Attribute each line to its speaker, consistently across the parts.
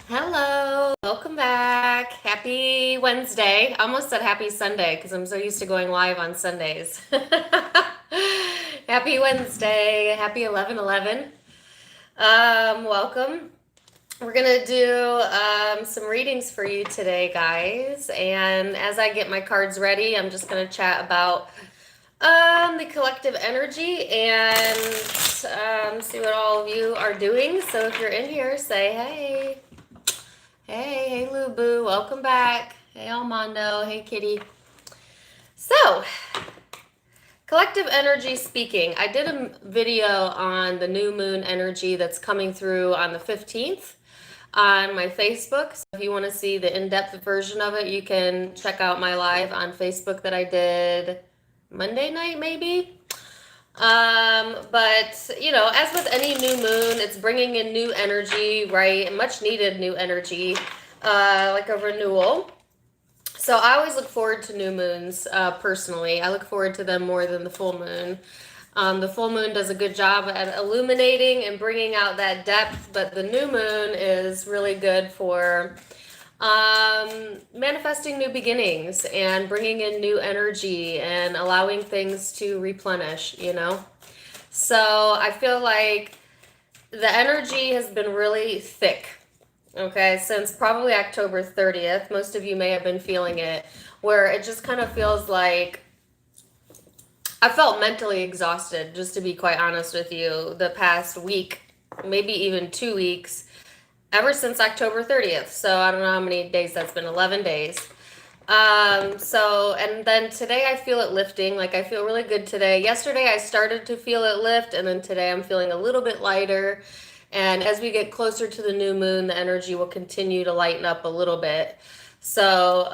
Speaker 1: Hello, welcome back. Happy Wednesday. I almost said happy Sunday because I'm so used to going live on Sundays. Happy Wednesday. Happy 11/11. Welcome. We're gonna do some readings for you today, guys. And as I get my cards ready, I'm just gonna chat about the collective energy and see what all of you are doing. So if you're in here, say hey. Hey, Lou Boo, welcome back. Hey, Armando. Hey, Kitty. So, collective energy speaking. I did a video on the new moon energy that's coming through on the 15th on my Facebook. So, if you want to see the in-depth version of it, you can check out my live on Facebook that I did Monday night, maybe. But you know, as with any new moon, it's bringing in new energy, right? Much needed new energy, like a renewal. So I always look forward to new moons, personally. I look forward to them more than the full moon. The full moon does a good job at illuminating and bringing out that depth, but the new moon is really good for manifesting new beginnings and bringing in new energy and allowing things to replenish, you know? So I feel like the energy has been really thick, okay, since probably October 30th. Most of you may have been feeling it, where it just kind of feels like I felt mentally exhausted, just to be quite honest with you, the past week, maybe even 2 weeks ever since October 30th. So I don't know how many days that's been, 11 days. And then today I feel it lifting. Like I feel really good today. Yesterday I started to feel it lift, and then today I'm feeling a little bit lighter. And as we get closer to the new moon, the energy will continue to lighten up a little bit. So,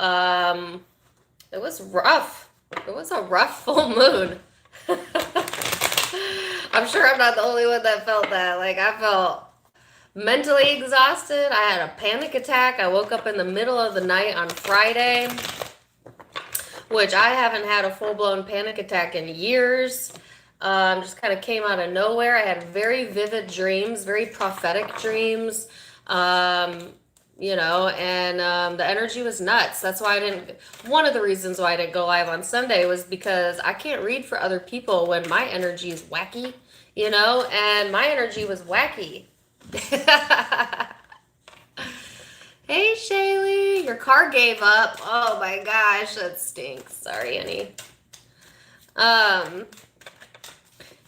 Speaker 1: it was rough. It was a rough full moon. I'm sure I'm not the only one that felt that. Like I felt mentally exhausted. I had a panic attack. I woke up in the middle of the night on Friday, which I haven't had a full-blown panic attack in years. Just kind of came out of nowhere. I had very vivid dreams, very prophetic dreams, and the energy was nuts. That's why one of the reasons why I didn't go live on Sunday was because I can't read for other people when my energy is wacky, and my energy was wacky. Hey Shaylee, your car gave up. Oh my gosh, that stinks. Sorry, Annie.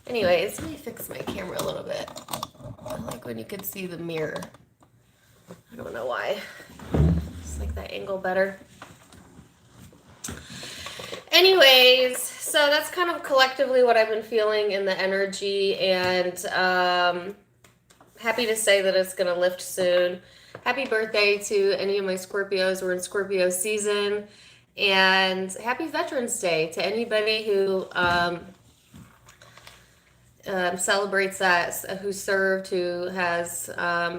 Speaker 1: Anyways, let me fix my camera a little bit. I like when you can see the mirror. I don't know why. Just like that angle better. Anyways, so that's kind of collectively what I've been feeling in the energy, and happy to say that it's going to lift soon. Happy birthday to any of my Scorpios. We're in Scorpio season. And happy Veterans Day to anybody who celebrates that, who served, who has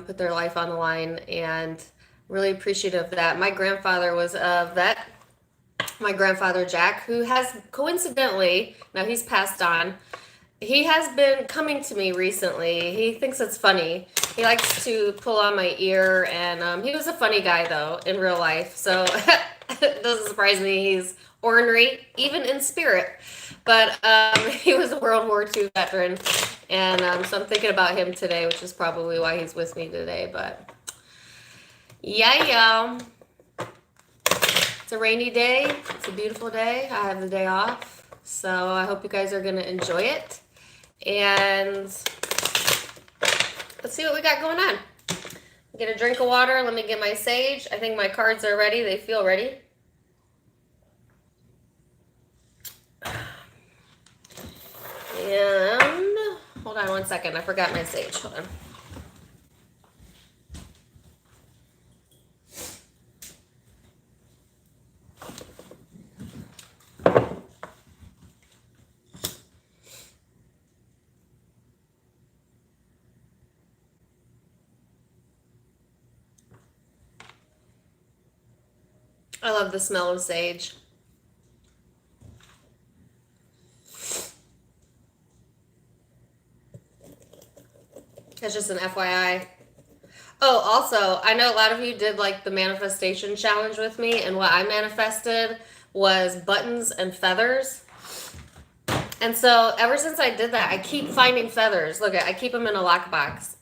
Speaker 1: put their life on the line, and really appreciative of that. My grandfather was a vet. My grandfather, Jack, who has coincidentally, now he's passed on, he has been coming to me recently. He thinks it's funny. He likes to pull on my ear, and he was a funny guy, though, in real life. So it doesn't surprise me. He's ornery, even in spirit. But he was a World War II veteran, and so I'm thinking about him today, which is probably why he's with me today. But yeah. It's a rainy day. It's a beautiful day. I have the day off. So I hope you guys are going to enjoy it. And let's see what we got going on. Get a drink of water. Let me get my sage. I think my cards are ready. They feel ready. And hold on one second. I forgot my sage. Hold on. I love the smell of sage. That's just an FYI. Oh, also, I know a lot of you did like the manifestation challenge with me, and what I manifested was buttons and feathers. And so ever since I did that, I keep finding feathers. Look, I keep them in a lockbox.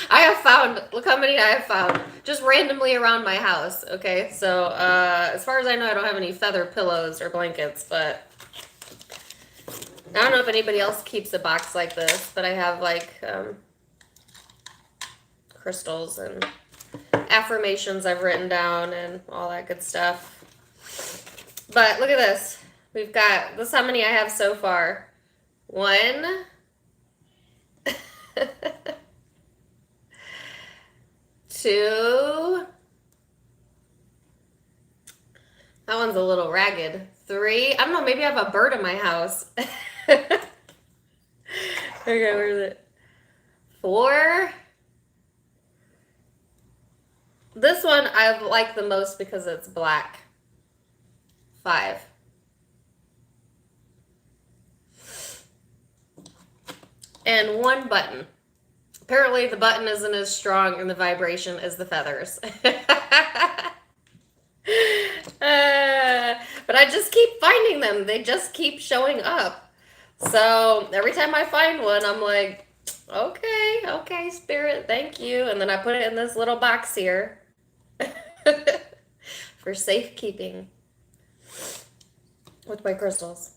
Speaker 1: I have found, look how many I have found, just randomly around my house. Okay, so as far as I know, I don't have any feather pillows or blankets, but I don't know if anybody else keeps a box like this, but I have like crystals and affirmations I've written down and all that good stuff. But look at this. We've got, this is how many I have so far. One. Two. That one's a little ragged. Three. I don't know, maybe I have a bird in my house. Okay, where is it? Four. This one I like the most because it's black. Five. And one button. Apparently the button isn't as strong in the vibration as the feathers. But I just keep finding them. They just keep showing up. So every time I find one, I'm like, okay, Spirit, thank you. And then I put it in this little box here for safekeeping with my crystals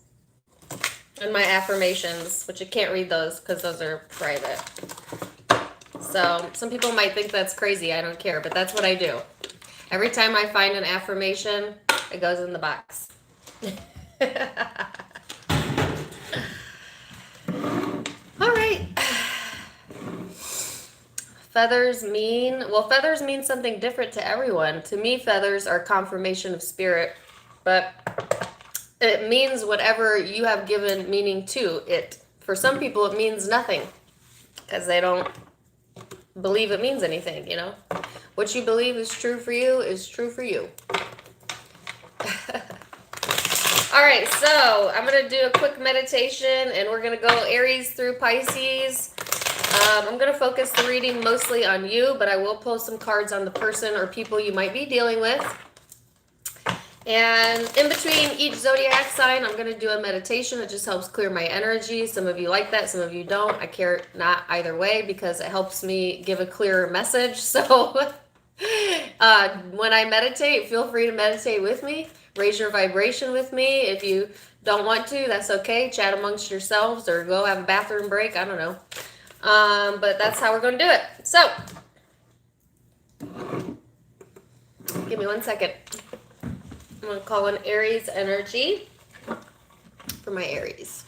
Speaker 1: and my affirmations, which you can't read those because those are private. So some people might think that's crazy. I don't care, but that's what I do. Every time I find an affirmation, it goes in the box. All right. Feathers mean, well, feathers mean something different to everyone. To me, feathers are confirmation of spirit, but it means whatever you have given meaning to it. For some people, it means nothing because they don't believe it means anything, you know? What you believe is true for you is true for you. All right, so I'm going to do a quick meditation, and we're going to go Aries through Pisces. I'm going to focus the reading mostly on you, but I will pull some cards on the person or people you might be dealing with. And in between each zodiac sign, I'm going to do a meditation. It just helps clear my energy. Some of you like that, some of you don't. I care not either way because it helps me give a clearer message. So when I meditate, feel free to meditate with me. Raise your vibration with me. If you don't want to, that's okay. Chat amongst yourselves or go have a bathroom break. I don't know. But that's how we're going to do it. So give me 1 second. I'm going to call in Aries energy for my Aries.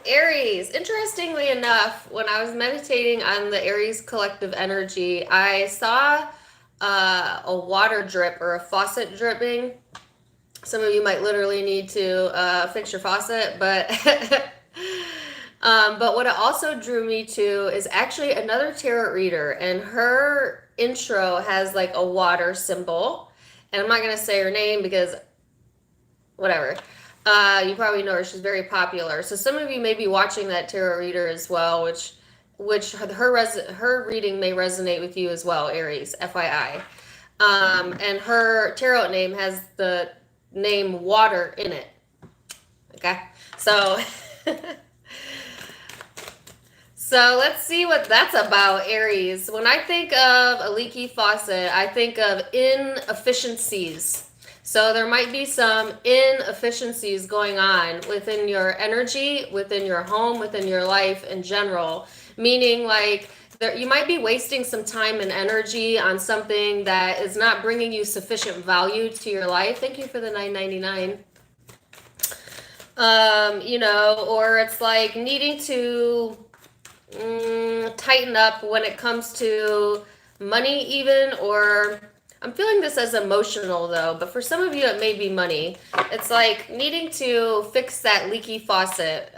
Speaker 1: Aries, interestingly enough, when I was meditating on the Aries collective energy, I saw a water drip or a faucet dripping. Some of you might literally need to fix your faucet, but but what it also drew me to is actually another tarot reader, and her intro has like a water symbol. And I'm not going to say her name because whatever. You probably know her. She's very popular. So some of you may be watching that tarot reader as well, which her reading may resonate with you as well, Aries, FYI. And her tarot name has the name water in it. Okay, so so let's see what that's about, Aries. When I think of a leaky faucet, I think of inefficiencies. So there might be some inefficiencies going on within your energy, within your home, within your life in general. Meaning like you might be wasting some time and energy on something that is not bringing you sufficient value to your life. Thank you for the $9.99. You know, or it's like needing to tighten up when it comes to money even, or I'm feeling this as emotional though, but for some of you it may be money. It's like needing to fix that leaky faucet.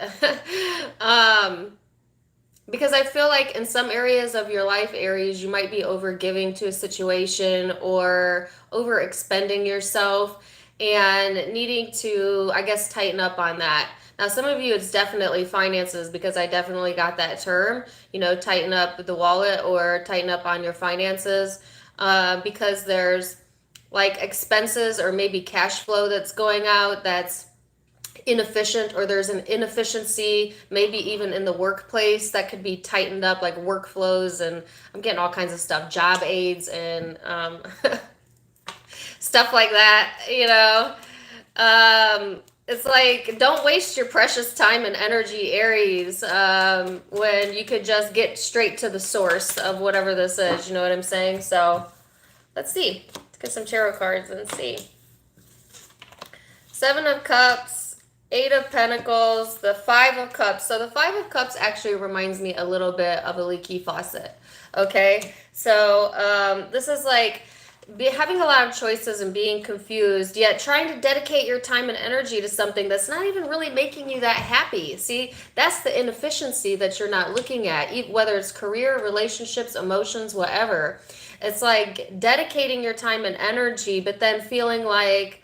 Speaker 1: Because I feel like in some areas of your life, Aries, you might be overgiving to a situation or overexpending yourself and needing to, I guess, tighten up on that. Now, some of you, it's definitely finances, because I definitely got that term, you know, tighten up the wallet or tighten up on your finances, because there's like expenses or maybe cash flow that's going out that's inefficient, or there's an inefficiency maybe even in the workplace that could be tightened up, like workflows, and I'm getting all kinds of stuff, job aids and stuff like that, you know. It's like, don't waste your precious time and energy, Aries, when you could just get straight to the source of whatever this is, you know what I'm saying? So let's see, let's get some tarot cards and see. Seven of Cups, Eight of Pentacles, the Five of Cups. So the Five of Cups actually reminds me a little bit of a leaky faucet. Okay, so this is like having a lot of choices and being confused, yet trying to dedicate your time and energy to something that's not even really making you that happy. See, that's the inefficiency that you're not looking at, whether it's career, relationships, emotions, whatever. It's like dedicating your time and energy, but then feeling like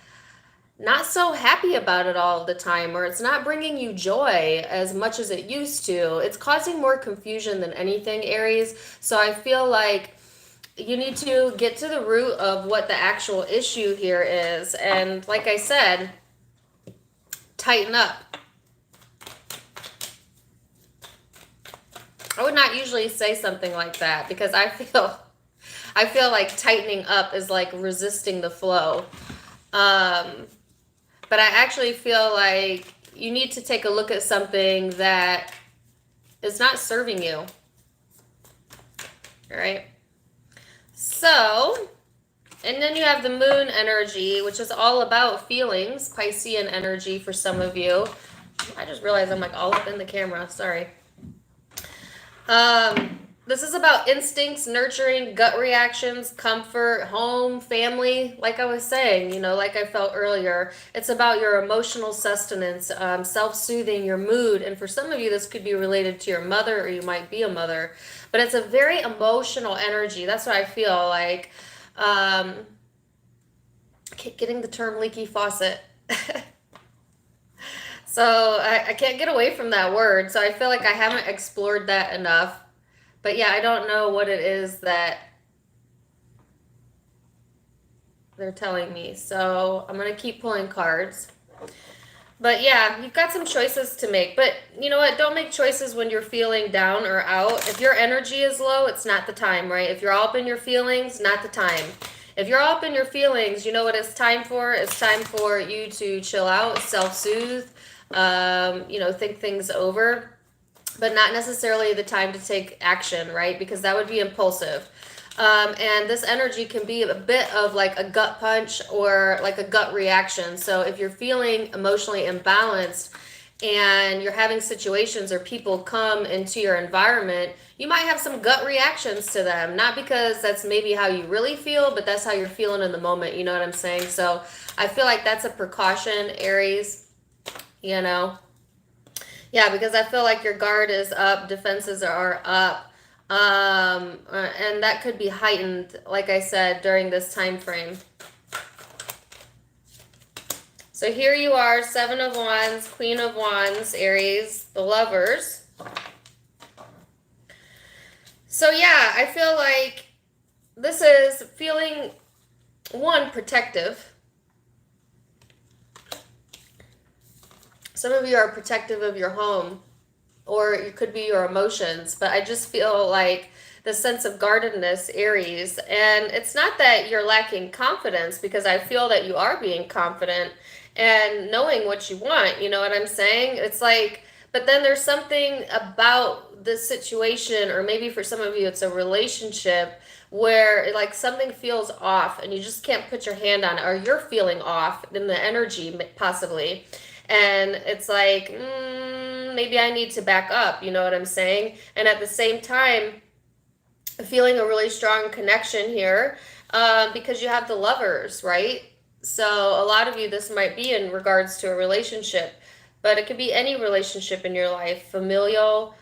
Speaker 1: not so happy about it all the time, or it's not bringing you joy as much as it used to. It's causing more confusion than anything, Aries. So I feel like you need to get to the root of what the actual issue here is. And like I said, tighten up. I would not usually say something like that, because I feel like tightening up is like resisting the flow. But I actually feel like you need to take a look at something that is not serving you. All right. So, and then you have the moon energy, which is all about feelings, Piscean energy for some of you. I just realized I'm like all up in the camera. Sorry. This is about instincts, nurturing, gut reactions, comfort, home, family. Like I was saying, you know, like I felt earlier, it's about your emotional sustenance, self-soothing, your mood. And for some of you, this could be related to your mother, or you might be a mother. But it's a very emotional energy. That's what I feel like. I keep getting the term leaky faucet. So I can't get away from that word. So I feel like I haven't explored that enough. But yeah, I don't know what it is that they're telling me. So I'm going to keep pulling cards. But yeah, you've got some choices to make. But you know what? Don't make choices when you're feeling down or out. If your energy is low, it's not the time, right? If you're all up in your feelings, not the time. If you're all up in your feelings, you know what it's time for? It's time for you to chill out, self-soothe, you know, think things over. But not necessarily the time to take action, right? Because that would be impulsive. And this energy can be a bit of like a gut punch or like a gut reaction. So if you're feeling emotionally imbalanced and you're having situations or people come into your environment, you might have some gut reactions to them. Not because that's maybe how you really feel, but that's how you're feeling in the moment. You know what I'm saying? So I feel like that's a precaution, Aries, you know? Yeah, because I feel like your guard is up, defenses are up. And that could be heightened, like I said, during this time frame. So here you are, Seven of Wands, Queen of Wands, Aries, the Lovers. So yeah, I feel like this is feeling, one, protective. Some of you are protective of your home, or it could be your emotions, but I just feel like the sense of guardedness, Aries. And it's not that you're lacking confidence, because I feel that you are being confident and knowing what you want. You know what I'm saying? It's like, but then there's something about this situation, or maybe for some of you it's a relationship, where like something feels off and you just can't put your hand on it, or you're feeling off in the energy possibly. And it's like, maybe I need to back up, you know what I'm saying? And at the same time, feeling a really strong connection here, because you have the Lovers, right? So a lot of you, this might be in regards to a relationship, but it could be any relationship in your life, familial,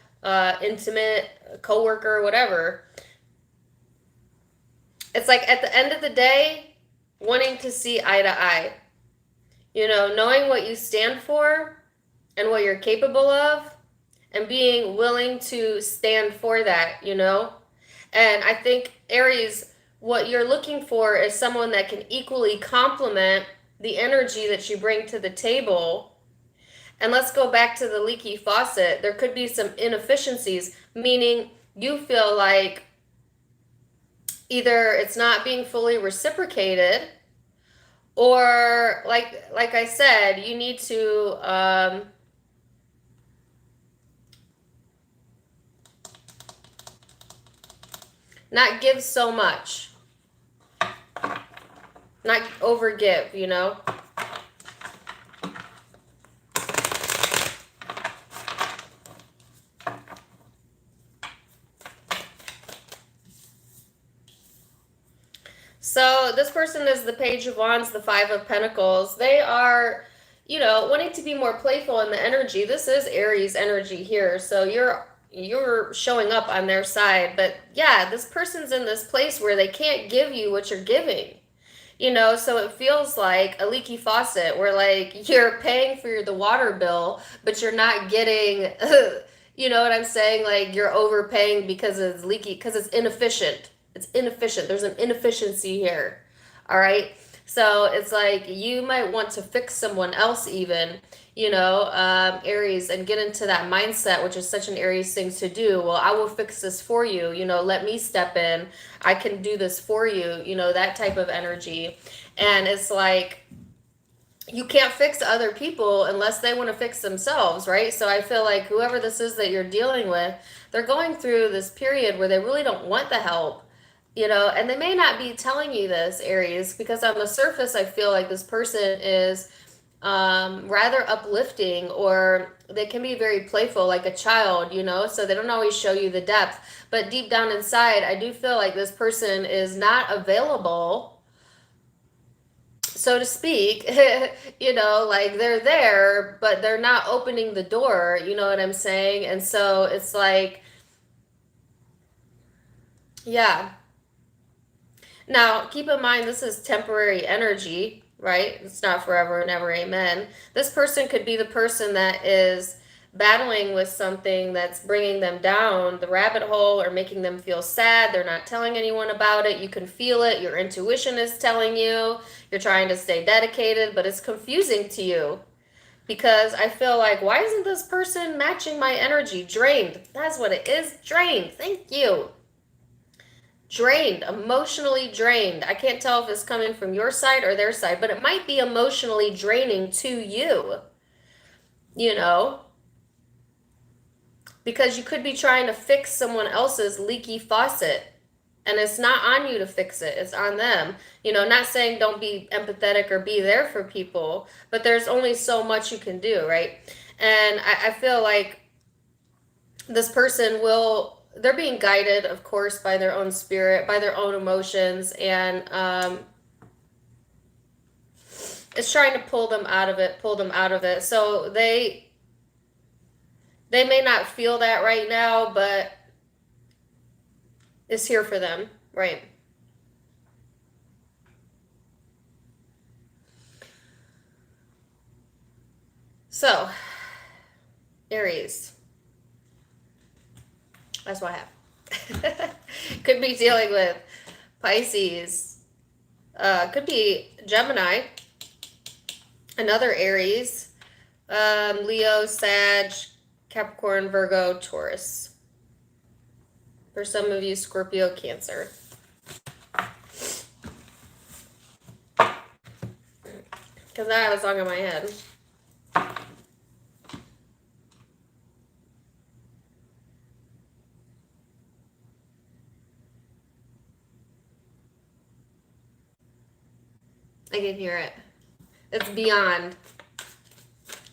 Speaker 1: intimate, coworker, whatever. It's like at the end of the day, wanting to see eye to eye. You know, knowing what you stand for and what you're capable of, and being willing to stand for that, you know? And I think, Aries, what you're looking for is someone that can equally complement the energy that you bring to the table. And let's go back to the leaky faucet. There could be some inefficiencies, meaning you feel like either it's not being fully reciprocated, or like I said, you need to not give so much, not overgive, you know? So this person is the Page of Wands, the Five of Pentacles. They are, you know, wanting to be more playful in the energy. This is Aries energy here. So you're showing up on their side. But yeah, this person's in this place where they can't give you what you're giving. You know, so it feels like a leaky faucet, where like you're paying for the water bill, but you're not getting, you know what I'm saying? Like you're overpaying because it's leaky, because it's inefficient. It's inefficient. There's an inefficiency here. All right. So it's like you might want to fix someone else, even, you know, Aries, and get into that mindset, which is such an Aries thing to do. Well, I will fix this for you. You know, let me step in. I can do this for you. You know, that type of energy. And it's like, you can't fix other people unless they want to fix themselves, right? So I feel like whoever this is that you're dealing with, they're going through this period where they really don't want the help. You know, and they may not be telling you this, Aries, because on the surface, I feel like this person is rather uplifting, or they can be very playful, like a child, you know, so they don't always show you the depth. But deep down inside, I do feel like this person is not available, so to speak. You know, like they're there, but they're not opening the door, you know what I'm saying? And so it's like, yeah. Now, keep in mind, this is temporary energy, right? It's not forever and ever, amen. This person could be the person that is battling with something that's bringing them down the rabbit hole, or making them feel sad. They're not telling anyone about it. You can feel it. Your intuition is telling you. You're trying to stay dedicated, but it's confusing to you. Because I feel like, why isn't this person matching my energy? Drained. That's what it is. Drained. Thank you. Drained, emotionally drained. I can't tell if it's coming from your side or their side, but it might be emotionally draining to you, you know, because you could be trying to fix someone else's leaky faucet, and it's not on you to fix it. It's on them. You know, not saying don't be empathetic or be there for people, but there's only so much you can do, right? And I feel like this person they're being guided, of course, by their own spirit, by their own emotions, and it's trying to pull them out of it. So they may not feel that right now, but it's here for them, right? So, Aries. That's what I have. Could be dealing with Pisces. Could be Gemini. Another Aries. Leo, Sag, Capricorn, Virgo, Taurus. For some of you, Scorpio, Cancer. Because I have a song in my head. I can hear it. It's Beyond.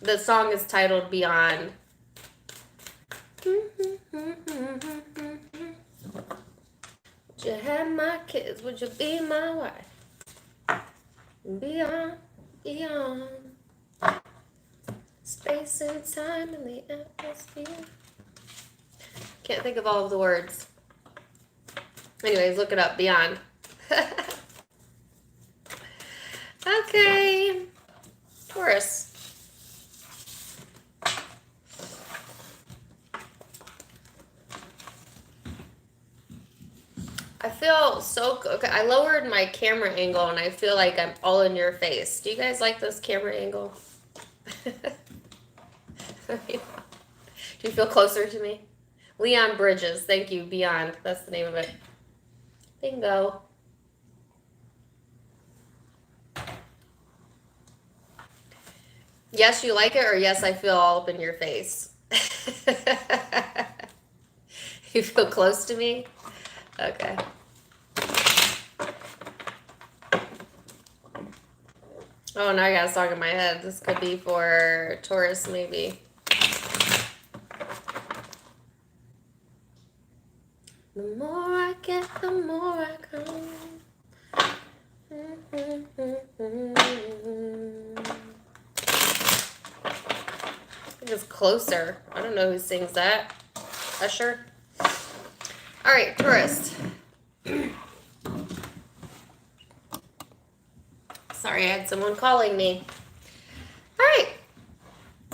Speaker 1: The song is titled Beyond. Would you have my kids? Would you be my wife? Beyond, beyond. Space and time and the atmosphere. Can't think of all of the words. Anyways, look it up. Beyond. Okay. Taurus. I feel so good. Okay, I lowered my camera angle and I feel like I'm all in your face. Do you guys like this camera angle? Do you feel closer to me? Leon Bridges. Thank you. Beyond. That's the name of it. Bingo. Yes, you like it, or yes, I feel all up in your face. You feel close to me? Okay. Oh, now I got a song in my head. This could be for Taurus, maybe. The more I get, the more I come. It's Closer. I don't know who sings that. Usher. All right, Taurus. Sorry, I had someone calling me. All right.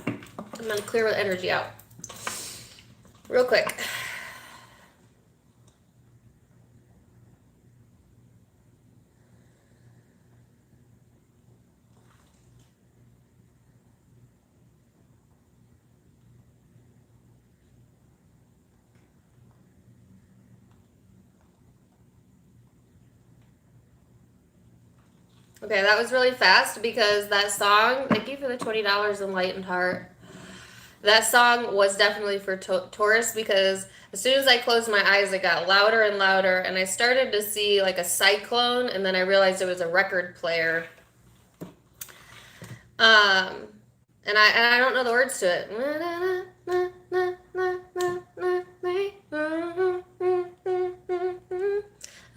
Speaker 1: I'm going to clear the energy out real quick. Okay, that was really fast because that song, thank you for the $20 Enlightened Heart. That song was definitely for Taurus because as soon as I closed my eyes, it got louder and louder, and I started to see like a cyclone, and then I realized it was a record player. And I don't know the words to it.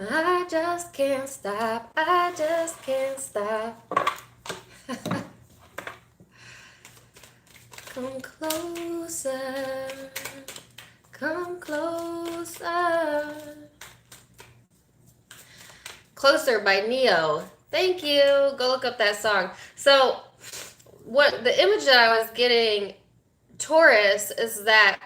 Speaker 1: I just can't stop. I just can't stop. Come closer. Come closer. Closer by Neo. Thank you. Go look up that song. So, what the image that I was getting, Taurus, is that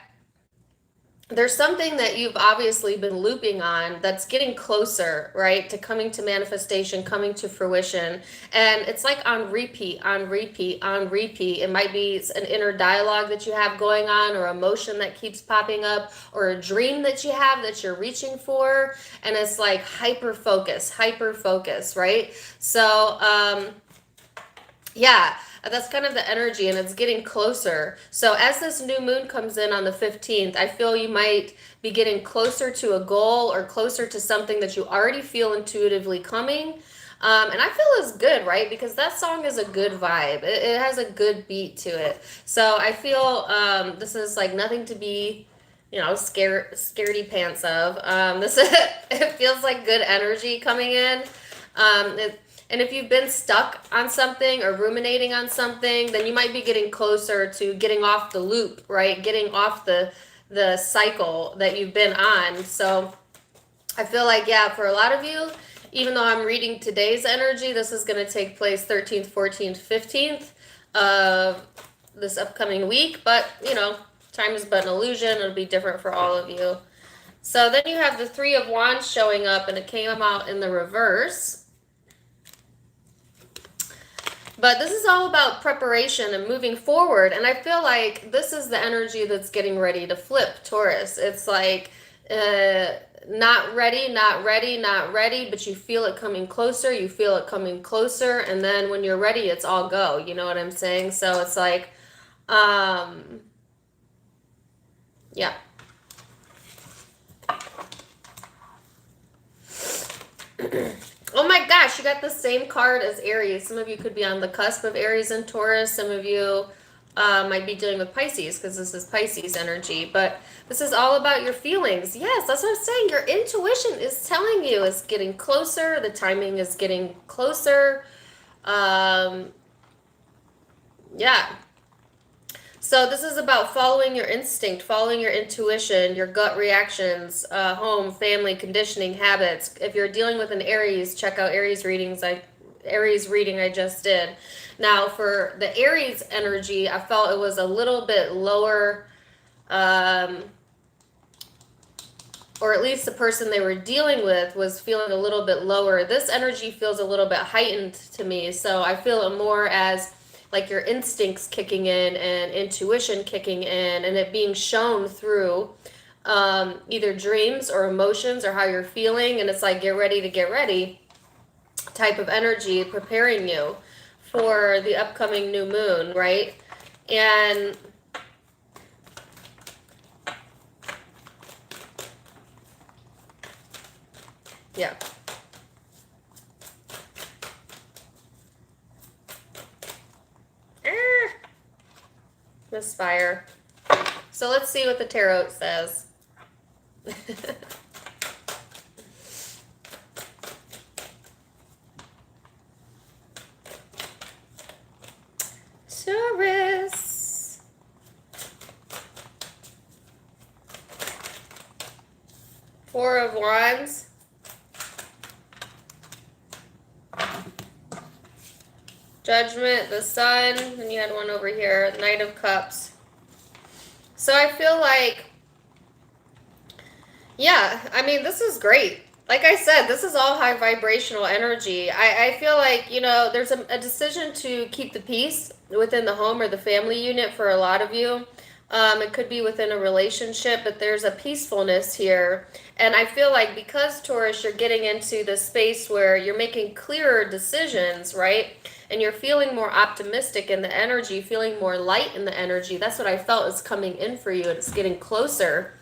Speaker 1: there's something that you've obviously been looping on that's getting closer, right, to coming to manifestation, coming to fruition. And it's like on repeat, on repeat, on repeat. It might be an inner dialogue that you have going on, or emotion that keeps popping up, or a dream that you have that you're reaching for. And it's like hyper focus, right? So, yeah. That's kind of the energy, and it's getting closer. So as this new moon comes in on the 15th, I feel you might be getting closer to a goal or closer to something that you already feel intuitively coming. And I feel it's good, right? Because that song is a good vibe. It has a good beat to it. So I feel this is like nothing to be, scaredy pants of. This it feels like good energy coming in. And if you've been stuck on something or ruminating on something, then you might be getting closer to getting off the loop, right? Getting off the cycle that you've been on. So I feel like, yeah, for a lot of you, even though I'm reading today's energy, this is going to take place 13th, 14th, 15th of this upcoming week. But, time is but an illusion. It'll be different for all of you. So then you have the Three of Wands showing up, and it came out in the reverse. But this is all about preparation and moving forward. And I feel like this is the energy that's getting ready to flip, Taurus. It's like not ready, not ready, not ready, but you feel it coming closer. You feel it coming closer. And then when you're ready, it's all go. You know what I'm saying? So it's like, yeah. Oh my gosh, you got the same card as Aries. Some of you could be on the cusp of Aries and Taurus. Some of you might be dealing with Pisces because this is Pisces energy. But this is all about your feelings. Yes, that's what I'm saying. Your intuition is telling you it's getting closer. The timing is getting closer. Yeah. So this is about following your instinct, following your intuition, your gut reactions, home, family, conditioning, habits. If you're dealing with an Aries, check out Aries reading I just did. Now for the Aries energy, I felt it was a little bit lower, or at least the person they were dealing with was feeling a little bit lower. This energy feels a little bit heightened to me, so I feel it more as like your instincts kicking in and intuition kicking in, and it being shown through either dreams or emotions or how you're feeling. And it's like, get ready type of energy, preparing you for the upcoming new moon, right? And yeah. Misfire. So let's see what the tarot says. Taurus. Four of Wands. Judgment, the Sun, and you had one over here, Knight of Cups. So I feel like, yeah, I mean, this is great. Like I said, this is all high vibrational energy. I feel like, there's a decision to keep the peace within the home or the family unit for a lot of you. It could be within a relationship, but there's a peacefulness here. And I feel like because, Taurus, you're getting into the space where you're making clearer decisions, right? And you're feeling more optimistic in the energy, feeling more light in the energy. That's what I felt is coming in for you. It's getting closer.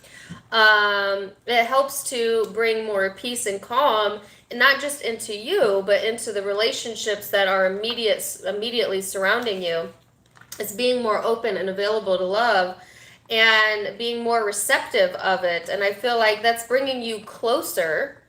Speaker 1: It helps to bring more peace and calm, and not just into you, but into the relationships that are immediately surrounding you. It's being more open and available to love and being more receptive of it. And I feel like that's bringing you closer,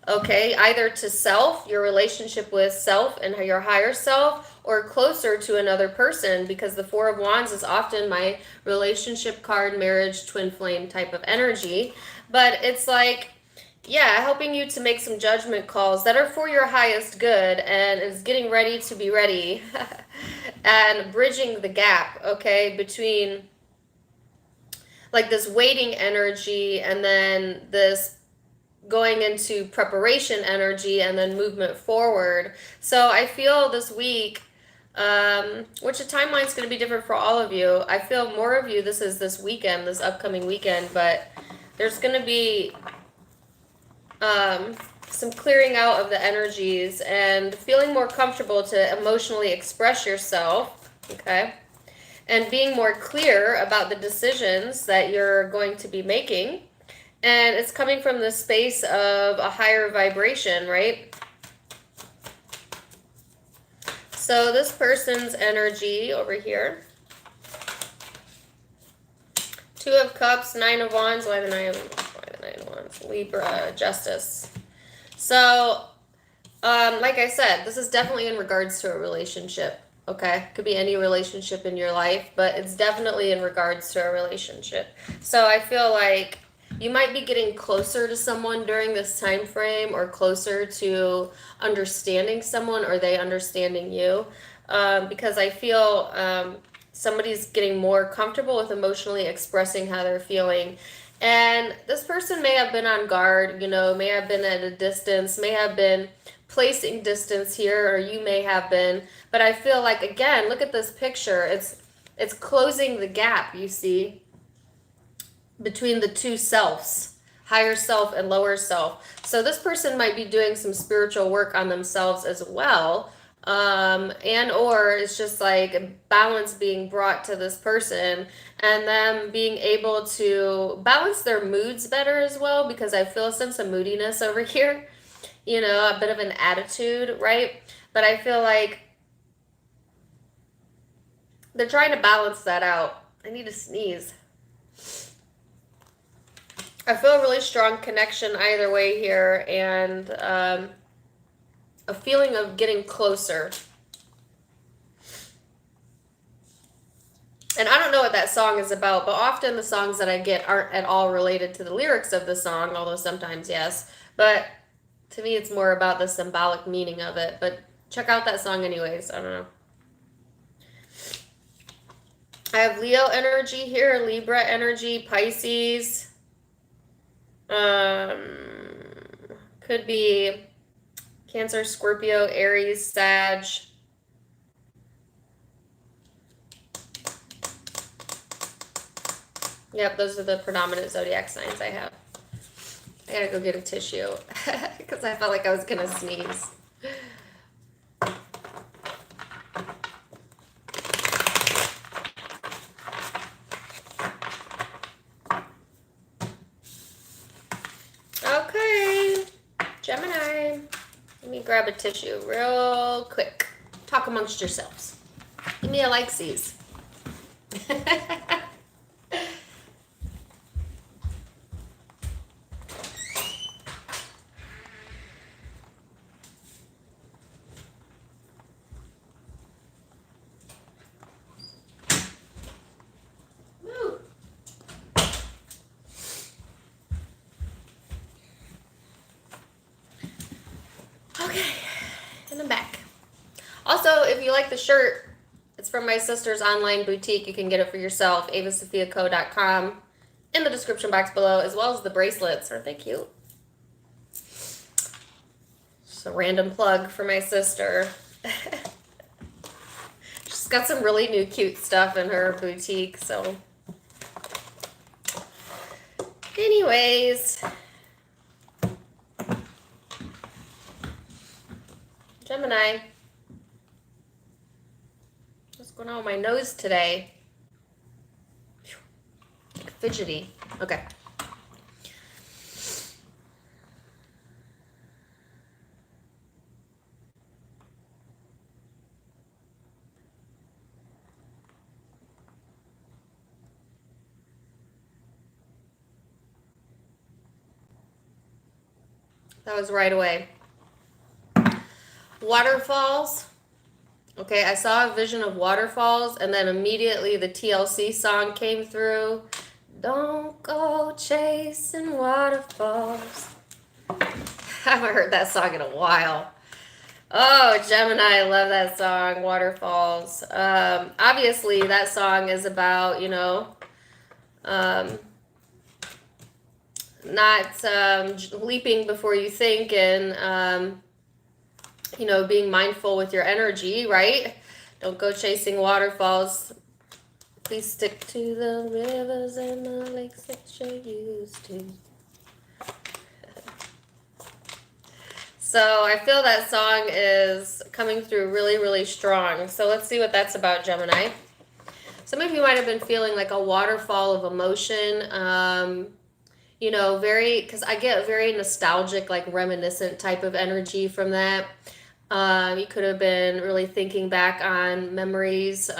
Speaker 1: okay, either to self, your relationship with self and your higher self, or closer to another person, because the Four of Wands is often my relationship card, marriage, twin flame type of energy. But it's like, yeah, helping you to make some judgment calls that are for your highest good, and is getting ready to be ready and bridging the gap, okay, between like this waiting energy and then this going into preparation energy and then movement forward. So I feel this week, which the timeline is going to be different for all of you. I feel more of you, this is this weekend, this upcoming weekend, but there's going to be some clearing out of the energies and feeling more comfortable to emotionally express yourself, okay? And being more clear about the decisions that you're going to be making. And it's coming from the space of a higher vibration, right? So this person's energy over here. 2 of Cups, 9 of Wands. Why the Nine of Wands? Libra, Justice. So, like I said, this is definitely in regards to a relationship. Okay, could be any relationship in your life, but it's definitely in regards to a relationship. So I feel like you might be getting closer to someone during this time frame, or closer to understanding someone, or they understanding you, because I feel somebody's getting more comfortable with emotionally expressing how they're feeling. And this person may have been on guard, may have been at a distance, may have been placing distance here, or you may have been. But I feel like, again, look at this picture. It's closing the gap, you see, between the two selves, higher self and lower self. So this person might be doing some spiritual work on themselves as well. And or it's just like balance being brought to this person, and them being able to balance their moods better as well, because I feel a sense of moodiness over here, a bit of an attitude, right? But I feel like they're trying to balance that out. I need to sneeze. I feel a really strong connection either way here, and a feeling of getting closer. And I don't know what that song is about, but often the songs that I get aren't at all related to the lyrics of the song, although sometimes yes. But to me, it's more about the symbolic meaning of it. But check out that song anyways. I don't know. I have Leo energy here, Libra energy, Pisces. Could be Cancer, Scorpio, Aries, Sag. Yep, those are the predominant zodiac signs I have. I gotta go get a tissue because I felt like I was gonna sneeze. Okay, Gemini. Let me grab a tissue real quick. Talk amongst yourselves. Give me a likesies. Okay, and I'm back. Also, if you like the shirt, it's from my sister's online boutique. You can get it for yourself, avasophiaco.com, in the description box below, as well as the bracelets. Aren't they cute? Just a random plug for my sister. She's got some really new cute stuff in her boutique, so. Anyways. Gemini. What's going on with my nose today? Like fidgety. Okay. That was right away. Waterfalls. Okay, I saw a vision of waterfalls, and then immediately the TLC song came through. Don't go chasing waterfalls. I haven't heard that song in a while. Oh, Gemini, I love that song, Waterfalls. Obviously, that song is about, not leaping before you think, and being mindful with your energy, right? Don't go chasing waterfalls. Please stick to the rivers and the lakes that you're used to. So I feel that song is coming through really, really strong. So let's see what that's about, Gemini. Some of you might have been feeling like a waterfall of emotion. Because I get very nostalgic, like reminiscent type of energy from that. You could have been really thinking back on memories.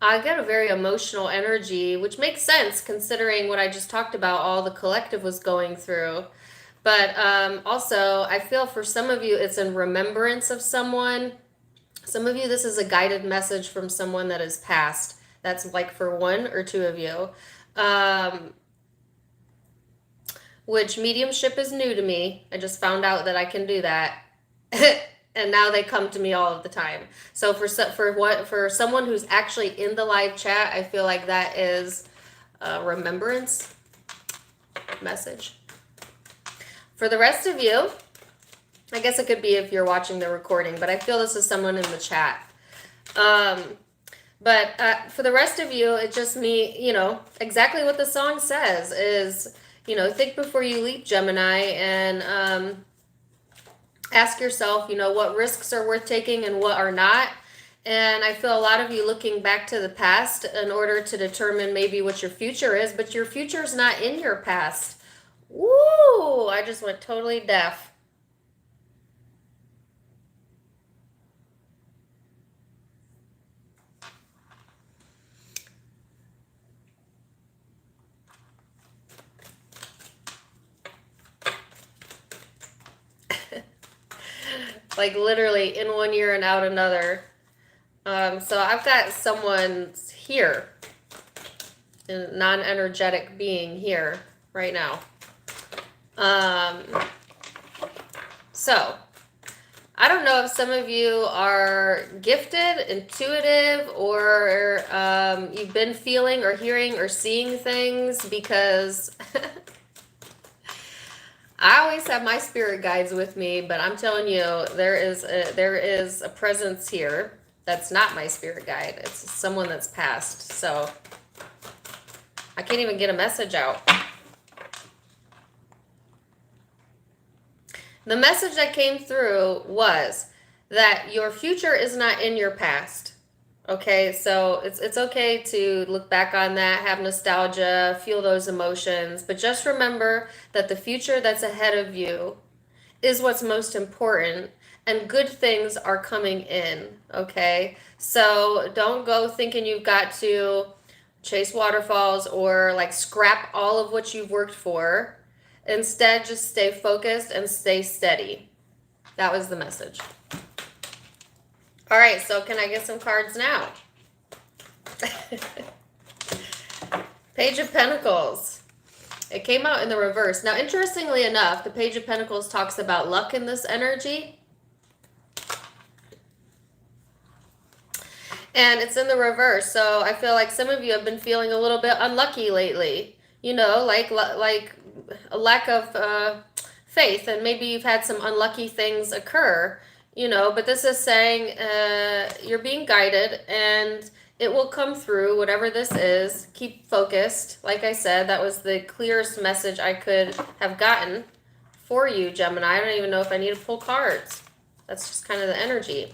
Speaker 1: I get a very emotional energy, which makes sense considering what I just talked about, all the collective was going through. But also, I feel for some of you, it's in remembrance of someone. Some of you, this is a guided message from someone that has passed. That's like for one or two of you. Which mediumship is new to me. I just found out that I can do that. And now they come to me all of the time. So for someone who's actually in the live chat, I feel like that is a remembrance message. For the rest of you, I guess it could be if you're watching the recording, but I feel this is someone in the chat. But for the rest of you, it just me, exactly what the song says is, think before you leap, Gemini, and ask yourself, what risks are worth taking and what are not. And I feel a lot of you looking back to the past in order to determine maybe what your future is, but your future is not in your past. Woo! I just went totally deaf. Like literally in one ear and out another. So I've got someone here, a non-energetic being here right now. So I don't know if some of you are gifted, intuitive, or you've been feeling or hearing or seeing things, because I always have my spirit guides with me, but I'm telling you, there is a presence here that's not my spirit guide. It's someone that's passed. So I can't even get a message out. The message that came through was that your future is not in your past. Okay, so it's okay to look back on that, have nostalgia, feel those emotions, but just remember that the future that's ahead of you is what's most important, and good things are coming in, okay? So don't go thinking you've got to chase waterfalls or like scrap all of what you've worked for. Instead, just stay focused and stay steady. That was the message. All right, so can I get some cards now? Page of Pentacles. It came out in the reverse. Now, interestingly enough, the Page of Pentacles talks about luck in this energy. And it's in the reverse. So I feel like some of you have been feeling a little bit unlucky lately. Like a lack of faith, and maybe you've had some unlucky things occur. But this is saying you're being guided and it will come through, whatever this is. Keep focused. Like I said, that was the clearest message I could have gotten for you, Gemini. I don't even know if I need to pull cards. That's just kind of the energy.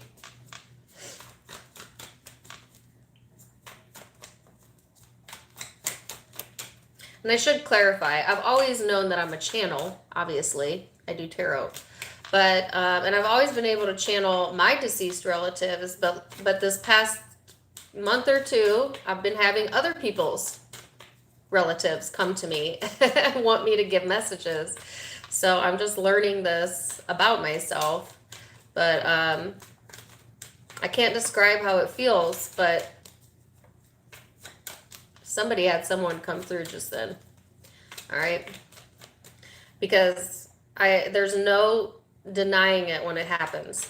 Speaker 1: And I should clarify, I've always known that I'm a channel, obviously. I do tarot. But, and I've always been able to channel my deceased relatives, but this past month or two, I've been having other people's relatives come to me and want me to give messages. So I'm just learning this about myself. But I can't describe how it feels, but somebody had someone come through just then. All right? Because there's no denying it when it happens.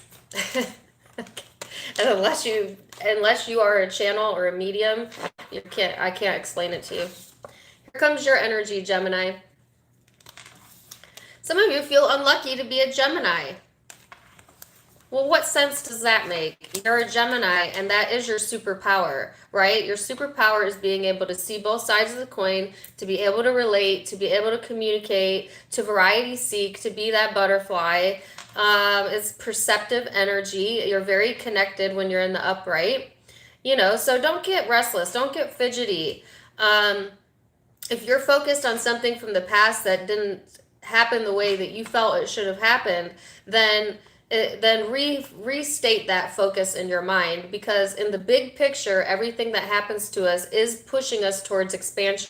Speaker 1: And unless you are a channel or a medium, I can't explain it to you. Here comes your energy, Gemini. Some of you feel unlucky to be a Gemini. Well, what sense does that make? You're a Gemini, and that is your superpower, right? Your superpower is being able to see both sides of the coin, to be able to relate, to be able to communicate, to variety seek, to be that butterfly. It's perceptive energy. You're very connected when you're in the upright, so don't get restless. Don't get fidgety. If you're focused on something from the past that didn't happen the way that you felt it should have happened, then restate that focus in your mind, because in the big picture, everything that happens to us is pushing us towards expansion,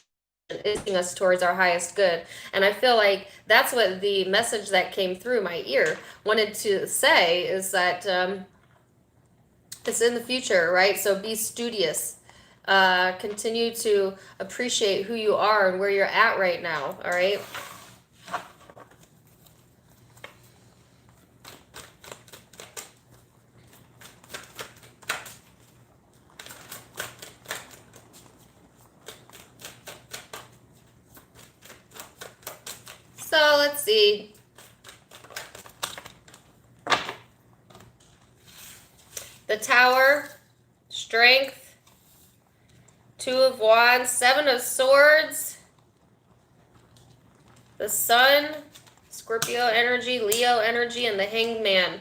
Speaker 1: is pushing us towards our highest good. And I feel like that's what the message that came through my ear wanted to say, is that it's in the future, right? So be studious. Continue to appreciate who you are and where you're at right now, all right? So let's see. The Tower, Strength, Two of Wands, Seven of Swords, the Sun, Scorpio energy, Leo energy, and the Hanged Man.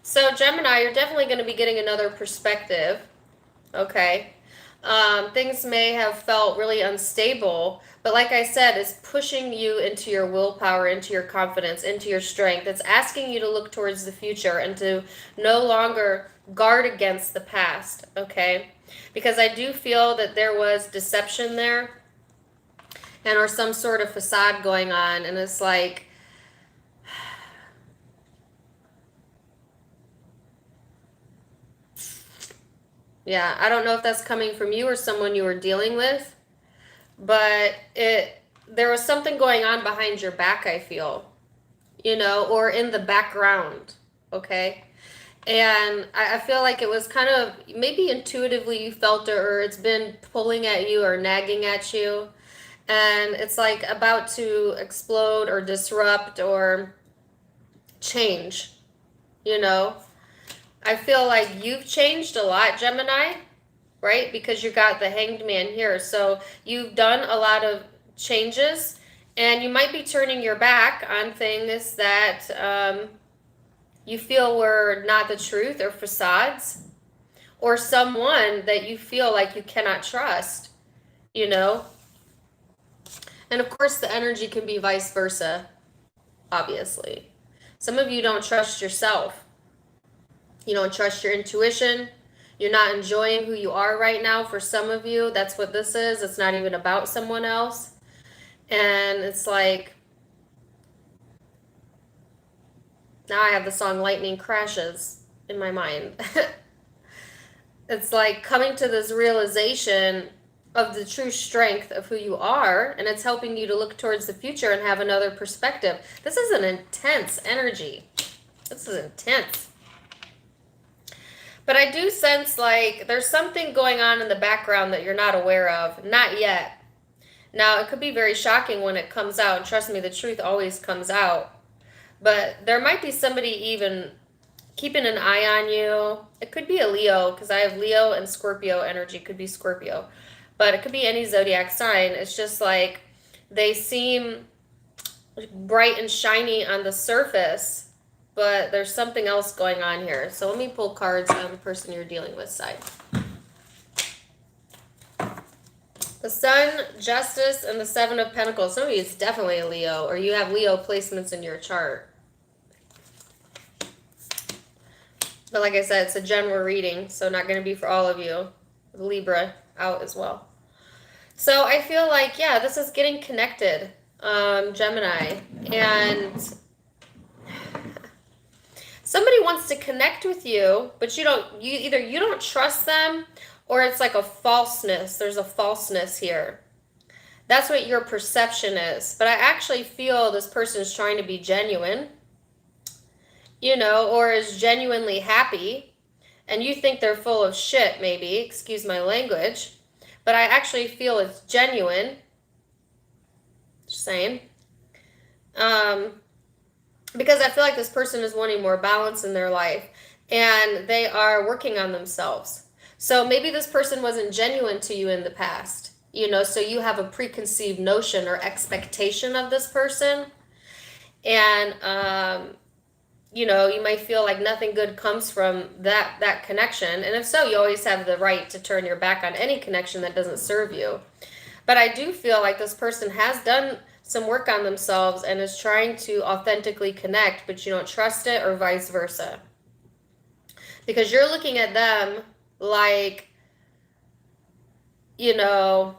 Speaker 1: So Gemini, you're definitely going to be getting another perspective, okay? Things may have felt really unstable, but like I said, it's pushing you into your willpower, into your confidence, into your strength. It's asking you to look towards the future and to no longer guard against the past, okay? Because I do feel that there was deception there, and or some sort of facade going on, and it's like, yeah, I don't know if that's coming from you or someone you were dealing with, but there was something going on behind your back, I feel, or in the background, okay? And I feel like it was kind of, maybe intuitively you felt it, or it's been pulling at you or nagging at you, and it's like about to explode or disrupt or change, I feel like you've changed a lot, Gemini, right? Because you got the Hanged Man here. So you've done a lot of changes, and you might be turning your back on things that you feel were not the truth, or facades, or someone that you feel like you cannot trust, And of course, the energy can be vice versa, obviously. Some of you don't trust yourself. You don't trust your intuition. You're not enjoying who you are right now. For some of you, that's what this is. It's not even about someone else. And it's like, now I have the song Lightning Crashes in my mind. It's like coming to this realization of the true strength of who you are, and it's helping you to look towards the future and have another perspective. This is an intense energy. This is intense. But I do sense like there's something going on in the background that you're not aware of. Not yet. Now, it could be very shocking when it comes out. And trust me, the truth always comes out. But there might be somebody even keeping an eye on you. It could be a Leo, because I have Leo and Scorpio energy. It could be Scorpio. But it could be any zodiac sign. It's just like they seem bright and shiny on the surface, but there's something else going on here. So let me pull cards on the person you're dealing with side. The Sun, Justice, and the Seven of Pentacles. Some of you, it's definitely a Leo, or you have Leo placements in your chart. But like I said, it's a general reading, so not going to be for all of you. Libra out as well. So I feel like, yeah, this is getting connected, Gemini. And somebody wants to connect with you, but you don't trust them, or it's like a falseness. There's a falseness here. That's what your perception is. But I actually feel this person is trying to be genuine, or is genuinely happy, and you think they're full of shit, maybe, excuse my language, but I actually feel it's genuine. Just saying. Because I feel like this person is wanting more balance in their life, and they are working on themselves. So maybe this person wasn't genuine to you in the past, so you have a preconceived notion or expectation of this person. And, you might feel like nothing good comes from that connection. And if so, you always have the right to turn your back on any connection that doesn't serve you. But I do feel like this person has done some work on themselves and is trying to authentically connect, but you don't trust it, or vice versa. Because you're looking at them like, you know,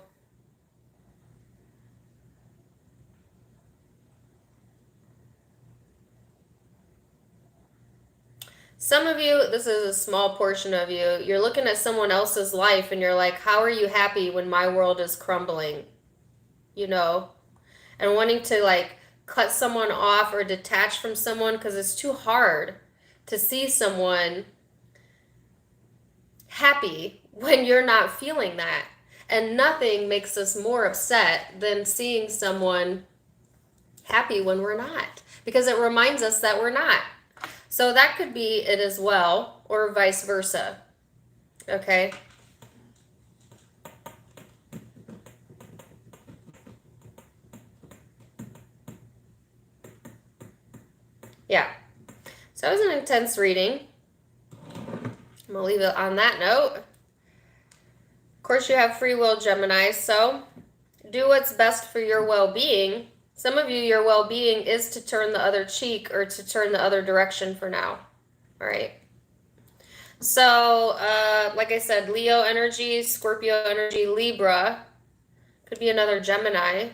Speaker 1: some of you, this is a small portion of you, you're looking at someone else's life and you're like, how are you happy when my world is crumbling? You know, and wanting to like cut someone off or detach from someone because it's too hard to see someone happy when you're not feeling that. And nothing makes us more upset than seeing someone happy when we're not, because it reminds us that we're not. So that could be it as well, or vice versa. Okay? Yeah. So that was an intense reading. I'm going to leave it on that note. Of course, you have free will, Gemini, so do what's best for your well-being. Some of you, your well-being is to turn the other cheek or to turn the other direction for now. All right? So, like I said, Leo energy, Scorpio energy, Libra. Could be another Gemini.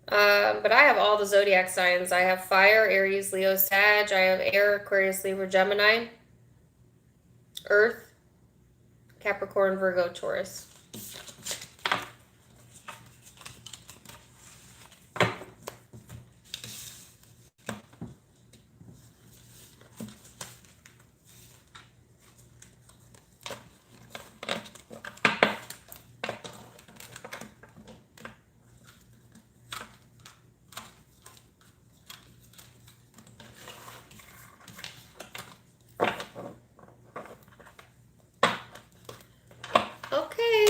Speaker 1: But I have all the zodiac signs. I have fire, Aries, Leo, Sag. I have air, Aquarius, Libra, Gemini. Earth, Capricorn, Virgo, Taurus. Okay.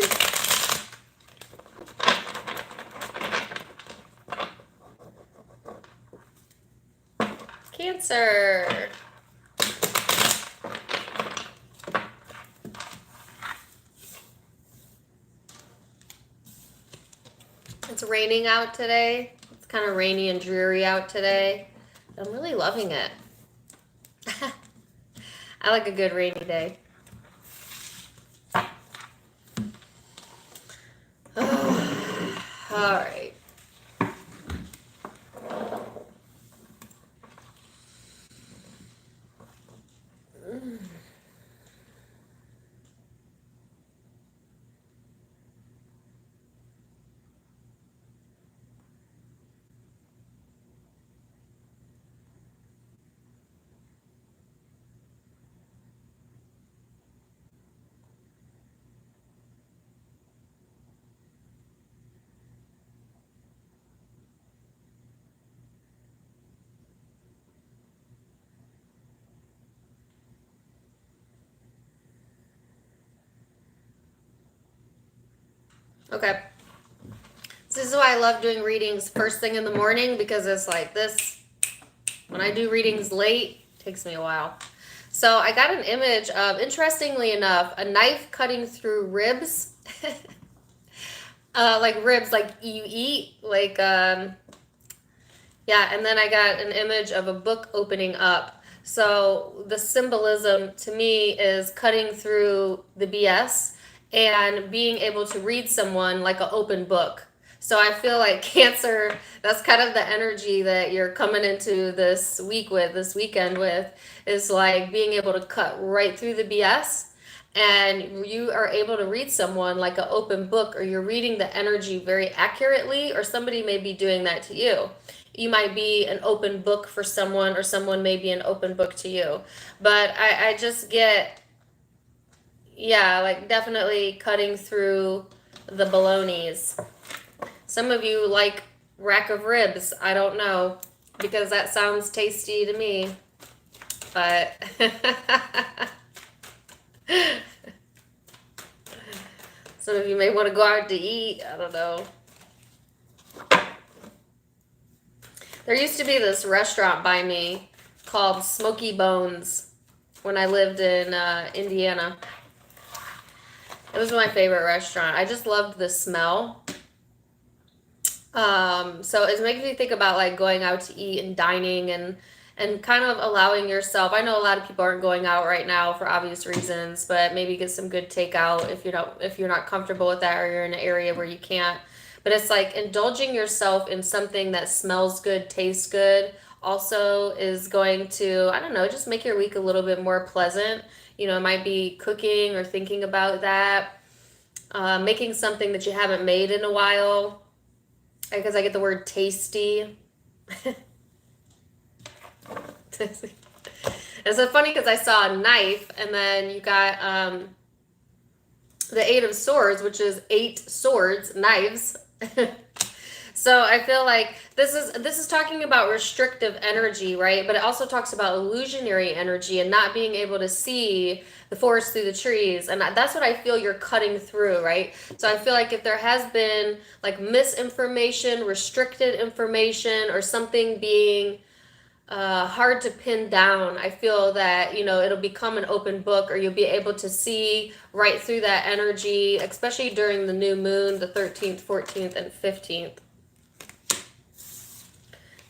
Speaker 1: Cancer. It's raining out today. It's kind of rainy and dreary out today. I'm really loving it. I like a good rainy day. All right. Okay. This is why I love doing readings first thing in the morning, because it's like this. When I do readings late, it takes me a while. So I got an image of, interestingly enough, a knife cutting through ribs. Like ribs, like you eat, like, yeah, and then I got an image of a book opening up. So the symbolism to me is cutting through the BS and being able to read someone like an open book. So I feel like Cancer, that's kind of the energy that you're coming into this week with, this weekend with, is like being able to cut right through the BS. And you are able to read someone like an open book, or you're reading the energy very accurately, or somebody may be doing that to you. You might be an open book for someone, or someone may be an open book to you. But I just get, yeah, like definitely cutting through the balonies. Some of you like rack of ribs. I don't know, because that sounds tasty to me. But some of you may want to go out to eat. I don't know. There used to be this restaurant by me called Smoky Bones when I lived in Indiana. It was my favorite restaurant. I just loved the smell. So it makes me think about like going out to eat and dining and kind of allowing yourself. I know a lot of people aren't going out right now for obvious reasons, but maybe get some good takeout if you're not comfortable with that or you're in an area where you can't. But it's like indulging yourself in something that smells good, tastes good, also is going to, I don't know, just make your week a little bit more pleasant. You know, it might be cooking or thinking about that, making something that you haven't made in a while, because I get the word tasty. It's so funny because I saw a knife, and then you got the Eight of Swords, which is 8 swords, knives. So I feel like this is talking about restrictive energy, right? But it also talks about illusionary energy and not being able to see the forest through the trees. And that's what I feel you're cutting through, right? So I feel like if there has been like misinformation, restricted information, or something being hard to pin down, I feel that, you know, it'll become an open book, or you'll be able to see right through that energy, especially during the new moon, the 13th, 14th, and 15th.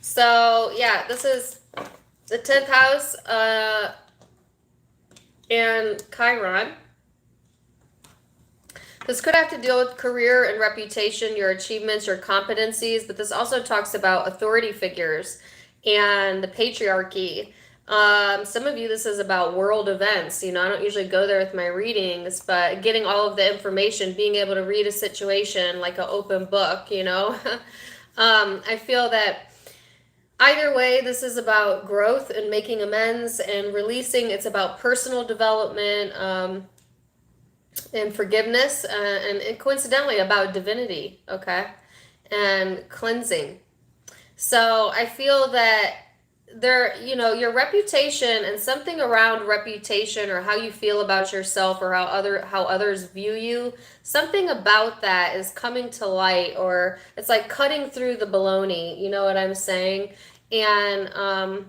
Speaker 1: So yeah, this is the 10th house and Chiron. This could have to deal with career and reputation, your achievements, your competencies, but this also talks about authority figures and the patriarchy. Some of you, this is about world events. You know, I don't usually go there with my readings, but getting all of the information, being able to read a situation like an open book, you know. I feel that either way, this is about growth and making amends and releasing. It's about personal development and forgiveness, and coincidentally about divinity, okay, and cleansing. So I feel that there, you know, your reputation and something around reputation, or how you feel about yourself, or how others view you, something about that is coming to light, or it's like cutting through the baloney, you know what I'm saying? And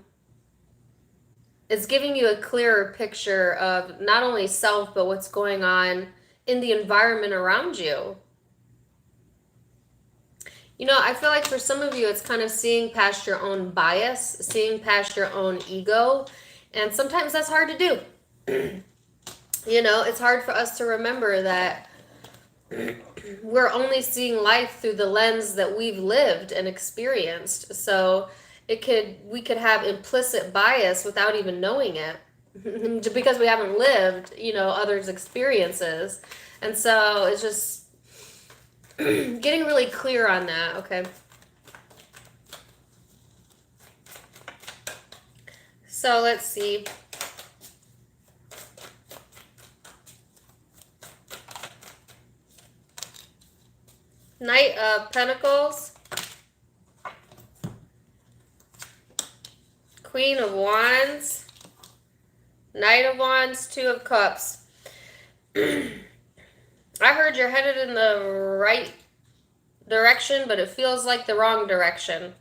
Speaker 1: it's giving you a clearer picture of not only self, but what's going on in the environment around you. You know, I feel like for some of you, it's kind of seeing past your own bias, seeing past your own ego. And sometimes that's hard to do. You know, it's hard for us to remember that we're only seeing life through the lens that we've lived and experienced. So we could have implicit bias without even knowing it because we haven't lived, you know, others' experiences. And so it's just getting really clear on that, okay? So let's see. Knight of Pentacles. Queen of Wands. Knight of Wands, Two of Cups. I heard you're headed in the right direction, but it feels like the wrong direction.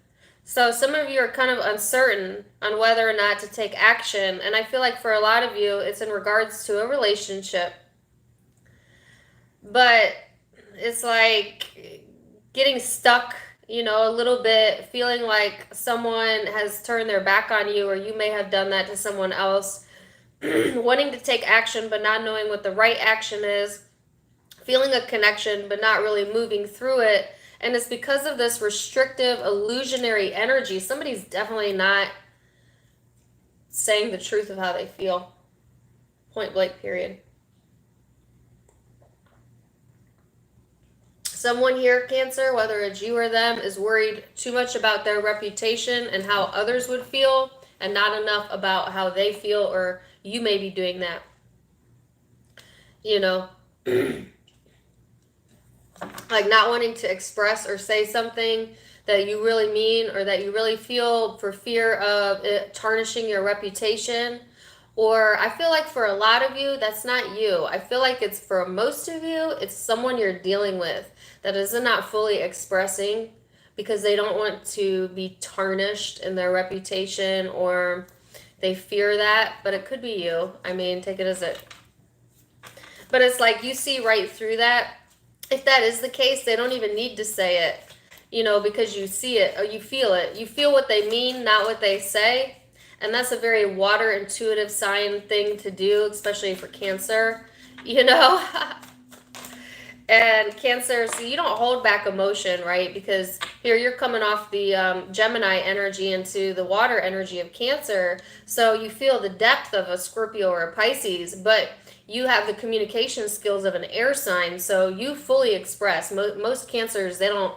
Speaker 1: So some of you are kind of uncertain on whether or not to take action. And I feel like for a lot of you, it's in regards to a relationship. But it's like getting stuck, you know, a little bit, feeling like someone has turned their back on you, or you may have done that to someone else. Wanting to take action, but not knowing what the right action is. Feeling a connection, but not really moving through it. And it's because of this restrictive, illusionary energy. Somebody's definitely not saying the truth of how they feel. Point blank, period. Someone here, Cancer, whether it's you or them, is worried too much about their reputation and how others would feel, and not enough about how they feel, or you may be doing that. You know, like not wanting to express or say something that you really mean, or that you really feel, for fear of it tarnishing your reputation. Or I feel like for a lot of you, that's not you. I feel like it's for most of you, it's someone you're dealing with that is not fully expressing because they don't want to be tarnished in their reputation, or they fear that. But it could be you. I mean, take it as it. But it's like you see right through that. If that is the case, they don't even need to say it. you know, because you see it or you feel it. You feel what they mean, not what they say. And that's a very water intuitive sign thing to do, especially for Cancer, you know. And Cancer, so you don't hold back emotion, right? Because here you're coming off the Gemini energy into the water energy of Cancer. So you feel the depth of a Scorpio or a Pisces, but you have the communication skills of an air sign. So you fully express. Most Cancers, they don't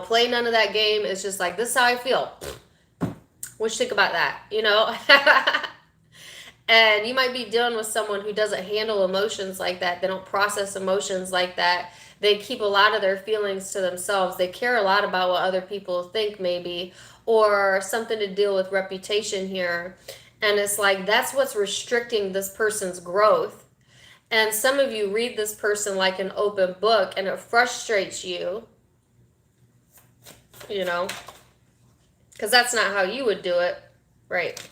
Speaker 1: play none of that game. It's just like, this is how I feel. What you think about that, you know? And you might be dealing with someone who doesn't handle emotions like that. They don't process emotions like that. They keep a lot of their feelings to themselves. They care a lot about what other people think, maybe, or something to deal with reputation here. And it's like, that's what's restricting this person's growth. And some of you read this person like an open book, and it frustrates you, you know, because that's not how you would do it, right?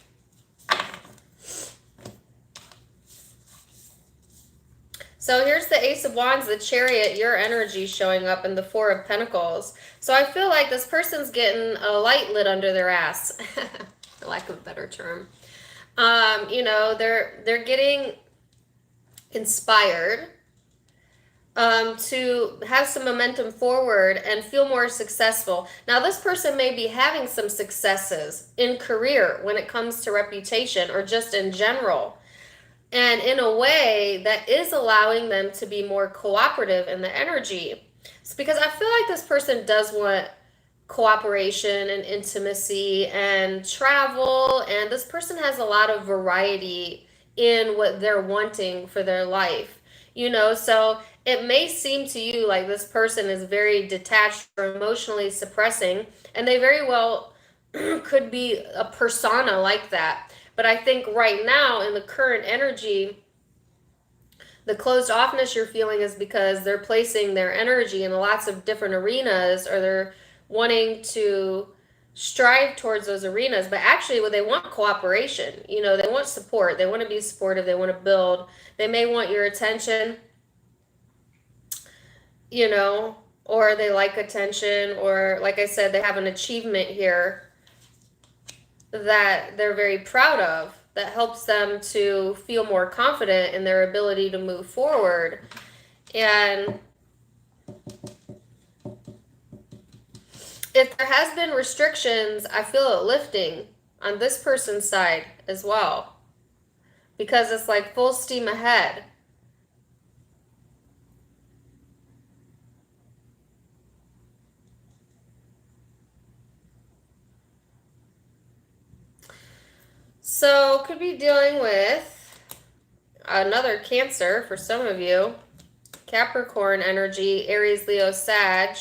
Speaker 1: So here's the Ace of Wands, the Chariot, your energy showing up, and the Four of Pentacles. So I feel like this person's getting a light lit under their ass, for lack of a better term. You know, they're getting inspired to have some momentum forward and feel more successful. Now, this person may be having some successes in career when it comes to reputation or just in general. And in a way that is allowing them to be more cooperative in the energy. It's because I feel like this person does want cooperation and intimacy and travel. And this person has a lot of variety in what they're wanting for their life. You know, so it may seem to you like this person is very detached or emotionally suppressing. And they very well could be a persona like that. But I think right now in the current energy, the closed offness you're feeling is because they're placing their energy in lots of different arenas, or they're wanting to strive towards those arenas. But actually, what they want cooperation. You know, they want support. They want to be supportive. They want to build. They may want your attention, you know, or they like attention, or like I said, they have an achievement here that they're very proud of, that helps them to feel more confident in their ability to move forward. And if there has been restrictions, I feel it lifting on this person's side as well, because it's like full steam ahead. So could be dealing with another Cancer for some of you. Capricorn energy, Aries, Leo, Sag,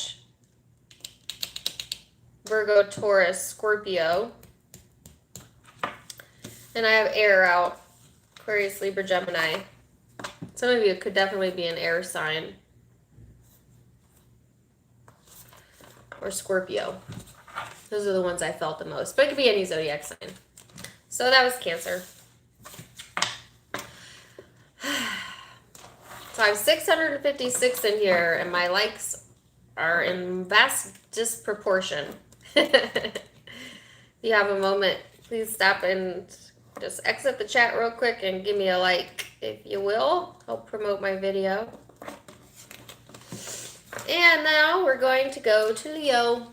Speaker 1: Virgo, Taurus, Scorpio. And I have air out, Aquarius, Libra, Gemini. Some of you could definitely be an air sign. Or Scorpio. Those are the ones I felt the most. But it could be any zodiac sign. So that was Cancer. So I have 656 in here, and my likes are in vast disproportion. If you have a moment, please stop and just exit the chat real quick and give me a like, if you will. Help promote my video. And now we're going to go to Leo.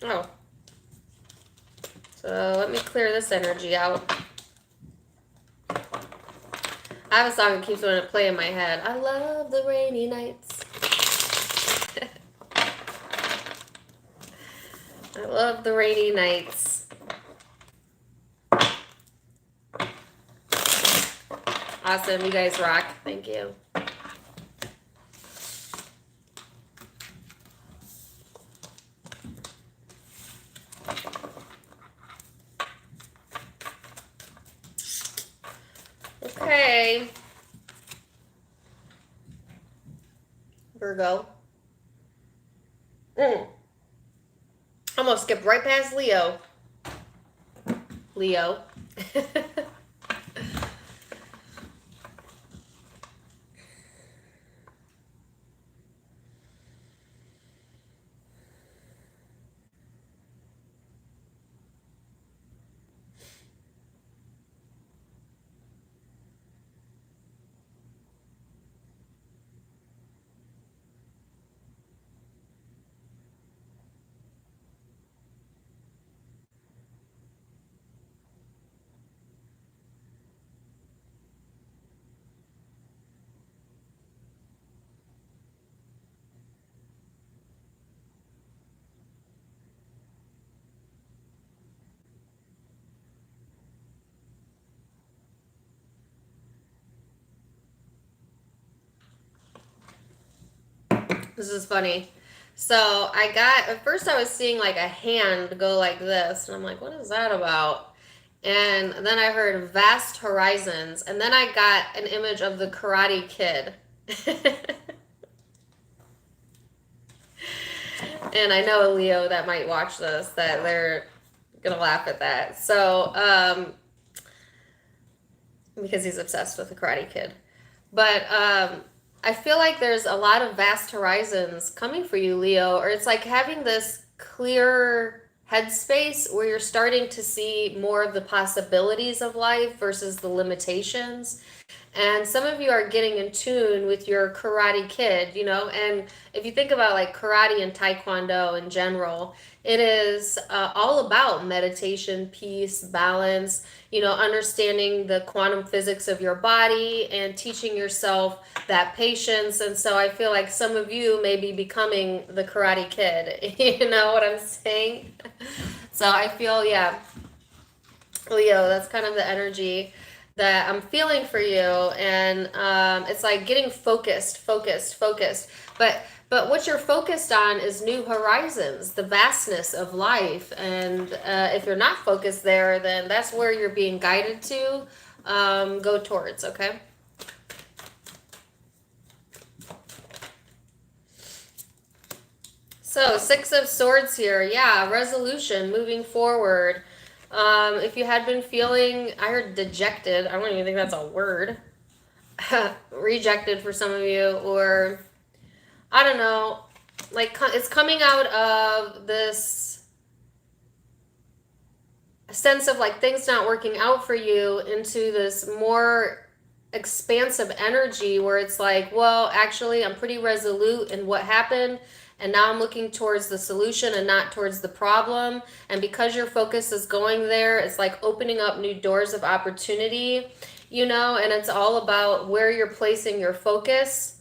Speaker 1: Oh. So let me clear this energy out. I have a song that keeps wanting to play in my head. I love the rainy nights. I love the rainy nights. Awesome. You guys rock. Thank you. Okay. Virgo. Almost skipped right past Leo. Leo. This is funny. So I got, at first I was seeing like a hand go like this, and I'm like, what is that about? And then I heard vast horizons, and then I got an image of the Karate Kid. And I know a Leo that might watch this, that they're gonna laugh at that. So, because he's obsessed with the Karate Kid. But I feel like there's a lot of vast horizons coming for you, Leo, or it's like having this clear headspace where you're starting to see more of the possibilities of life versus the limitations. And some of you are getting in tune with your Karate Kid, you know. And if you think about like karate and taekwondo in general, it is all about meditation, peace, balance, you know, understanding the quantum physics of your body and teaching yourself that patience. And so I feel like some of you may be becoming the Karate Kid. You know what I'm saying? So I feel, yeah, Leo, that's kind of the energy that I'm feeling for you. And it's like getting focused, focused, focused. But what you're focused on is new horizons, the vastness of life. And if you're not focused there, then that's where you're being guided to go towards, okay? So, Six of Swords here. Yeah, resolution, moving forward. If you had been feeling, I heard dejected. I don't even think that's a word. Rejected for some of you, or I don't know, like it's coming out of this sense of like things not working out for you into this more expansive energy where it's like, well, actually, I'm pretty resolute in what happened. And now I'm looking towards the solution and not towards the problem. And because your focus is going there, it's like opening up new doors of opportunity, you know, and it's all about where you're placing your focus.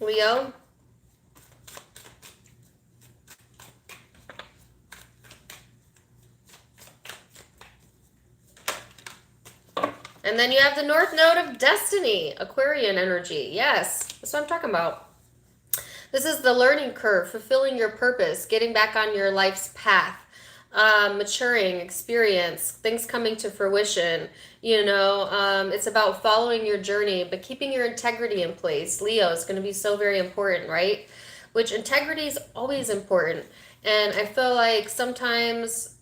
Speaker 1: Leo. And then you have the North Node of Destiny, Aquarian energy. Yes, that's what I'm talking about. This is the learning curve, fulfilling your purpose, getting back on your life's path, maturing, experience, things coming to fruition. You know, it's about following your journey, but keeping your integrity in place. Leo is going to be so very important, right? Which integrity is always important. And I feel like sometimes,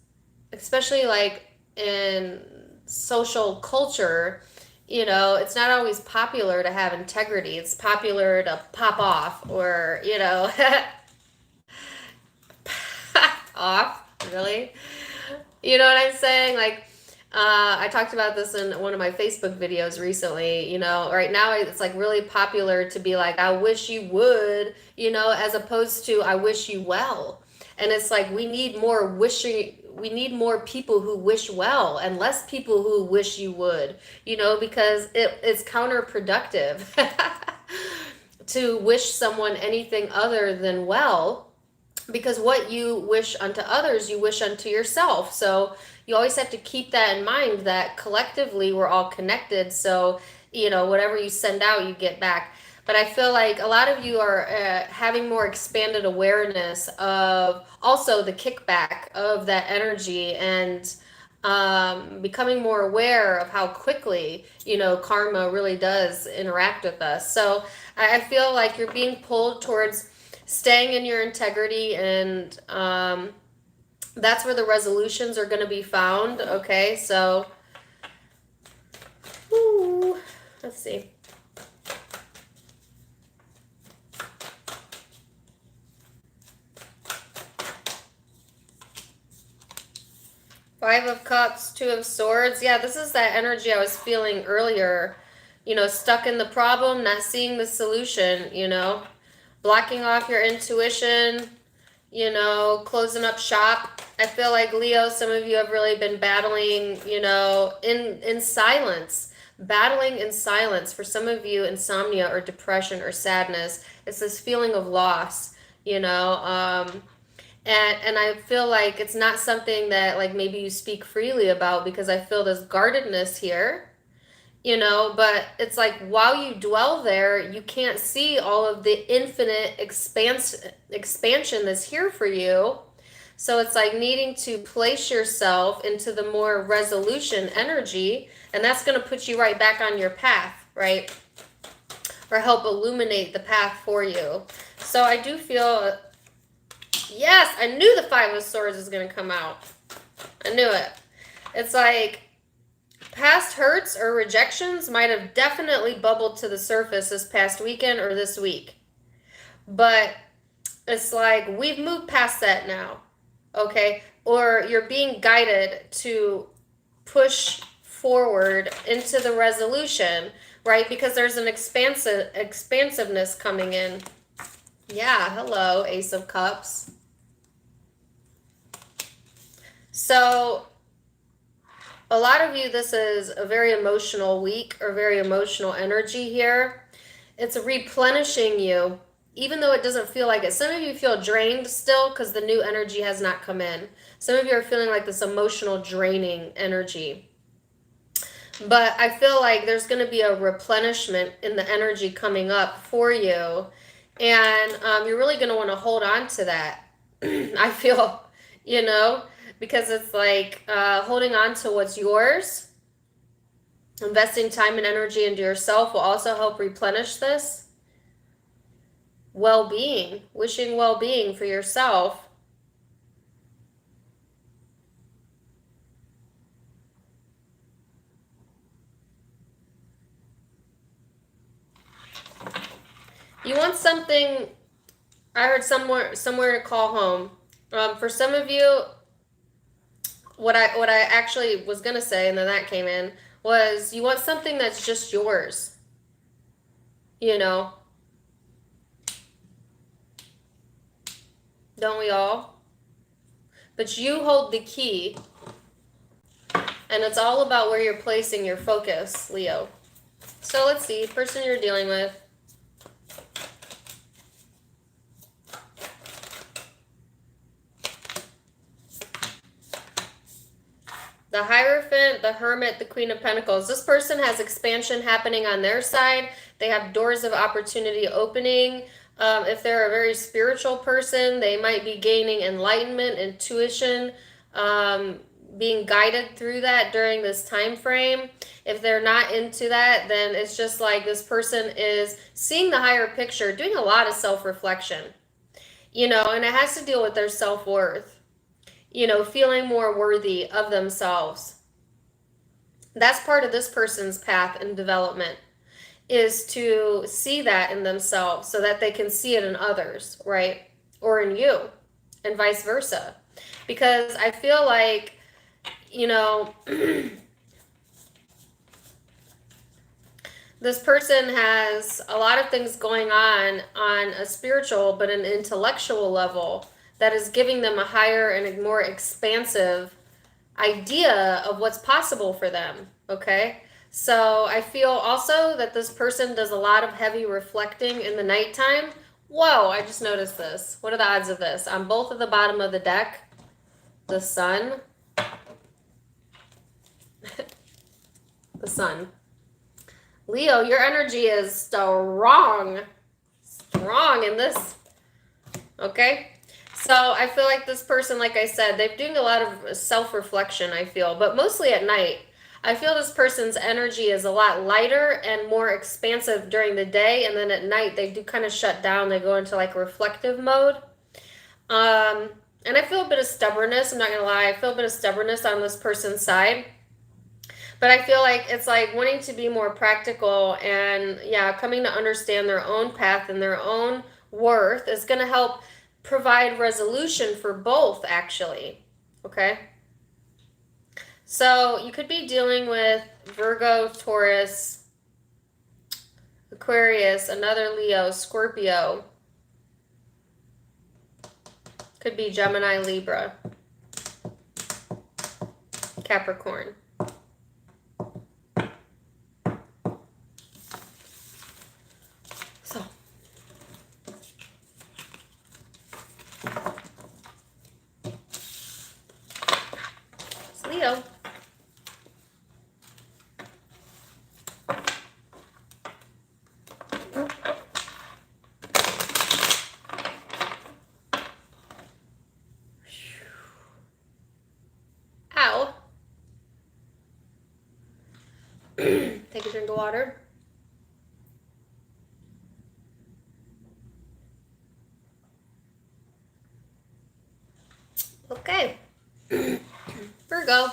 Speaker 1: especially like in social culture, you know, it's not always popular to have integrity. It's popular to pop off or, you know, off, really? You know what I'm saying? Like, I talked about this in one of my Facebook videos recently. You know, right now it's like really popular to be like, I wish you would, you know, as opposed to I wish you well. And it's like we need more wishing, we need more people who wish well and less people who wish you would, you know, because it's counterproductive to wish someone anything other than well, because what you wish unto others, you wish unto yourself. So you always have to keep that in mind, that collectively we're all connected. So, you know, whatever you send out, you get back. But I feel like a lot of you are having more expanded awareness of also the kickback of that energy, and becoming more aware of how quickly, you know, karma really does interact with us. So I feel like you're being pulled towards staying in your integrity, and that's where the resolutions are going to be found. Okay, so let's see. Five of Cups, Two of Swords. Yeah, this is that energy I was feeling earlier. You know, stuck in the problem, not seeing the solution, you know, blocking off your intuition, you know, closing up shop. I feel like, Leo, some of you have really been battling, you know, in silence. Battling in silence. For some of you, insomnia or depression or sadness. It's this feeling of loss, you know, and I feel like it's not something that like maybe you speak freely about, because I feel this guardedness here. you know, but it's like while you dwell there, you can't see all of the infinite expansion that's here for you. So it's like needing to place yourself into the more resolution energy, and that's going to put you right back on your path, right? Or help illuminate the path for you. So I do feel, yes, I knew the Five of Swords was going to come out. I knew it. It's like past hurts or rejections might have definitely bubbled to the surface this past weekend or this week. But it's like we've moved past that now, okay? Or you're being guided to push forward into the resolution, right? Because there's an expansiveness coming in. Yeah, hello, Ace of Cups. So a lot of you, this is a very emotional week or very emotional energy here. It's replenishing you, even though it doesn't feel like it. Some of you feel drained still because the new energy has not come in. Some of you are feeling like this emotional draining energy. But I feel like there's going to be a replenishment in the energy coming up for you. And you're really going to want to hold on to that. I feel, you know, because it's like holding on to what's yours. Investing time and energy into yourself will also help replenish this. Well-being, wishing well-being for yourself. You want something, I heard somewhere to call home. For some of you, what I actually was going to say, and then that came in, was you want something that's just yours. You know? Don't we all? But you hold the key. And it's all about where you're placing your focus, Leo. So let's see, person you're dealing with. The Hierophant, the Hermit, the Queen of Pentacles. This person has expansion happening on their side. They have doors of opportunity opening. If they're a very spiritual person, they might be gaining enlightenment, intuition, being guided through that during this time frame. If they're not into that, then it's just like this person is seeing the higher picture, doing a lot of self-reflection, you know, and it has to deal with their self-worth. You know, feeling more worthy of themselves. That's part of this person's path and development, is to see that in themselves so that they can see it in others, right? Or in you, and vice versa. Because I feel like, you know, this person has a lot of things going on a spiritual but an intellectual level that is giving them a higher and a more expansive idea of what's possible for them, okay? So I feel also that this person does a lot of heavy reflecting in the nighttime. Whoa, I just noticed this. What are the odds of this? On both of the bottom of the deck, the sun. The sun. Leo, your energy is strong. Strong in this. Okay? So I feel like this person, like I said, they're doing a lot of self-reflection, I feel, but mostly at night. I feel this person's energy is a lot lighter and more expansive during the day, and then at night they do kind of shut down. They go into like reflective mode. And I feel a bit of stubbornness. I'm not going to lie. I feel a bit of stubbornness on this person's side. But I feel like it's like wanting to be more practical and, yeah, coming to understand their own path and their own worth is going to help provide resolution for both, actually. Okay? So you could be dealing with Virgo, Taurus, Aquarius, another Leo, Scorpio. Could be Gemini, Libra, Capricorn. So it's Leo. Take a drink of water. Okay. Virgo.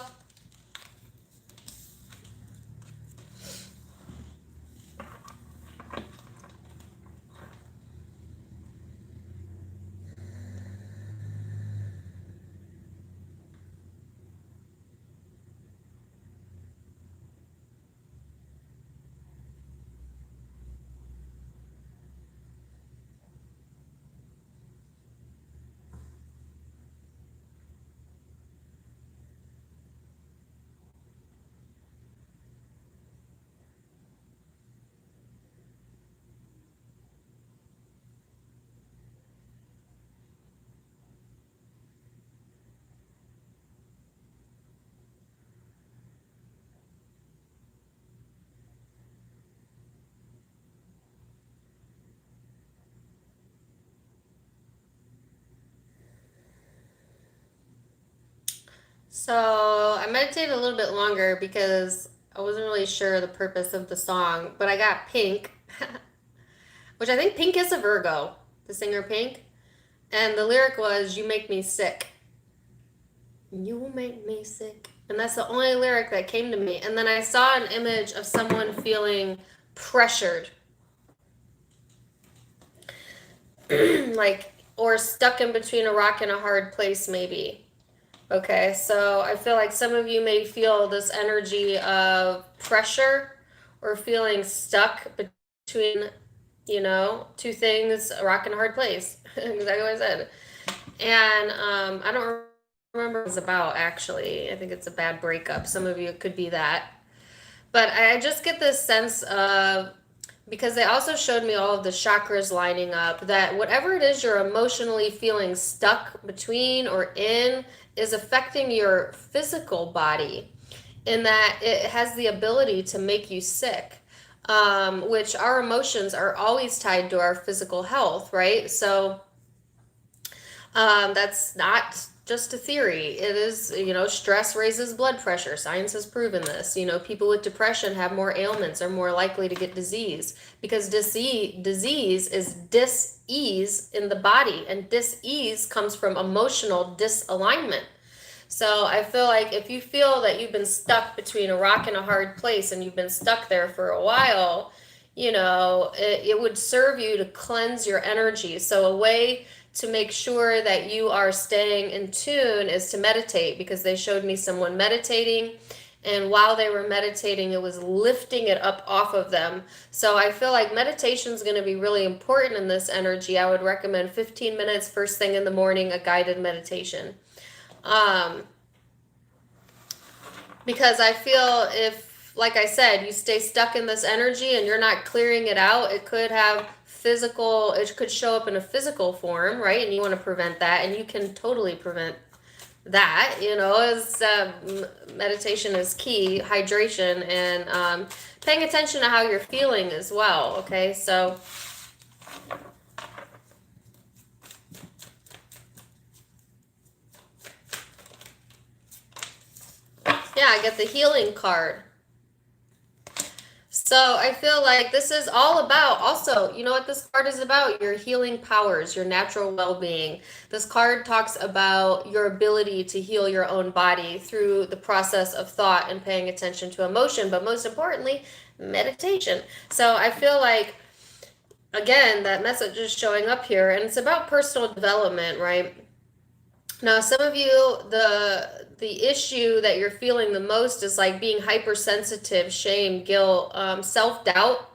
Speaker 1: So I meditated a little bit longer because I wasn't really sure the purpose of the song, but I got Pink, which I think Pink is a Virgo, the singer Pink. And the lyric was, "You make me sick. You make me sick." And that's the only lyric that came to me. And then I saw an image of someone feeling pressured, like, or stuck in between a rock and a hard place, maybe. Okay, so I feel like some of you may feel this energy of pressure or feeling stuck between, two things, a rock and a hard place. Exactly what I said. And I don't remember what it was about, actually. I think it's a bad breakup. Some of you, it could be that. But I just get this sense of, because they also showed me all of the chakras lining up, that whatever it is you're emotionally feeling stuck between or in is affecting your physical body, in that it has the ability to make you sick, which our emotions are always tied to our physical health, right? So that's not just a theory. It is, stress raises blood pressure. Science has proven this. People with depression have more ailments, are more likely to get disease, because disease is dis-ease in the body, and dis-ease comes from emotional disalignment. So I feel like if you feel that you've been stuck between a rock and a hard place, and you've been stuck there for a while, it would serve you to cleanse your energy. So a way to make sure that you are staying in tune is to meditate, because they showed me someone meditating, and while they were meditating, it was lifting it up off of them. So I feel like meditation is going to be really important in this energy. I would recommend 15 minutes first thing in the morning, a guided meditation. Because I feel, if, like I said, you stay stuck in this energy and you're not clearing it out, it could show up in a physical form, right? And you want to prevent that, and you can totally prevent that, as meditation is key, hydration, and paying attention to how you're feeling as well, okay? So yeah, I get the healing card. So I feel like this is all about, also, you know what this card is about? Your healing powers, your natural well-being. This card talks about your ability to heal your own body through the process of thought and paying attention to emotion, but most importantly, meditation. So I feel like, again, that message is showing up here, and it's about personal development, right? Now, some of you, the issue that you're feeling the most is like being hypersensitive, shame, guilt, self-doubt,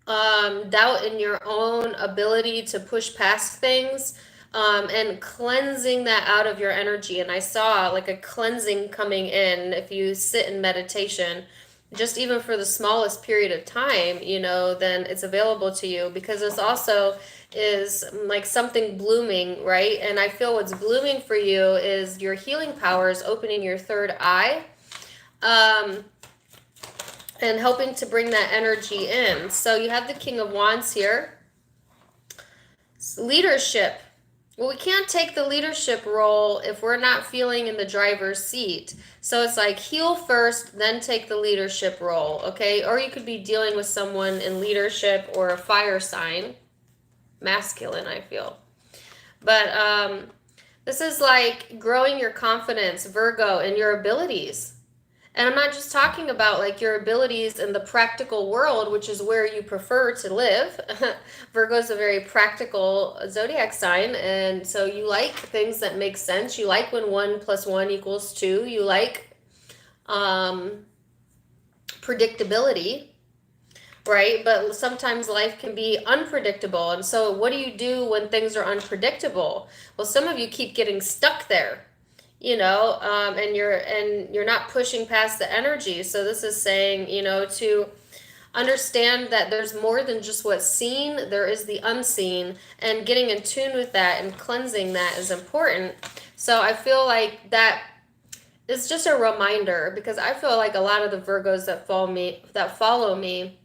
Speaker 1: doubt in your own ability to push past things, and cleansing that out of your energy. And I saw like a cleansing coming in if you sit in meditation, just even for the smallest period of time, then it's available to you, because this also is like something blooming, right? And I feel what's blooming for you is your healing powers, opening your third eye, and helping to bring that energy in. So you have the King of Wands here. Leadership, Well, we can't take the leadership role if we're not feeling in the driver's seat. So it's like heal first, then take the leadership role, okay? Or you could be dealing with someone in leadership or a fire sign, masculine, I feel. But this is like growing your confidence, Virgo, and your abilities. And I'm not just talking about like your abilities in the practical world, which is where you prefer to live. Virgo is a very practical zodiac sign, and so you like things that make sense. You like when 1 + 1 = 2. You like predictability, right? But sometimes life can be unpredictable. And so what do you do when things are unpredictable? Well, some of you keep getting stuck there, and you're not pushing past the energy. So this is saying, to understand that there's more than just what's seen, there is the unseen, and getting in tune with that and cleansing that is important. So I feel like that is just a reminder, because I feel like a lot of the Virgos that follow me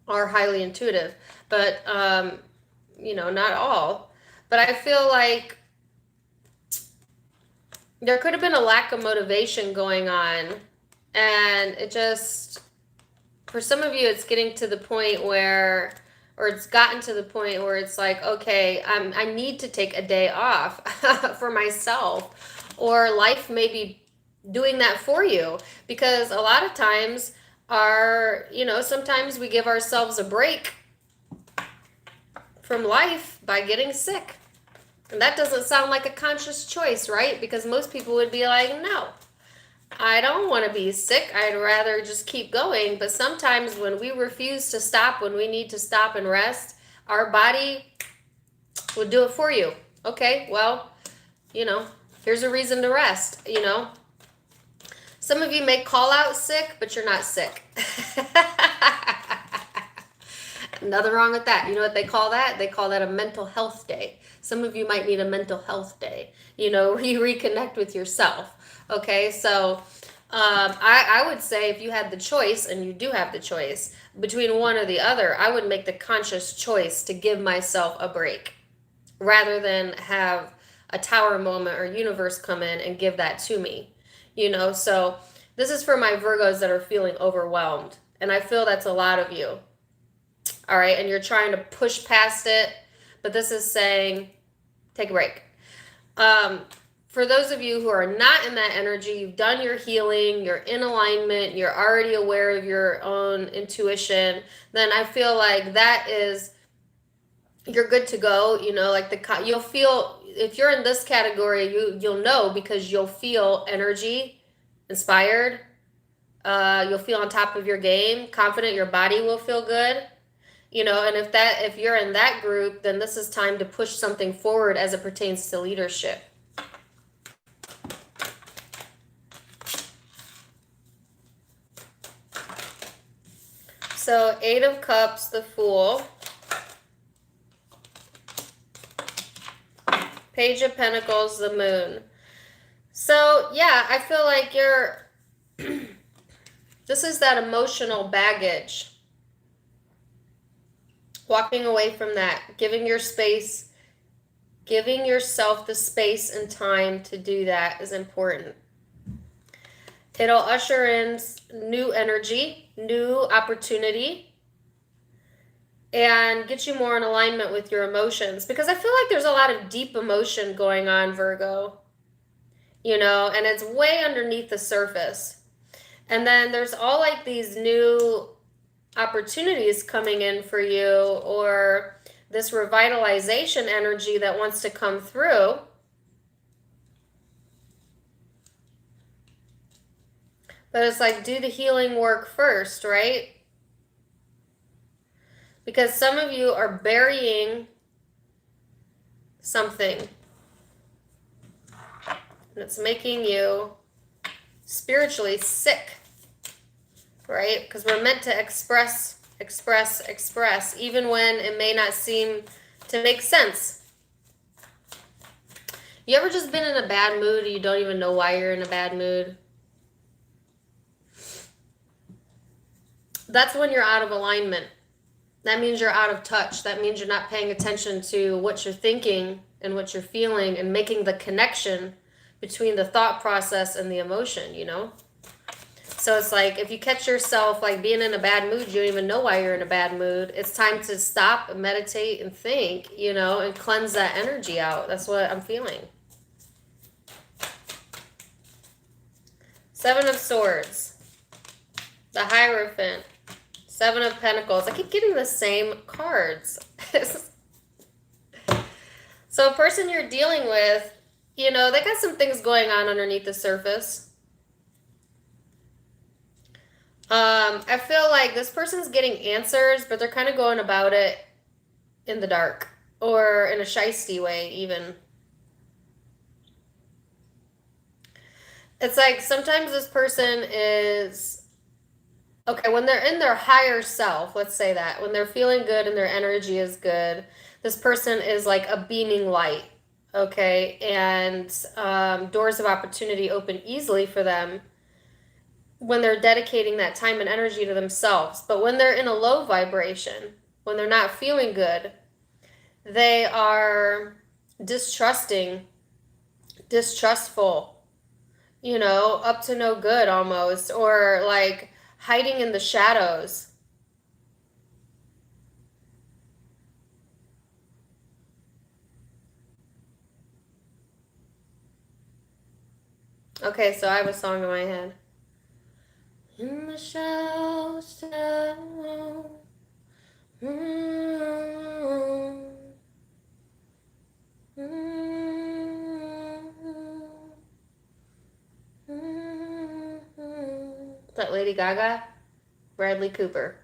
Speaker 1: are highly intuitive, but not all. But I feel like there could have been a lack of motivation going on, and it just, for some of you, it's getting to the point where, or it's gotten to the point where it's like, okay, I need to take a day off for myself, or life may be doing that for you, because a lot of times sometimes we give ourselves a break from life by getting sick. And that doesn't sound like a conscious choice, right? Because most people would be like, no, I don't want to be sick. I'd rather just keep going. But sometimes when we refuse to stop, when we need to stop and rest, our body will do it for you. Okay, well, here's a reason to rest, Some of you may call out sick, but you're not sick. Nothing wrong with that. You know what they call that? They call that a mental health day. Some of you might need a mental health day, where you reconnect with yourself. Okay, so I would say if you had the choice, and you do have the choice, between one or the other, I would make the conscious choice to give myself a break rather than have a tower moment or universe come in and give that to me. So this is for my Virgos that are feeling overwhelmed. And I feel that's a lot of you. All right. And you're trying to push past it. But this is saying, take a break. For those of you who are not in that energy, you've done your healing, you're in alignment, you're already aware of your own intuition, then I feel like that is, you're good to go. You'll feel, if you're in this category, you'll know, because you'll feel energy, inspired. You'll feel on top of your game, confident. Your body will feel good. And if you're in that group, then this is time to push something forward as it pertains to leadership. So 8 of Cups, the Fool. Page of Pentacles, the Moon. So, yeah, I feel like this is that emotional baggage. Walking away from that, giving yourself the space and time to do that is important. It'll usher in new energy, new opportunity, and get you more in alignment with your emotions. Because I feel like there's a lot of deep emotion going on, Virgo, and it's way underneath the surface. And then there's all like these new opportunities coming in for you, or this revitalization energy that wants to come through. But it's like, do the healing work first, right? Because some of you are burying something, and it's making you spiritually sick, right? Because we're meant to express, even when it may not seem to make sense. You ever just been in a bad mood and you don't even know why you're in a bad mood? That's when you're out of alignment. That means you're out of touch. That means you're not paying attention to what you're thinking and what you're feeling and making the connection between the thought process and the emotion, you know? So it's like if you catch yourself like being in a bad mood, you don't even know why you're in a bad mood. It's time to stop and meditate and think, you know, and cleanse that energy out. That's what I'm feeling. Seven of Swords, the Hierophant, Seven of Pentacles. I keep getting the same cards. So a person you're dealing with, you know, they got some things going on underneath the surface. I feel like this person's getting answers, but they're kind of going about it in the dark or in a shisty way even. It's like sometimes this person is, okay, when they're in their higher self, let's say that, when they're feeling good and their energy is good, this person is like a beaming light, okay? And doors of opportunity open easily for them when they're dedicating that time and energy to themselves. But when they're in a low vibration, when they're not feeling good, they are distrusting, distrustful, you know, up to no good almost, or like hiding in the shadows. Okay, so I have a song in my head. In the shadows down. Is that Lady Gaga? Bradley Cooper.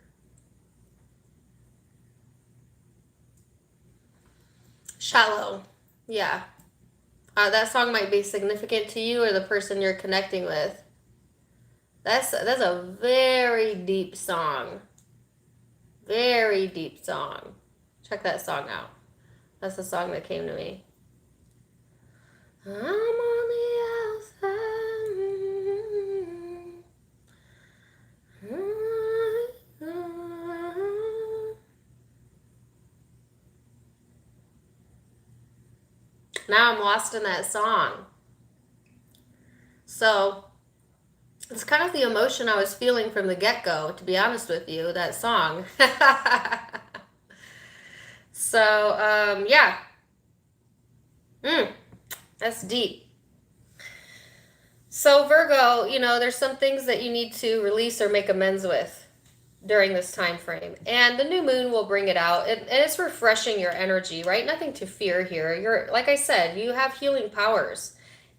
Speaker 1: Shallow. Yeah. That song might be significant to you or the person you're connecting with. That's a very deep song. Very deep song. Check that song out. That's the song that came to me. I'm on the outside. Now I'm lost in that song. So it's kind of the emotion I was feeling from the get-go, to be honest with you, that song. So, yeah. That's deep. So, Virgo, you know, there's some things that you need to release or make amends with during this time frame. And the new moon will bring it out. And it's refreshing your energy, right? Nothing to fear here. You're, like I said, you have healing powers.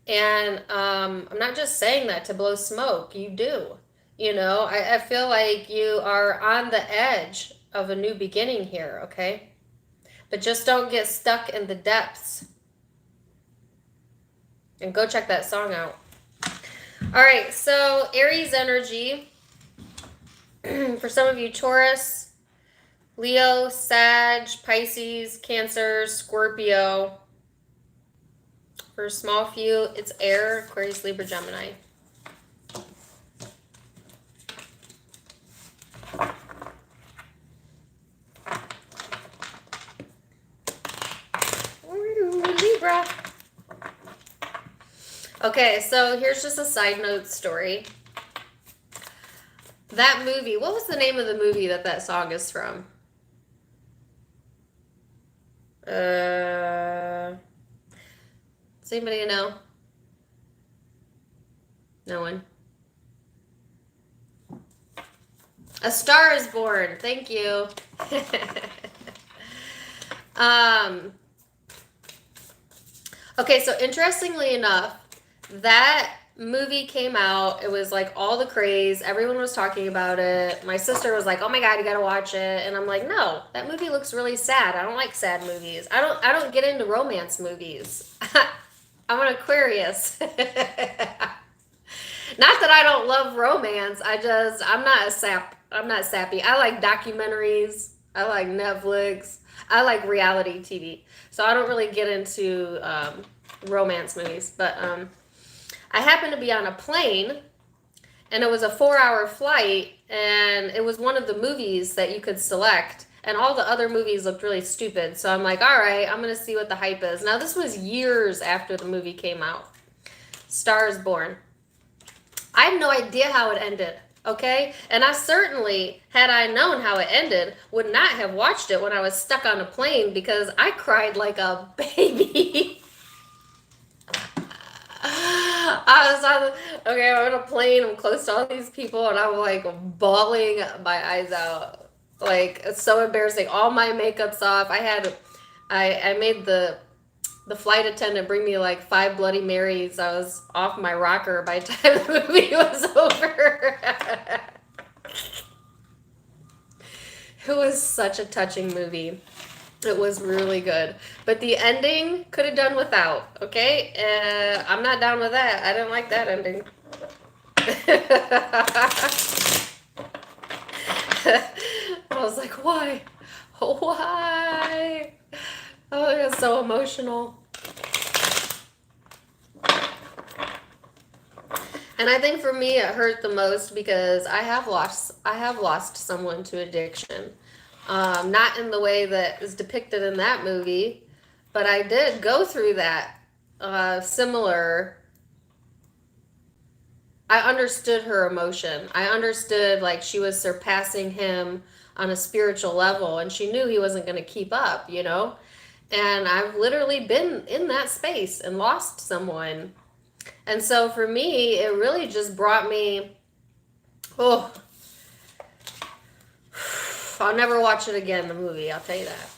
Speaker 1: And I'm not just saying that to blow smoke. You do. You know, I feel like you are on the edge of a new beginning here, okay? But just don't get stuck in the depths. And go check that song out. All right, so Aries energy. For some of you, Taurus, Leo, Sag, Pisces, Cancer, Scorpio. For a small few, it's air, Aquarius, Libra, Gemini. Ooh, Libra. Okay, so here's just a side note story. That movie, what was the name of the movie that song is from? Does anybody know? No one. A Star is Born. Thank you. Okay, so interestingly enough, that movie came out. It was like all the craze. Everyone was talking about it. My sister was like, "Oh my God, you gotta watch it." And I'm like, "No, that movie looks really sad. I don't like sad movies. I don't get into romance movies. I'm an Aquarius." Not that I don't love romance. I'm not sappy. I like documentaries. I like Netflix. I like reality TV. So I don't really get into romance movies. But I happened to be on a plane, and it was a 4-hour flight, and it was one of the movies that you could select. and all the other movies looked really stupid. So I'm like, all right, I'm gonna see what the hype is. Now this was years after the movie came out. Star is Born. I had no idea how it ended. Okay, and I certainly, had I known how it ended, would not have watched it when I was stuck on a plane, because I cried like a baby. I was okay, I'm on a plane, I'm close to all these people, and I'm like bawling my eyes out. Like, it's so embarrassing. All my makeup's off. I made the flight attendant bring me like 5 Bloody Marys. I was off my rocker by the time the movie was over. It was such a touching movie. It was really good. But the ending could have done without, okay? I'm not down with that. I didn't like that ending. I was like, why? Why? Oh, it was so emotional. And I think for me it hurt the most because I have lost someone to addiction. Not in the way that is depicted in that movie, but I did go through that similar. I understood her emotion. I understood, like, she was surpassing him on a spiritual level, and she knew he wasn't going to keep up, you know? And I've literally been in that space and lost someone. And so for me, it really just brought me, oh, I'll never watch it again, the movie, I'll tell you that.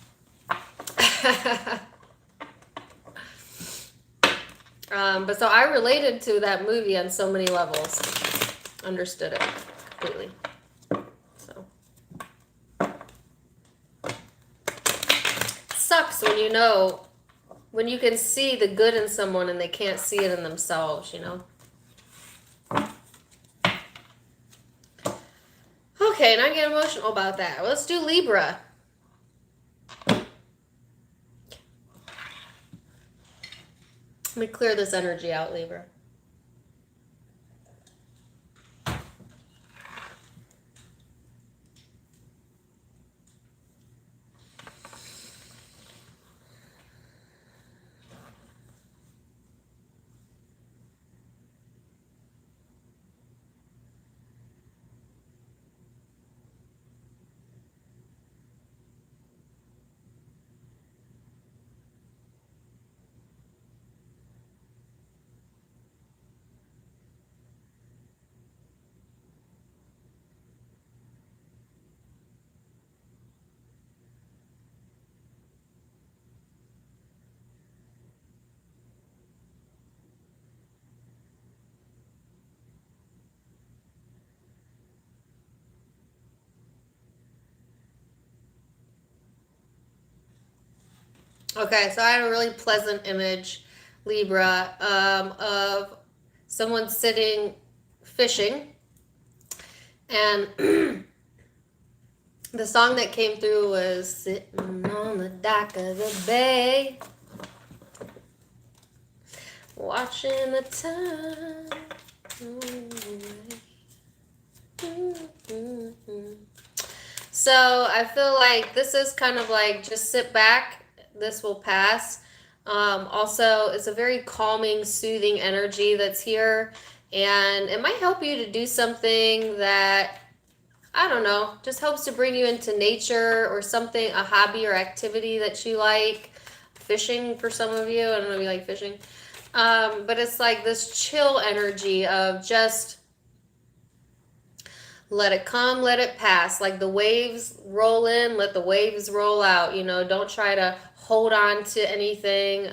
Speaker 1: But so I related to that movie on so many levels. Understood it completely. So sucks when you can see the good in someone and they can't see it in themselves, you know? Okay, and I get emotional about that. Let's do Libra. Let me clear this energy out, Libra. Okay, so I had a really pleasant image, Libra, of someone sitting fishing, and the song that came through was "Sitting on the Dock of the Bay, watching the time." So I feel like this is kind of like, just sit back, this will pass. Also, it's a very calming, soothing energy that's here, and it might help you to do something that, I don't know, just helps to bring you into nature or something, a hobby or activity that you like. Fishing for some of you, I don't know if you like fishing. But it's like this chill energy of just let it come, let it pass. Like the waves roll in, let the waves roll out. You know, don't try to hold on to anything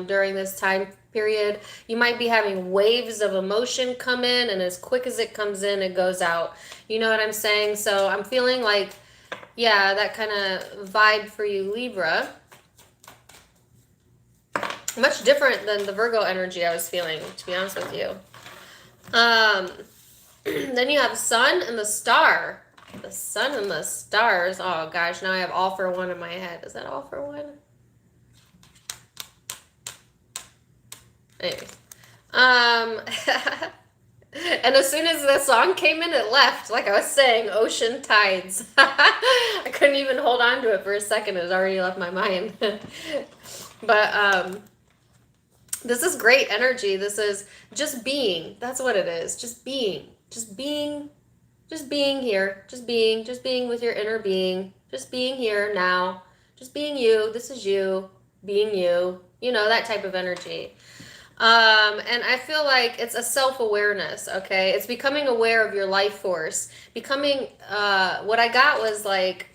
Speaker 1: during this time period. You might be having waves of emotion come in, and as quick as it comes in, it goes out. You know what I'm saying? So I'm feeling like, yeah, that kind of vibe for you, Libra. Much different than the Virgo energy I was feeling, to be honest with you. Then you have Sun and the Star. The Sun and the Stars. Oh gosh, now I have All for One in my head. Is that All for One? Anyways. And as soon as the song came in, it left. Like I was saying, ocean tides. I couldn't even hold on to it for a second. It already left my mind. But this is great energy. This is just being. That's what it is. Just being. Just being. Just being here. Just being with your inner being. Just being here now. Just being you. This is you. Being you. You know, that type of energy. And I feel like it's a self-awareness, okay? It's becoming aware of your life force. Becoming, what I got was like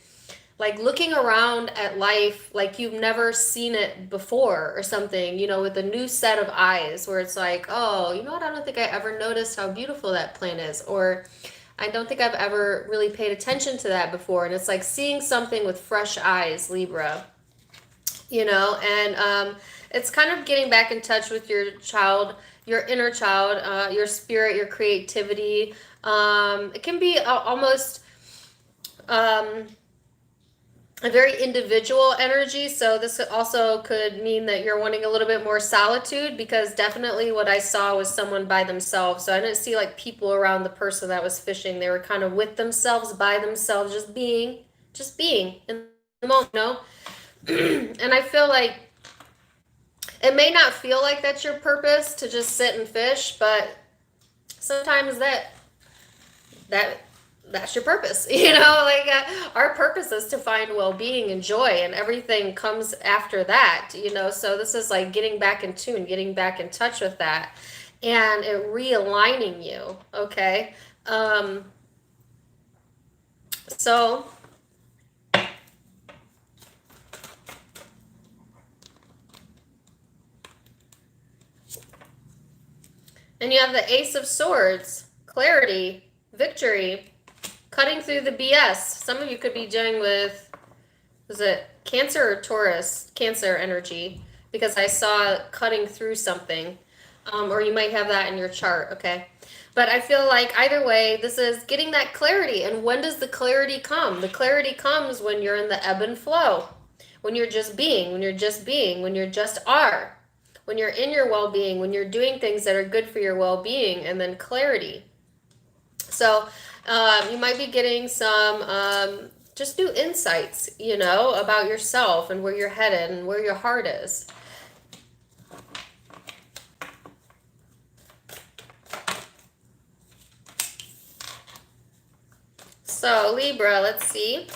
Speaker 1: looking around at life like you've never seen it before or something, you know, with a new set of eyes where it's like, oh, you know what? I don't think I ever noticed how beautiful that plant is. Or I don't think I've ever really paid attention to that before. And it's like seeing something with fresh eyes, Libra, you know, and it's kind of getting back in touch with your child, your inner child, your spirit, your creativity. It can be almost a very individual energy. So this also could mean that you're wanting a little bit more solitude, because definitely what I saw was someone by themselves. So I didn't see like people around the person that was fishing. They were kind of with themselves, by themselves, just being in the moment, you know? And I feel like it may not feel like that's your purpose to just sit and fish, but sometimes that's your purpose, you know, like our purpose is to find well-being and joy, and everything comes after that, you know. So this is like getting back in tune, getting back in touch with that, and it realigning you, okay? So and you have the Ace of Swords, clarity, victory, cutting through the BS. Some of you could be dealing with, was it Cancer or Taurus? Cancer energy, because I saw cutting through something. Or you might have that in your chart, okay? But I feel like either way, this is getting that clarity. And when does the clarity come? The clarity comes when you're in the ebb and flow, when you're just being, when you're just being, when you're just are, when you're in your well-being, when you're doing things that are good for your well-being, and then clarity. So you might be getting some just new insights, you know, about yourself and where you're headed and where your heart is. So Libra, let's see.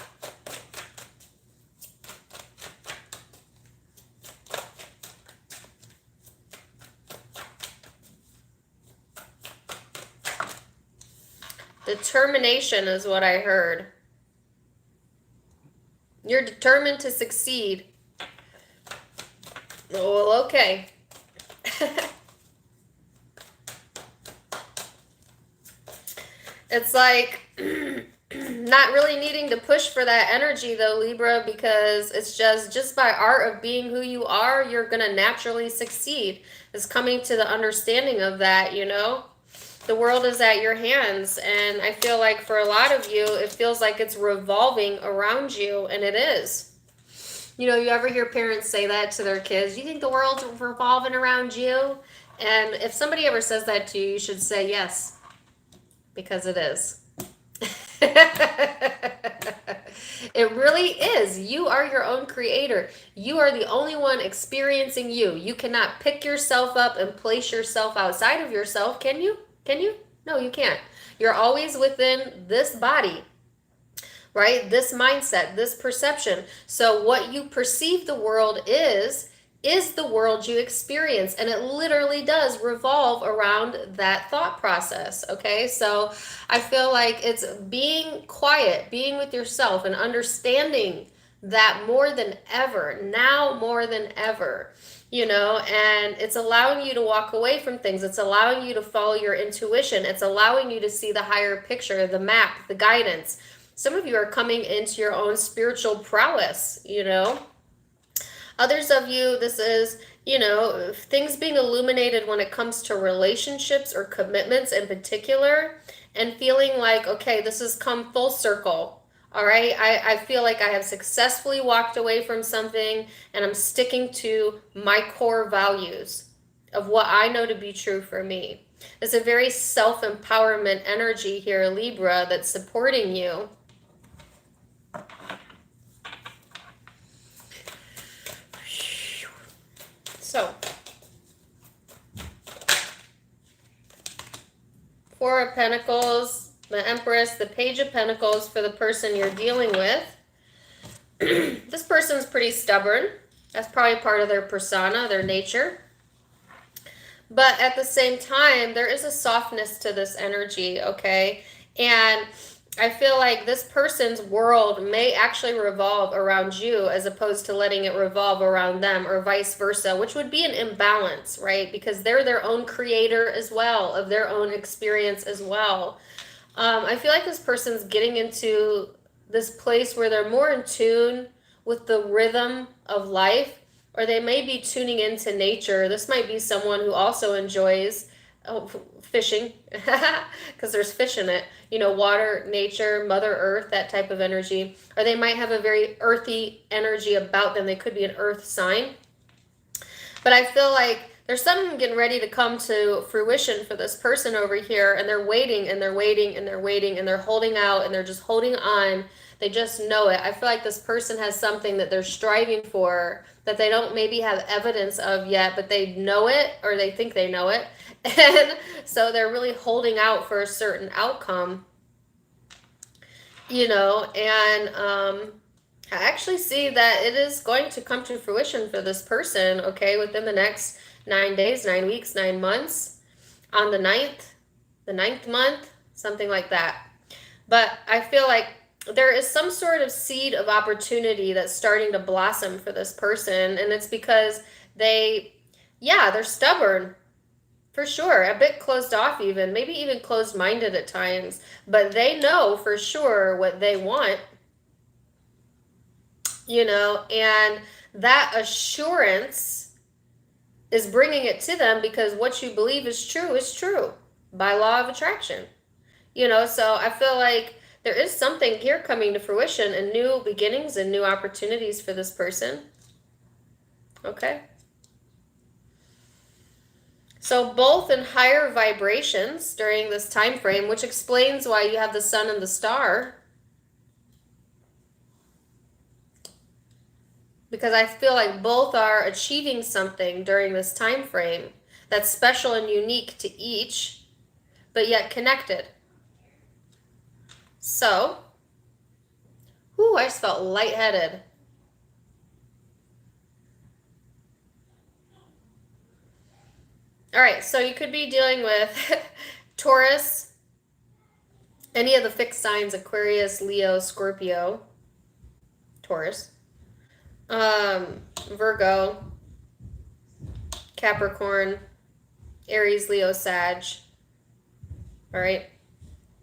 Speaker 1: Determination is what I heard. You're determined to succeed. Well, okay. It's like not really needing to push for that energy though, Libra, because it's just by art of being who you are, you're going to naturally succeed. It's coming to the understanding of that, you know? The world is at your hands, and I feel like for a lot of you, it feels like it's revolving around you, and it is. You know, you ever hear parents say that to their kids? You think the world's revolving around you? And if somebody ever says that to you, you should say yes, because it is. It really is. You are your own creator. You are the only one experiencing you. You cannot pick yourself up and place yourself outside of yourself, can you? Can you? No, you can't. You're always within this body, right? This mindset, this perception. So what you perceive the world is the world you experience. And it literally does revolve around that thought process, okay? So I feel like it's being quiet, being with yourself, and understanding that more than ever, now more than ever, you know, and it's allowing you to walk away from things. It's allowing you to follow your intuition. It's allowing you to see the higher picture, the map, the guidance. Some of you are coming into your own spiritual prowess, you know. Others of you, this is, you know, things being illuminated when it comes to relationships or commitments in particular, and feeling like, okay, this has come full circle. All right, I feel like I have successfully walked away from something, and I'm sticking to my core values of what I know to be true for me. It's a very self-empowerment energy here, Libra, that's supporting you. So, Four of Pentacles, the Empress, the Page of Pentacles for the person you're dealing with. This person's pretty stubborn. That's probably part of their persona, their nature. But at the same time, there is a softness to this energy, okay? And I feel like this person's world may actually revolve around you as opposed to letting it revolve around them, or vice versa, which would be an imbalance, right? Because they're their own creator as well, of their own experience as well. I feel like this person's getting into this place where they're more in tune with the rhythm of life, or they may be tuning into nature. This might be someone who also enjoys fishing, because there's fish in it. You know, water, nature, Mother Earth, that type of energy. Or they might have a very earthy energy about them. They could be an earth sign. But I feel like there's something getting ready to come to fruition for this person over here, and they're waiting and they're waiting and they're waiting and they're holding out and they're just holding on. They just know it. I feel like this person has something that they're striving for that they don't maybe have evidence of yet, but they know it, or they think they know it. And so they're really holding out for a certain outcome, you know, and I actually see that it is going to come to fruition for this person, okay, within the next 9 days, 9 weeks, 9 months, on the ninth month, something like that. But I feel like there is some sort of seed of opportunity that's starting to blossom for this person, and it's because they're stubborn, for sure, a bit closed off even, maybe even closed-minded at times, but they know for sure what they want, you know, and that assurance is bringing it to them, because what you believe is true by law of attraction, you know. So I feel like there is something here coming to fruition, and new beginnings and new opportunities for this person, okay? So both in higher vibrations during this time frame, which explains why you have the sun and the star, because I feel like both are achieving something during this time frame that's special and unique to each, but yet connected. So, I just felt lightheaded. All right, so you could be dealing with Taurus, any of the fixed signs, Aquarius, Leo, Scorpio, Taurus, Virgo, Capricorn, Aries, Leo, Sag. All right,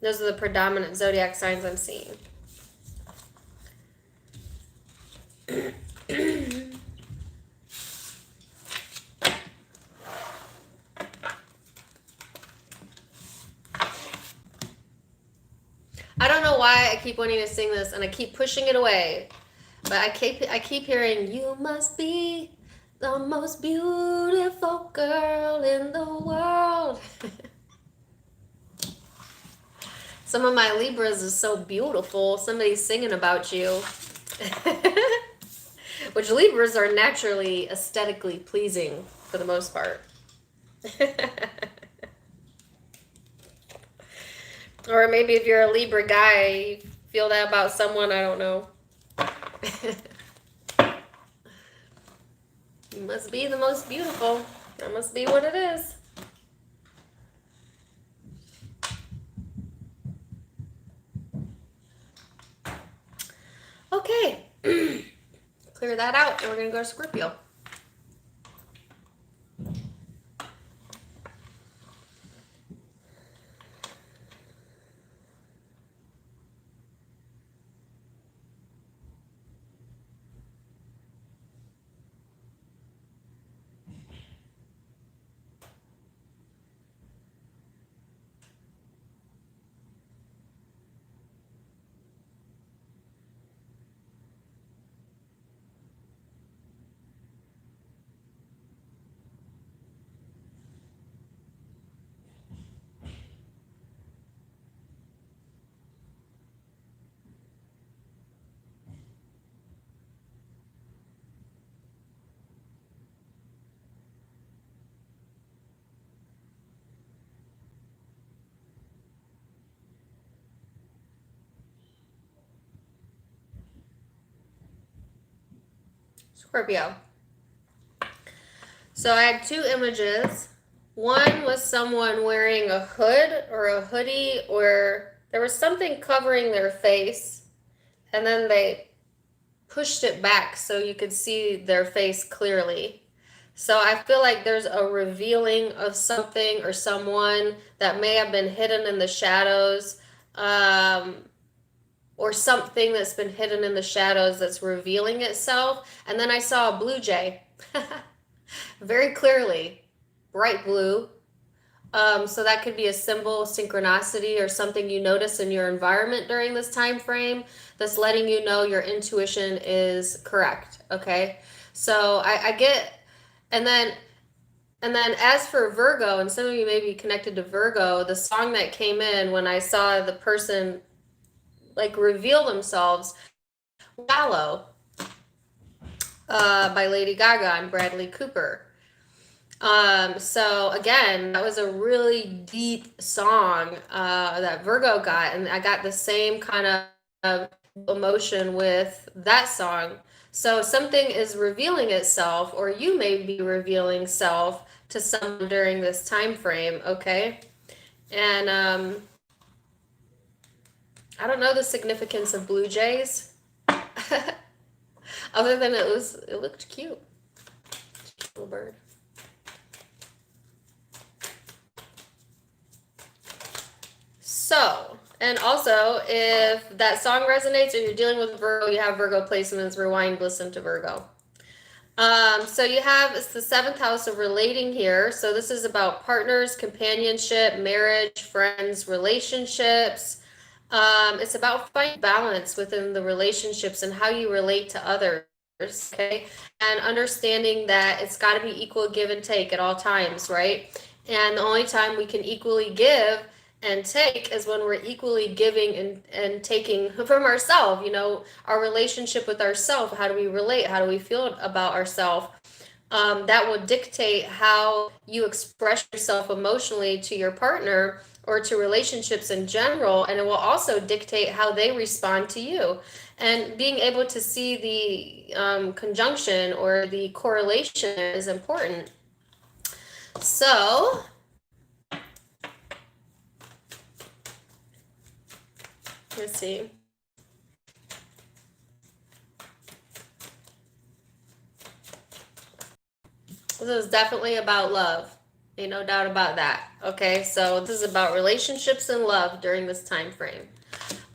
Speaker 1: those are the predominant zodiac signs I'm seeing. I don't know why I keep wanting to sing this and I keep pushing it away, but I keep hearing, you must be the most beautiful girl in the world. Some of my Libras is so beautiful. Somebody's singing about you. Which Libras are naturally aesthetically pleasing for the most part. Or maybe if you're a Libra guy, you feel that about someone, I don't know. You must be the most beautiful. That must be what it is. Okay. Clear that out, and we're going to go to Scorpio. Scorpio. So I had two images. One was someone wearing a hood or a hoodie, or there was something covering their face, and then they pushed it back so you could see their face clearly. So I feel like there's a revealing of something or someone that may have been hidden in the shadows, or something that's been hidden in the shadows that's revealing itself. And then I saw a blue jay. Very clearly, bright blue. So that could be a symbol, synchronicity, or something you notice in your environment during this time frame that's letting you know your intuition is correct. Okay, so I get, and then as for Virgo, and some of you may be connected to Virgo, the song that came in when I saw the person like reveal themselves, "Shallow," by Lady Gaga and Bradley Cooper. So again, that was a really deep song that Virgo got, and I got the same kind of emotion with that song. So something is revealing itself, or you may be revealing self to someone during this time frame, okay? And I don't know the significance of blue jays, other than it looked cute. Little bird. So, and also, if that song resonates or you're dealing with Virgo, you have Virgo placements, rewind, listen to Virgo. So you have, it's the 7th house of relating here. So this is about partners, companionship, marriage, friends, relationships. It's about finding balance within the relationships and how you relate to others, okay? And understanding that it's got to be equal give and take at all times, right? And the only time we can equally give and take is when we're equally giving and taking from ourselves, you know, our relationship with ourselves. How do we relate? How do we feel about ourselves? That will dictate how you express yourself emotionally to your partner or to relationships in general, and it will also dictate how they respond to you. And being able to see the conjunction or the correlation is important. So let's see. This is definitely about love. Ain't no doubt about that. Okay, so this is about relationships and love during this time frame.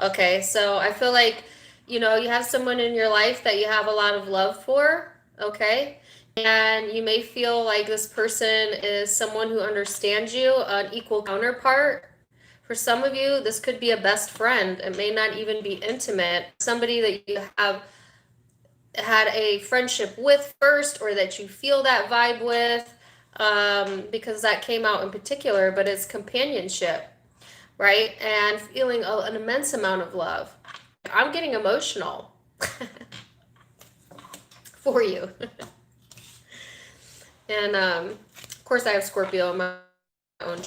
Speaker 1: Okay, so I feel like, you know, you have someone in your life that you have a lot of love for, okay? And you may feel like this person is someone who understands you, an equal counterpart. For some of you, this could be a best friend. It may not even be intimate. Somebody that you have had a friendship with first, or that you feel that vibe with, because that came out in particular, but it's companionship, right? And feeling an immense amount of love. I'm getting emotional for you. And of course, I have Scorpio in my own.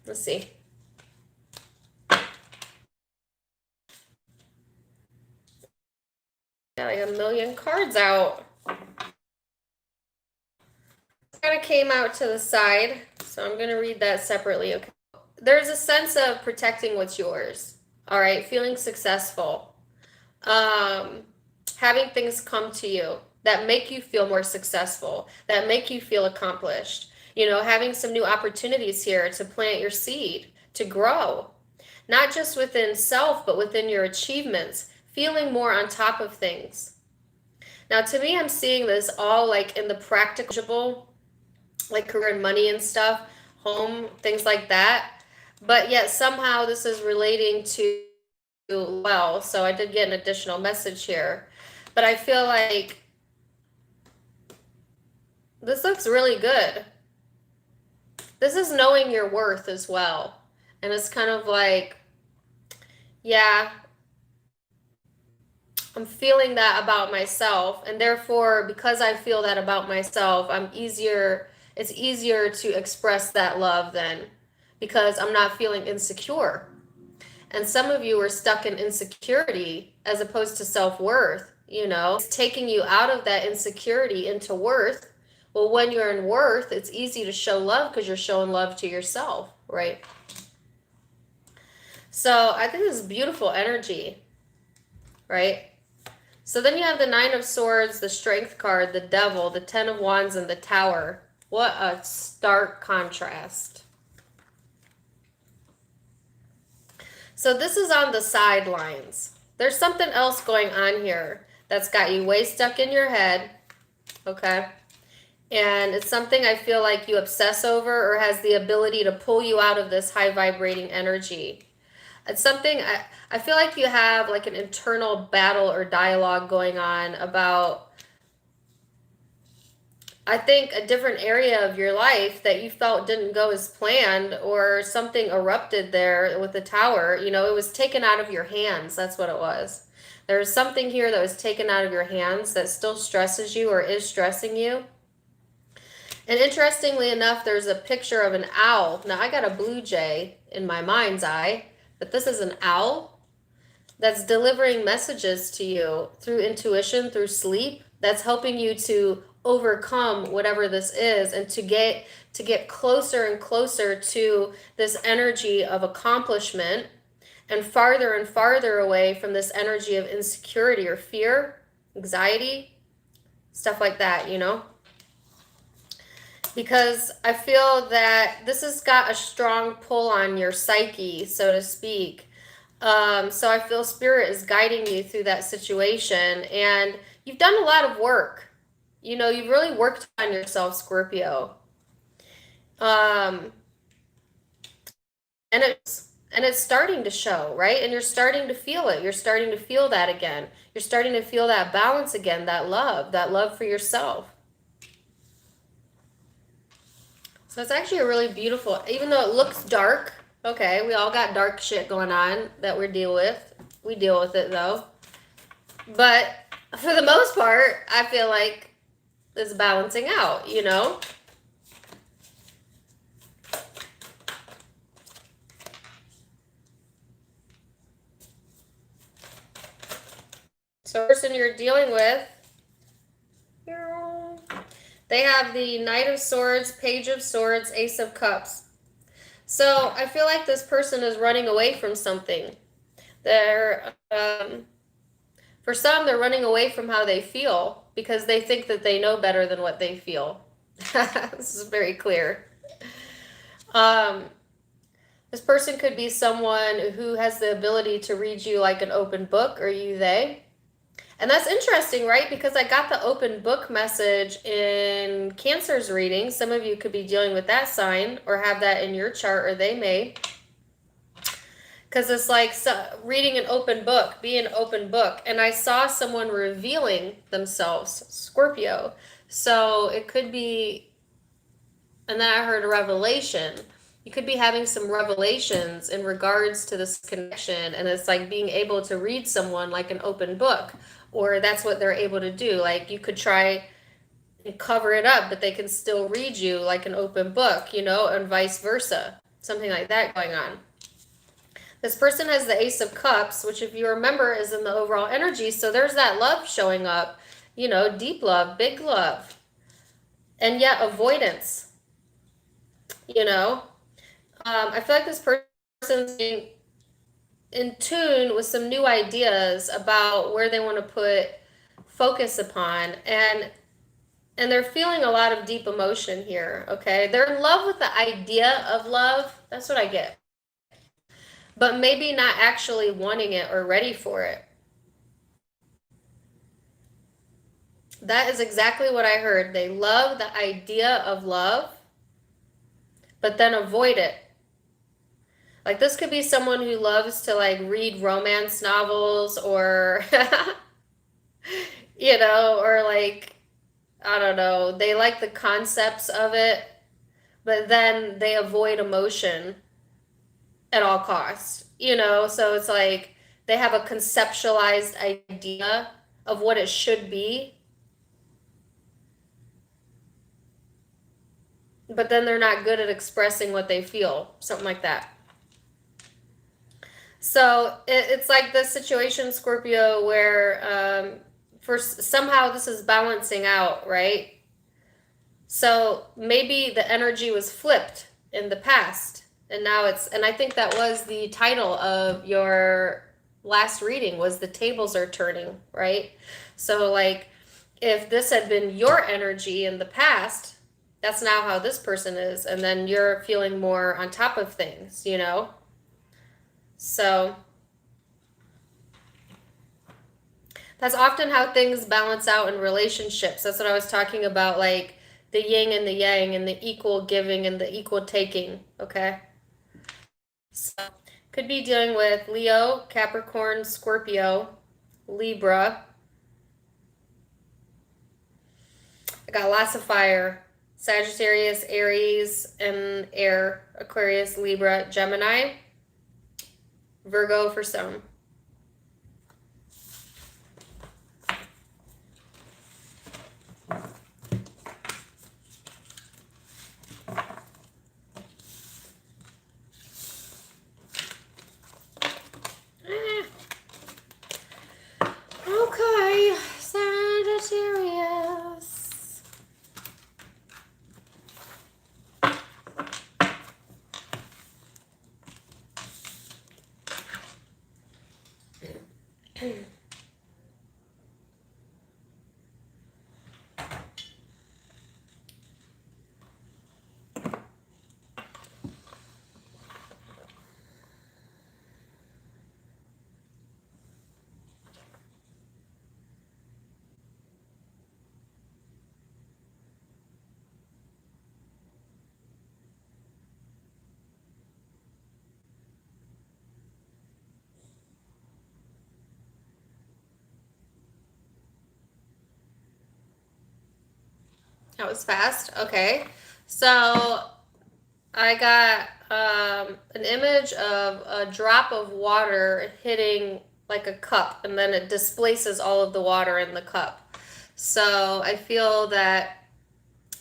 Speaker 1: Let's see. Got like a million cards out. Kind of came out to the side, so I'm going to read that separately. Okay. There's a sense of protecting what's yours. All right, feeling successful. Having things come to you that make you feel more successful, that make you feel accomplished. You know, having some new opportunities here to plant your seed, to grow, not just within self, but within your achievements, feeling more on top of things. Now, to me, I'm seeing this all like in the practical, like career and money and stuff, home, things like that. But yet somehow this is relating to, well, so I did get an additional message here. But I feel like this looks really good. This is knowing your worth as well. And it's kind of like, yeah, I'm feeling that about myself. And therefore, because I feel that about myself, it's easier to express that love then, because I'm not feeling insecure. And some of you are stuck in insecurity as opposed to self-worth. you know? It's taking you out of that insecurity into worth. Well, when you're in worth, it's easy to show love because you're showing love to yourself, right? So I think this is beautiful energy, right? So then you have the Nine of Swords, the Strength card, the Devil, the Ten of Wands, and the Tower. What a stark contrast. So this is on the sidelines. There's something else going on here that's got you way stuck in your head, okay? And it's something I feel like you obsess over or has the ability to pull you out of this high vibrating energy. It's something I feel like you have like an internal battle or dialogue going on about, I think, a different area of your life that you felt didn't go as planned, or something erupted there with the Tower. You know, it was taken out of your hands. That's what it was. There's something here that was taken out of your hands that still stresses you or is stressing you. And interestingly enough, there's a picture of an owl. Now, I got a blue jay in my mind's eye, but this is an owl that's delivering messages to you through intuition, through sleep, that's helping you to overcome whatever this is and to get closer and closer to this energy of accomplishment and farther away from this energy of insecurity or fear, anxiety, stuff like that, you know? Because I feel that this has got a strong pull on your psyche, so to speak. So I feel Spirit is guiding you through that situation, and you've done a lot of work. You know, you've really worked on yourself, Scorpio. And it's starting to show, right? And you're starting to feel it. You're starting to feel that again. You're starting to feel that balance again, that love for yourself. So it's actually a really beautiful, even though it looks dark, okay, we all got dark shit going on that we deal with. We deal with it though. But for the most part, I feel like it's balancing out, you know? So the person you're dealing with, they have the Knight of Swords, Page of Swords, Ace of Cups. So I feel like this person is running away from something. They're, for some, they're running away from how they feel because they think that they know better than what they feel. This is very clear. This person could be someone who has the ability to read you like an open book, or you, they. And that's interesting, right? Because I got the open book message in Cancer's reading. Some of you could be dealing with that sign or have that in your chart, or they may. Because it's like reading an open book, be an open book. And I saw someone revealing themselves, Scorpio. So it could be, and then I heard a revelation. You could be having some revelations in regards to this connection. And it's like being able to read someone like an open book. Or that's what they're able to do. Like you could try and cover it up, but they can still read you like an open book, you know, and vice versa. Something like that going on. This person has the Ace of Cups, which if you remember is in the overall energy. So there's that love showing up, you know, deep love, big love. And yet avoidance, you know. I feel like this person's being in tune with some new ideas about where they want to put focus upon, and they're feeling a lot of deep emotion here, okay? They're in love with the idea of love. That's what I get. But maybe not actually wanting it or ready for it. That is exactly what I heard. They love the idea of love, but then avoid it. Like this could be someone who loves to like read romance novels or, you know, or like, I don't know, they like the concepts of it, but then they avoid emotion at all costs, you know? So it's like they have a conceptualized idea of what it should be, but then they're not good at expressing what they feel, something like that. So it's like this situation, Scorpio, where somehow this is balancing out, right? So maybe the energy was flipped in the past, and now and I think that was the title of your last reading, was the tables are turning, right? So like, if this had been your energy in the past, that's now how this person is, and then you're feeling more on top of things, you know? So that's often how things balance out in relationships. That's what I was talking about, like the yin and the yang, and the equal giving and the equal taking, okay? So could be dealing with Leo, Capricorn, Scorpio, Libra. I got lots of fire. Sagittarius, Aries, and air. Aquarius, Libra, Gemini. Virgo for some. Okay, Sagittarius. That was fast. Okay. So I got an image of a drop of water hitting like a cup, and then it displaces all of the water in the cup. So I feel that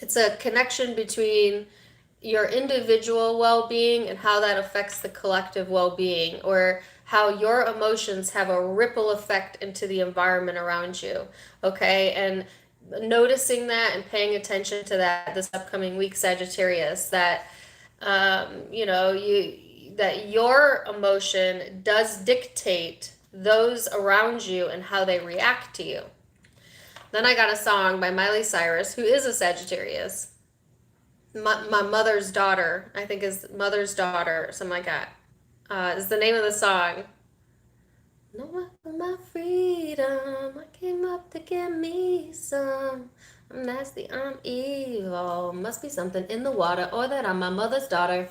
Speaker 1: it's a connection between your individual well-being and how that affects the collective well-being, or how your emotions have a ripple effect into the environment around you. Okay? And noticing that and paying attention to that this upcoming week, Sagittarius, that that your emotion does dictate those around you and how they react to you. Then I got a song by Miley Cyrus, who is a Sagittarius. My mother's daughter, I think, is mother's daughter, something like that. Is the name of the song. No one for my freedom. I came up to get me some. I'm nasty, I'm evil. Must be something in the water, or that I'm my mother's daughter.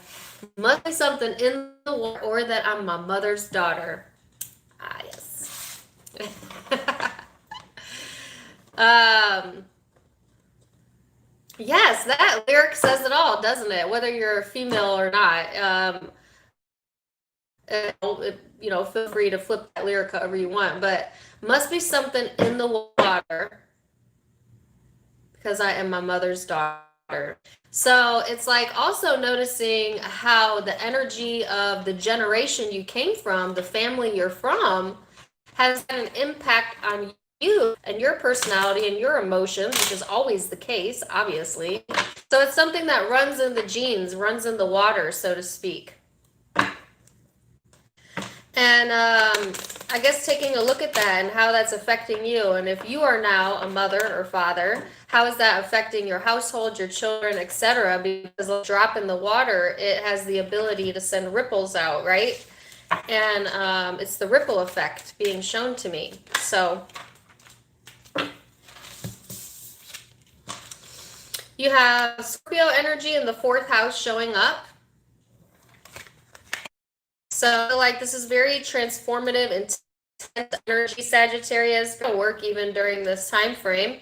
Speaker 1: Must be something in the water, or that I'm my mother's daughter. Ah, yes. Yes, that lyric says it all, doesn't it? Whether you're female or not. Feel free to flip that lyric however you want, but must be something in the water because I am my mother's daughter. So it's like also noticing how the energy of the generation you came from, the family you're from, has an impact on you and your personality and your emotions, which is always the case, obviously. So it's something that runs in the genes, runs in the water, so to speak. And I guess taking a look at that and how that's affecting you, and if you are now a mother or father, how is that affecting your household, your children, etc.? Because a drop in the water, it has the ability to send ripples out, right? And it's the ripple effect being shown to me. So you have Scorpio energy in the 4th house showing up. So like this is very transformative, intense energy, Sagittarius. It'll work even during this time frame.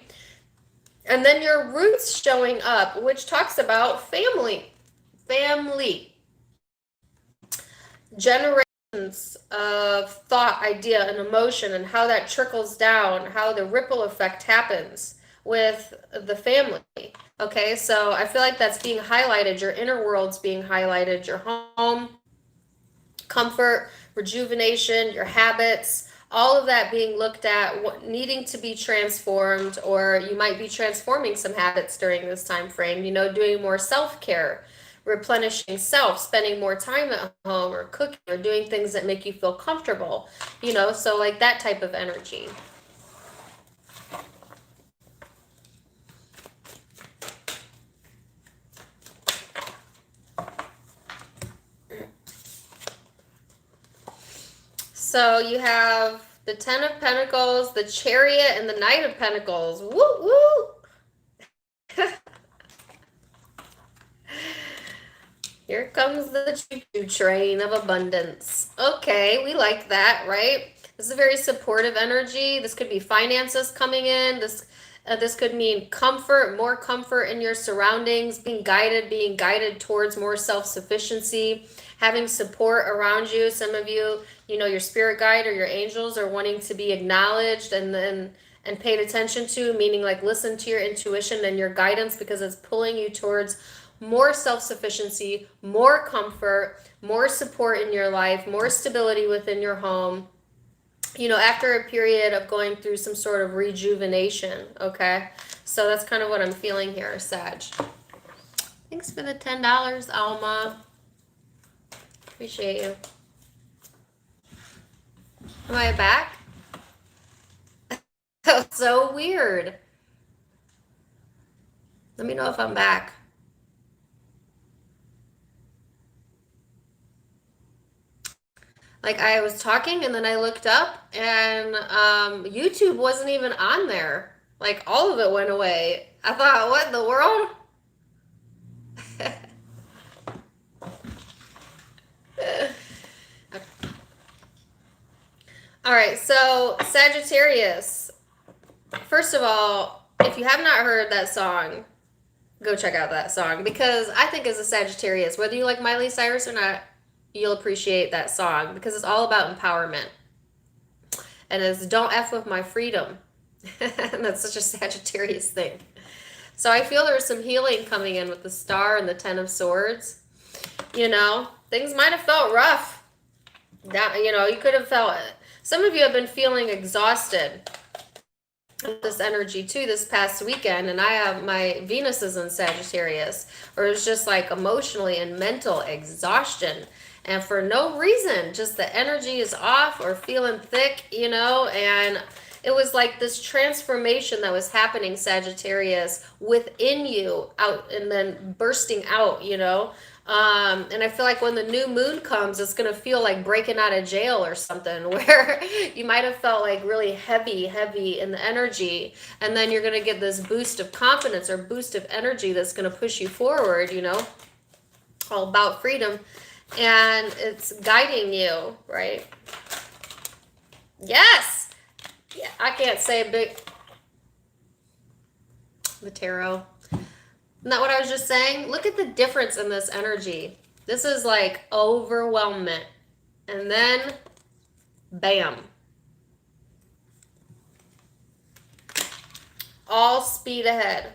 Speaker 1: And then your roots showing up, which talks about family, generations of thought, idea, and emotion, and how that trickles down, how the ripple effect happens with the family. Okay, so I feel like that's being highlighted. Your inner world's being highlighted, your home, comfort, rejuvenation, your habits, all of that being looked at, needing to be transformed, or you might be transforming some habits during this time frame, doing more self-care, replenishing self, spending more time at home, or cooking, or doing things that make you feel comfortable, so like that type of energy. So you have the Ten of Pentacles, the Chariot, and the Knight of Pentacles. Woo woo! Here comes the choo-choo train of abundance. Okay, we like that, right? This is a very supportive energy. This could be finances coming in. This could mean comfort, more comfort in your surroundings, being guided towards more self-sufficiency, having support around you. Some of you, your spirit guide or your angels are wanting to be acknowledged and paid attention to, meaning like listen to your intuition and your guidance, because it's pulling you towards more self-sufficiency, more comfort, more support in your life, more stability within your home, after a period of going through some sort of rejuvenation, okay? So that's kind of what I'm feeling here, Sag. Thanks for the $10, Alma. Appreciate you. Am I back? So weird. Let me know if I'm back. Like, I was talking and then I looked up and YouTube wasn't even on there. Like, all of it went away. I thought, what in the world? All right, so Sagittarius. First of all, if you have not heard that song, go check out that song, because I think as a Sagittarius, whether you like Miley Cyrus or not, you'll appreciate that song, because it's all about empowerment. And it's don't F with my freedom. And that's such a Sagittarius thing. So I feel there's some healing coming in with the Star and the Ten of Swords. Things might have felt rough. You could have felt it. Some of you have been feeling exhausted with this energy too this past weekend, and I have my Venus is in Sagittarius, or it's just like emotionally and mental exhaustion, and for no reason, just the energy is off or feeling thick, and it was like this transformation that was happening, Sagittarius, within you, out and then bursting out, and I feel like when the new moon comes, it's going to feel like breaking out of jail or something, where you might have felt like really heavy in the energy. And then you're going to get this boost of confidence or boost of energy that's going to push you forward, all about freedom. And it's guiding you, right? Yes! Yeah, I can't say a big... The tarot. Isn't that what I was just saying? Look at the difference in this energy. This is like overwhelmment. And then, bam. All speed ahead.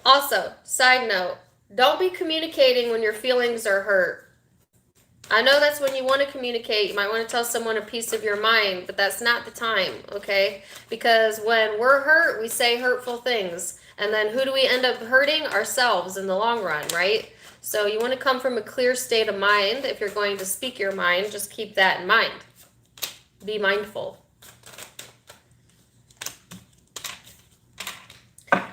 Speaker 1: Also, side note, don't be communicating when your feelings are hurt. I know that's when you want to communicate. You might want to tell someone a piece of your mind, but that's not the time, okay? Because when we're hurt, we say hurtful things. And then who do we end up hurting? Ourselves in the long run, right? So you want to come from a clear state of mind. If you're going to speak your mind, just keep that in mind. Be mindful.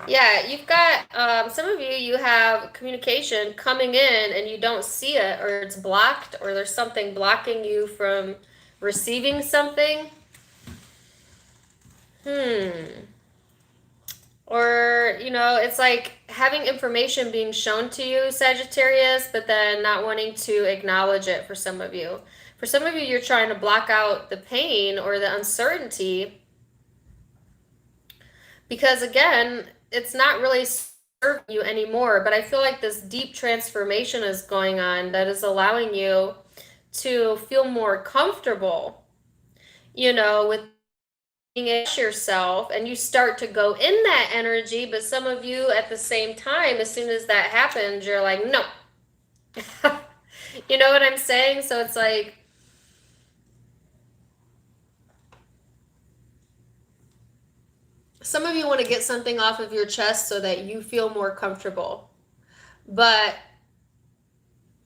Speaker 1: Yeah, you've got, some of you have communication coming in and you don't see it, or it's blocked, or there's something blocking you from receiving something. Or, it's like having information being shown to you, Sagittarius, but then not wanting to acknowledge it for some of you. For some of you, you're trying to block out the pain or the uncertainty because, again, it's not really serving you anymore. But I feel like this deep transformation is going on that is allowing you to feel more comfortable, with yourself, and you start to go in that energy. But some of you at the same time, as soon as that happens, you're like, no. You know what I'm saying? So it's like some of you want to get something off of your chest so that you feel more comfortable. But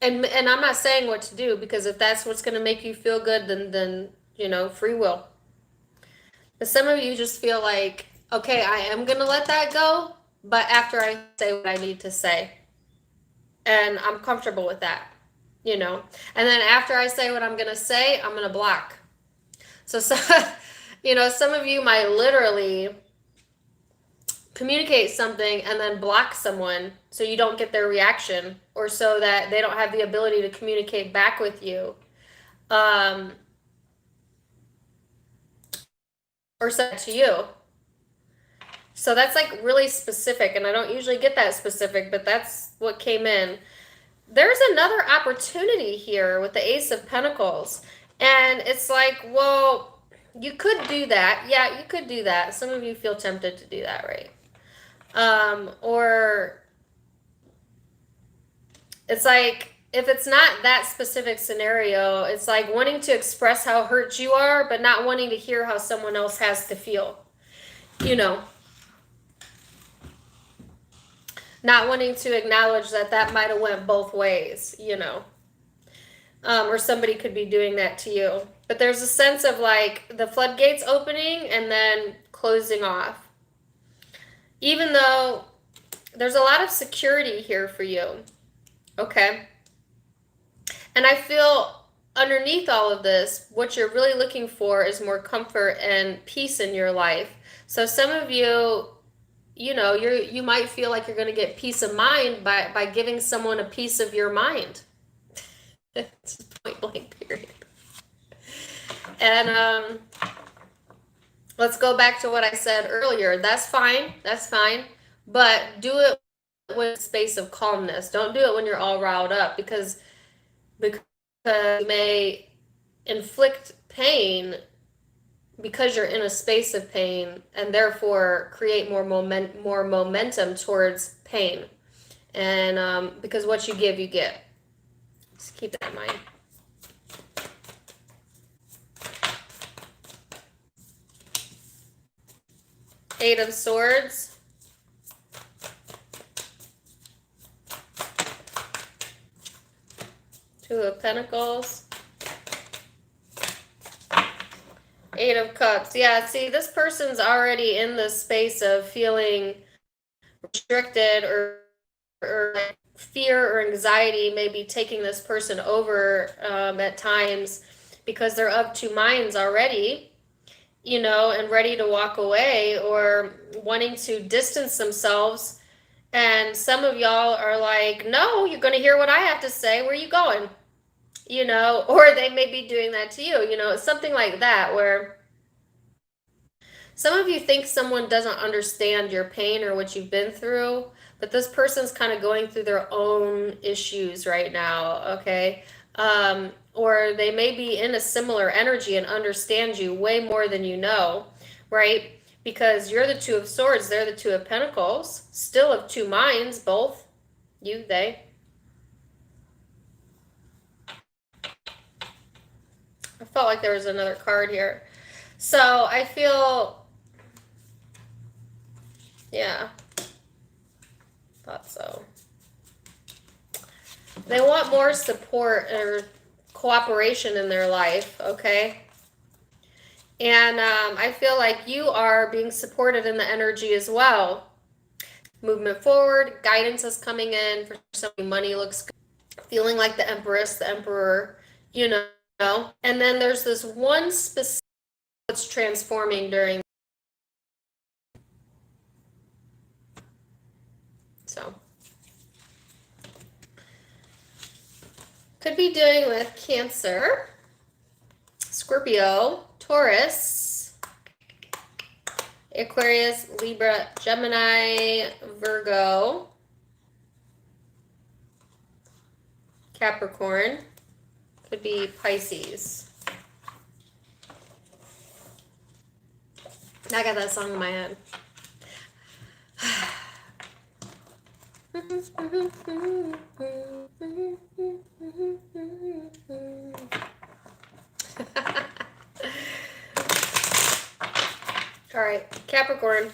Speaker 1: and I'm not saying what to do, because if that's what's going to make you feel good, then you know, free will. But some of you just feel like, okay, I am going to let that go, but after I say what I need to say. And I'm comfortable with that, you know. And then after I say what I'm going to say, I'm going to block. So, you know, some of you might literally communicate something and then block someone so you don't get their reaction, or so that they don't have the ability to communicate back with you. Or send to you. So that's like really specific, and I don't usually get that specific, but that's what came in. There's another opportunity here with the Ace of Pentacles, and it's like, well, you could do that. Yeah, you could do that. Some of you feel tempted to do that, right? Or it's like, if it's not that specific scenario, it's like wanting to express how hurt you are, but not wanting to hear how someone else has to feel. You know, not wanting to acknowledge that that might have went both ways, you know. Or somebody could be doing that to you. But there's a sense of like the floodgates opening and then closing off. Even though there's a lot of security here for you. Okay. And I feel underneath all of this, what you're really looking for is more comfort and peace in your life. So some of you, you know, you might feel like you're going to get peace of mind by giving someone a piece of your mind. It's point blank period. And let's go back to what I said earlier. That's fine. That's fine. But do it with a space of calmness. Don't do it when you're all riled up, because you may inflict pain because you're in a space of pain, and therefore create more momentum towards pain. And because what you give, you get. Just keep that in mind. Eight of Swords. Two of Pentacles. Eight of Cups. Yeah, see, this person's already in the space of feeling restricted, or fear or anxiety may be taking this person over at times, because they're of two minds already, you know, and ready to walk away or wanting to distance themselves. And some of y'all are like, no, you're going to hear what I have to say. Where are you going? You know, or they may be doing that to you, you know, it's something like that, where some of you think someone doesn't understand your pain or what you've been through, but this person's kind of going through their own issues right now, okay? Or they may be in a similar energy and understand you way more than you know, right? Because you're the Two of Swords, they're the Two of Pentacles, still of two minds, both, you, they. I felt like there was another card here. So I feel, yeah, thought so. They want more support or cooperation in their life, okay? And I feel like you are being supported in the energy as well. Movement forward, guidance is coming in. For some, money looks good. Feeling like the Empress, the Emperor, you know. And then there's this one specific that's transforming during. So could be dealing with Cancer, Scorpio, Taurus, Aquarius, Libra, Gemini, Virgo, Capricorn. Could be Pisces. I got that song in my head. All right, Capricorn.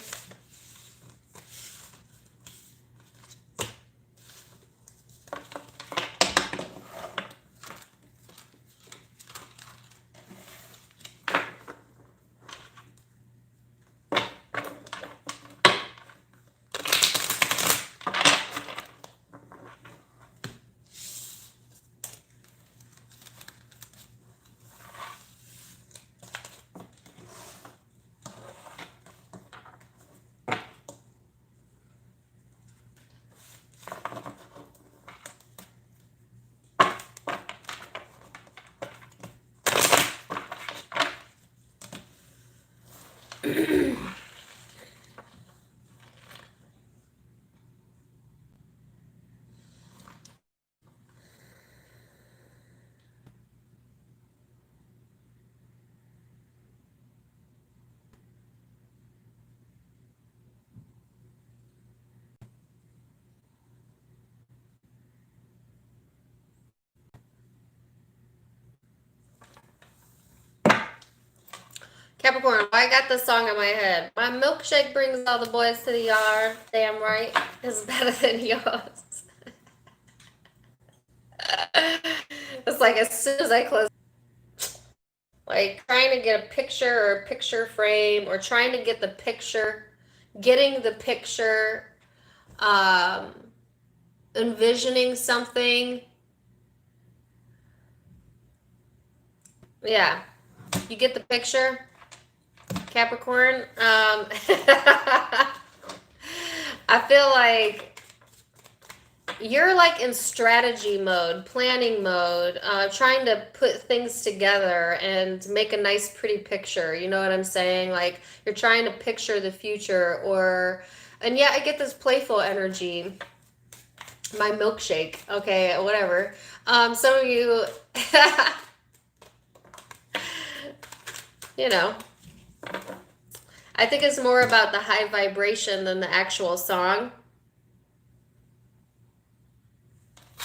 Speaker 1: Capricorn, I got this song in my head. My milkshake brings all the boys to the yard. Damn right. It's better than yours. It's like as soon as I close, like trying to get a picture or a picture frame or trying to get the picture, getting the picture, envisioning something. Yeah. You get the picture? Capricorn, I feel like you're like in strategy mode, planning mode, trying to put things together and make a nice, pretty picture. You know what I'm saying? Like you're trying to picture the future and yeah, I get this playful energy. My milkshake. Okay, whatever. Some of you, you know, I think it's more about the high vibration than the actual song.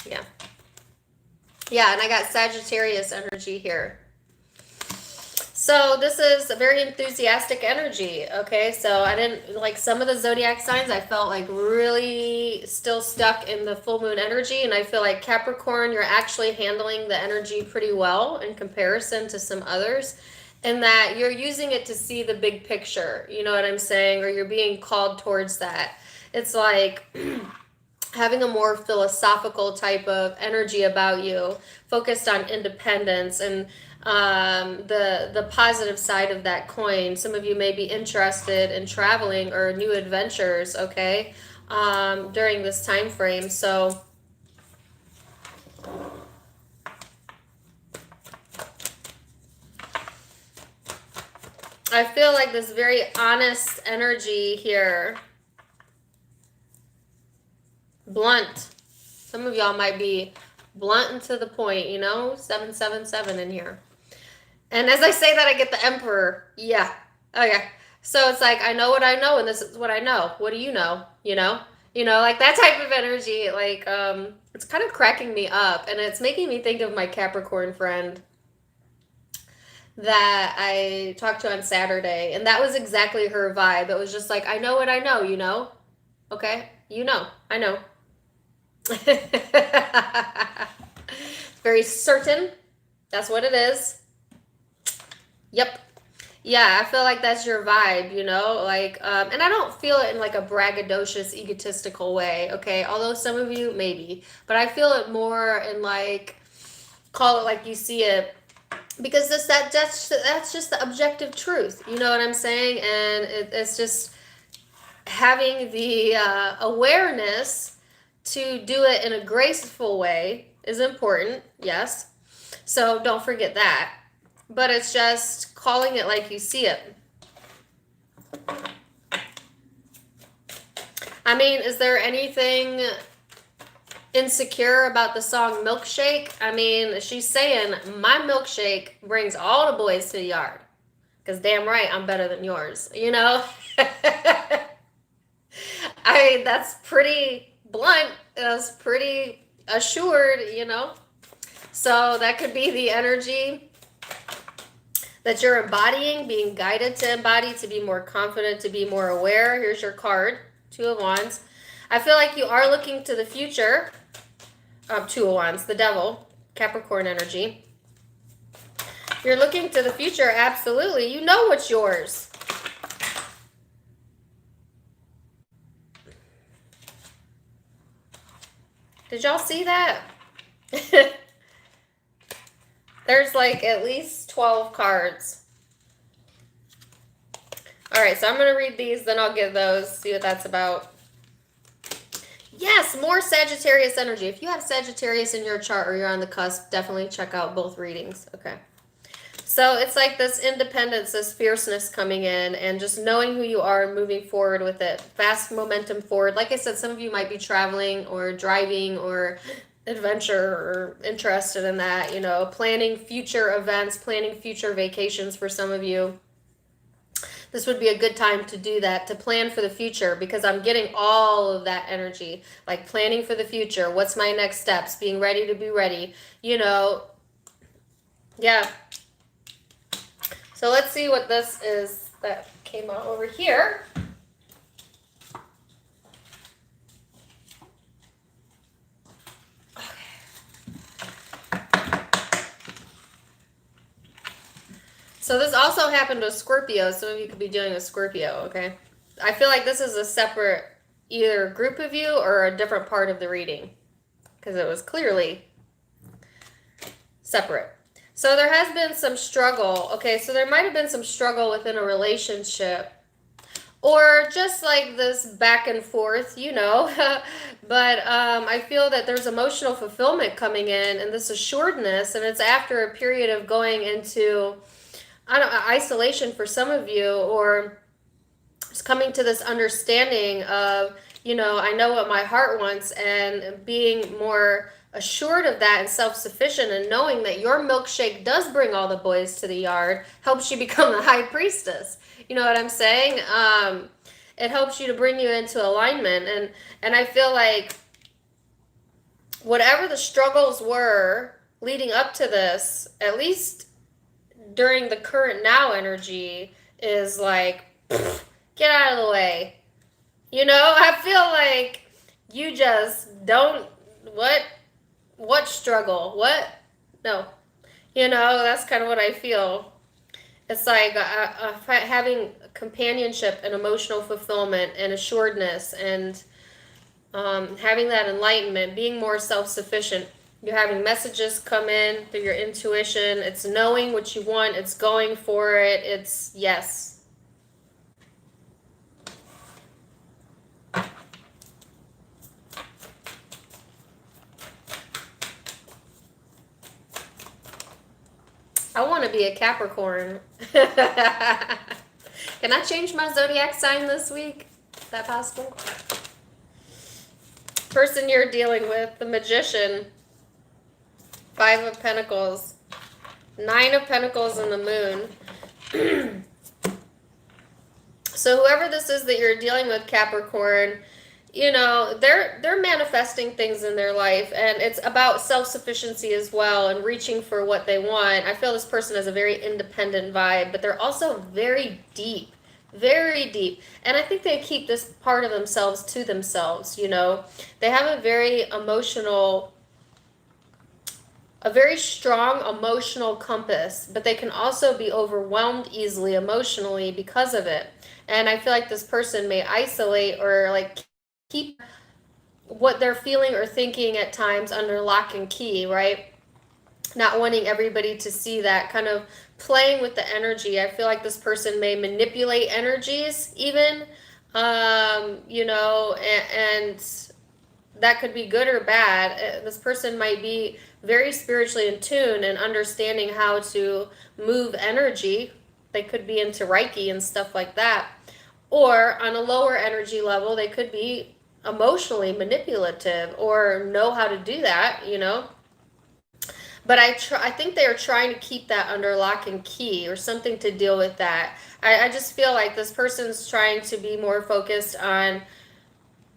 Speaker 1: Yeah. Yeah, and I got Sagittarius energy here. So this is a very enthusiastic energy, okay? So I didn't, like some of the zodiac signs, I felt like really still stuck in the full moon energy. And I feel like Capricorn, you're actually handling the energy pretty well in comparison to some others. And that you're using it to see the big picture, you know what I'm saying? Or you're being called towards that. It's like having a more philosophical type of energy about you, focused on independence and the positive side of that coin. Some of you may be interested in traveling or new adventures, okay, during this time frame. So I feel like this very honest energy here. Blunt. Some of y'all might be blunt and to the point, you know? 777 in here. And as I say that, I get the Emperor. Yeah. Okay. So it's like, I know what I know, and this is what I know. What do you know? You know? You know, like that type of energy, like, it's kind of cracking me up, and it's making me think of my Capricorn friend that I talked to on Saturday, and that was exactly her vibe. It was just like, I know what I know, you know? Okay? You know. I know. Very certain. That's what it is. Yep. Yeah, I feel like that's your vibe, you know, like, and I don't feel it in like a braggadocious, egotistical way, okay? Although some of you maybe, but I feel it more in like, call it like you see it, because that's just the objective truth, you know what I'm saying? And it's just having the awareness to do it in a graceful way is important, yes. So don't forget that. But it's just calling it like you see it. I mean, is there anything insecure about the song Milkshake? I mean, she's saying, my milkshake brings all the boys to the yard. Because damn right, I'm better than yours, you know? I mean, that's pretty blunt. That's pretty assured, you know? So that could be the energy. that you're embodying, being guided to embody, to be more confident, to be more aware. Here's your card, Two of Wands. I feel like you are looking to the future. Two of Wands, the devil, Capricorn energy. You're looking to the future, absolutely. You know what's yours. Did y'all see that? There's like at least 12 cards. All right, so I'm going to read these, then I'll give those, see what that's about. Yes, more Sagittarius energy. If you have Sagittarius in your chart or you're on the cusp, definitely check out both readings. Okay. So it's like this independence, this fierceness coming in, and just knowing who you are and moving forward with it. Fast momentum forward. Like I said, some of you might be traveling or driving or adventure or interested in that, you know, planning future events, planning future vacations for some of you. This would be a good time to do that, to plan for the future, because I'm getting all of that energy, like planning for the future. What's my next steps? Being ready to be ready, you know. Yeah. So let's see what this is that came out over here. So this also happened to Scorpio. Some of you could be dealing with Scorpio, okay? I feel like this is a separate either group of you or a different part of the reading, because it was clearly separate. So there has been some struggle. Okay, so there might have been some struggle within a relationship, or just like this back and forth, you know. But I feel that there's emotional fulfillment coming in, and this assuredness, and it's after a period of going into, I don't know, isolation for some of you, or just coming to this understanding of, you know, I know what my heart wants, and being more assured of that and self-sufficient, and knowing that your milkshake does bring all the boys to the yard, helps you become the high priestess. You know what I'm saying? It helps you to bring you into alignment. And I feel like whatever the struggles were leading up to this, at least during the current now energy, is like, get out of the way. You know, I feel like you just don't, what struggle? What? No. You know, that's kind of what I feel. It's like having companionship and emotional fulfillment and assuredness, and having that enlightenment, being more self-sufficient. You're having messages come in through your intuition. It's knowing what you want. It's going for it. It's yes. I want to be a Capricorn. Can I change my zodiac sign this week? Is that possible? Person you're dealing with, the Magician. 5 of Pentacles. 9 of Pentacles and the Moon. So whoever this is that you're dealing with, Capricorn, you know, they're manifesting things in their life, and it's about self-sufficiency as well, and reaching for what they want. I feel this person has a very independent vibe, but they're also very deep, and I think they keep this part of themselves to themselves. You know, they have a very strong emotional compass, but they can also be overwhelmed easily emotionally because of it. And I feel like this person may isolate or like keep what they're feeling or thinking at times under lock and key, right? Not wanting everybody to see that, kind of playing with the energy. I feel like this person may manipulate energies even, you know, and that could be good or bad. This person might be very spiritually in tune and understanding how to move energy. They could be into Reiki and stuff like that. Or on a lower energy level, they could be emotionally manipulative or know how to do that, you know. But I think they are trying to keep that under lock and key, or something to deal with that. I just feel like this person's trying to be more focused on,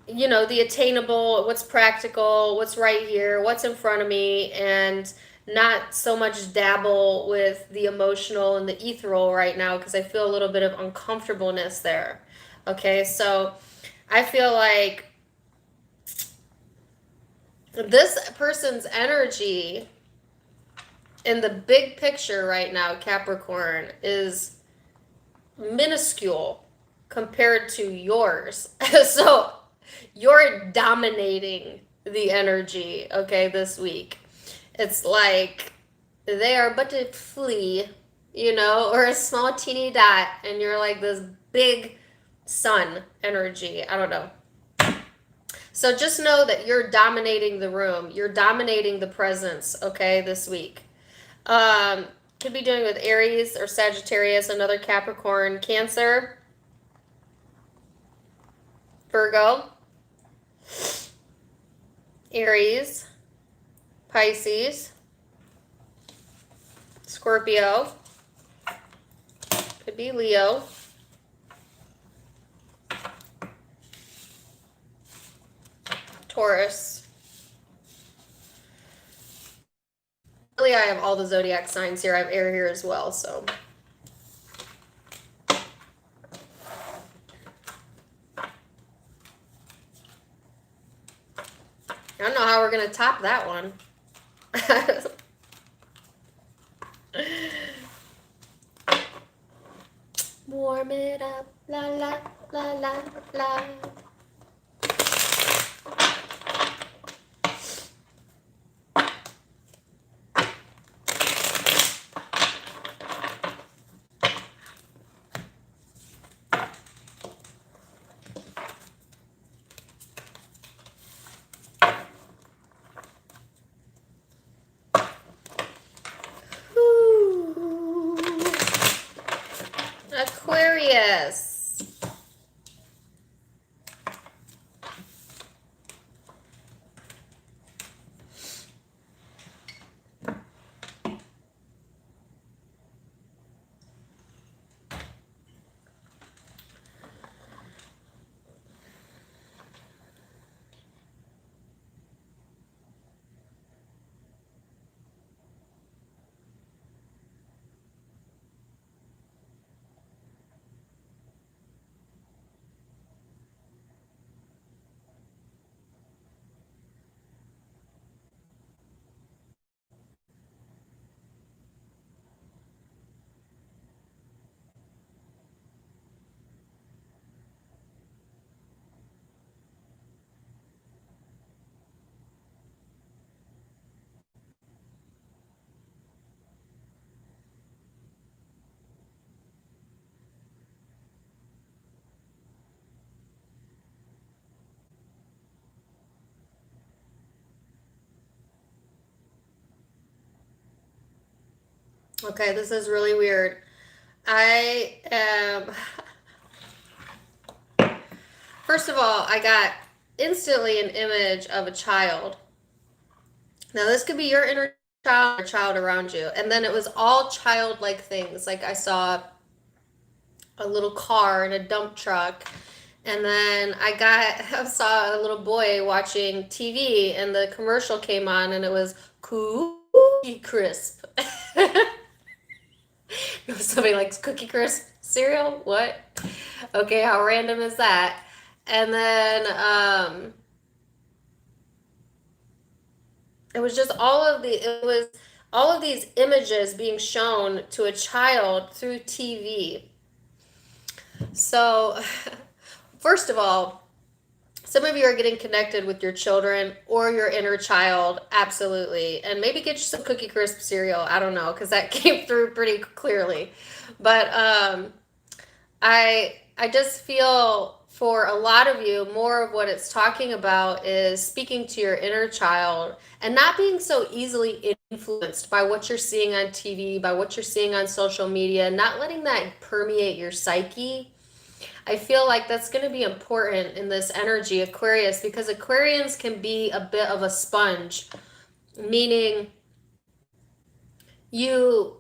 Speaker 1: you know, the attainable, what's practical, what's right here, what's in front of me, and not so much dabble with the emotional and the ethereal right now because I feel a little bit of uncomfortableness there. Okay, so I feel like this person's energy in the big picture right now, Capricorn, is minuscule compared to yours. So you're dominating the energy, okay, this week. It's like they are but a flea, you know, or a small teeny dot, and you're like this big sun energy. I don't know. So just know that you're dominating the room. You're dominating the presence, okay, this week. Um, could be doing with Aries or Sagittarius, another Capricorn, Cancer, Virgo, Aries, Pisces, Scorpio, could be Leo, Taurus. Really, I have all the zodiac signs here. I have air here as well, so. I don't know how we're going to top that one. Warm it up, la la la la la. Aquarius. Okay, this is really weird. I am. First of all, I got instantly an image of a child. Now, this could be your inner child or child around you. And then it was all childlike things. Like I saw a little car and a dump truck. And then I saw a little boy watching TV and the commercial came on and it was Cookie Crisp. Somebody likes Cookie Crisp cereal? What? Okay, how random is that? And then it was just all of these images being shown to a child through TV. So, first of all, some of you are getting connected with your children or your inner child, absolutely. And maybe get you some Cookie Crisp cereal. I don't know, because that came through pretty clearly. But I just feel for a lot of you, more of what it's talking about is speaking to your inner child and not being so easily influenced by what you're seeing on TV, by what you're seeing on social media, not letting that permeate your psyche. I feel like that's going to be important in this energy, Aquarius, because Aquarians can be a bit of a sponge, meaning you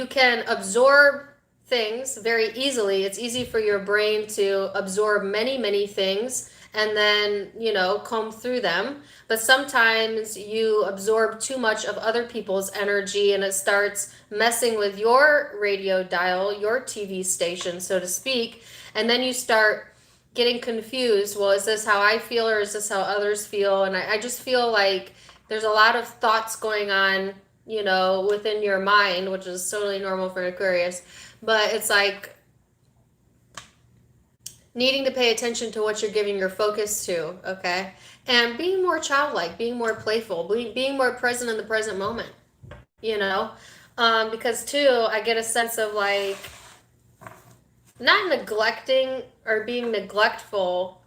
Speaker 1: can absorb things very easily. It's easy for your brain to absorb many, many things and then, you know, comb through them. But sometimes you absorb too much of other people's energy and it starts messing with your radio dial, your TV station, so to speak. And then you start getting confused. Well, is this how I feel or is this how others feel? And I just feel like there's a lot of thoughts going on, you know, within your mind, which is totally normal for Aquarius. But it's like needing to pay attention to what you're giving your focus to, okay? And being more childlike, being more playful, being more present in the present moment, you know? Because too, I get a sense of like not neglecting or being neglectful,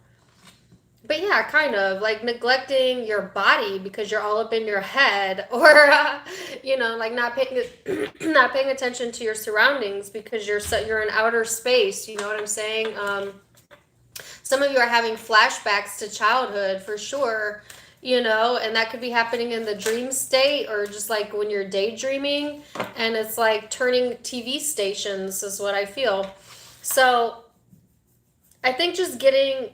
Speaker 1: but yeah, kind of like neglecting your body because you're all up in your head, or you know, like not paying not paying attention to your surroundings because you're in outer space. You know what I'm saying? Some of you are having flashbacks to childhood for sure, you know, and that could be happening in the dream state or just like when you're daydreaming, and it's like turning TV stations is what I feel. So I think just getting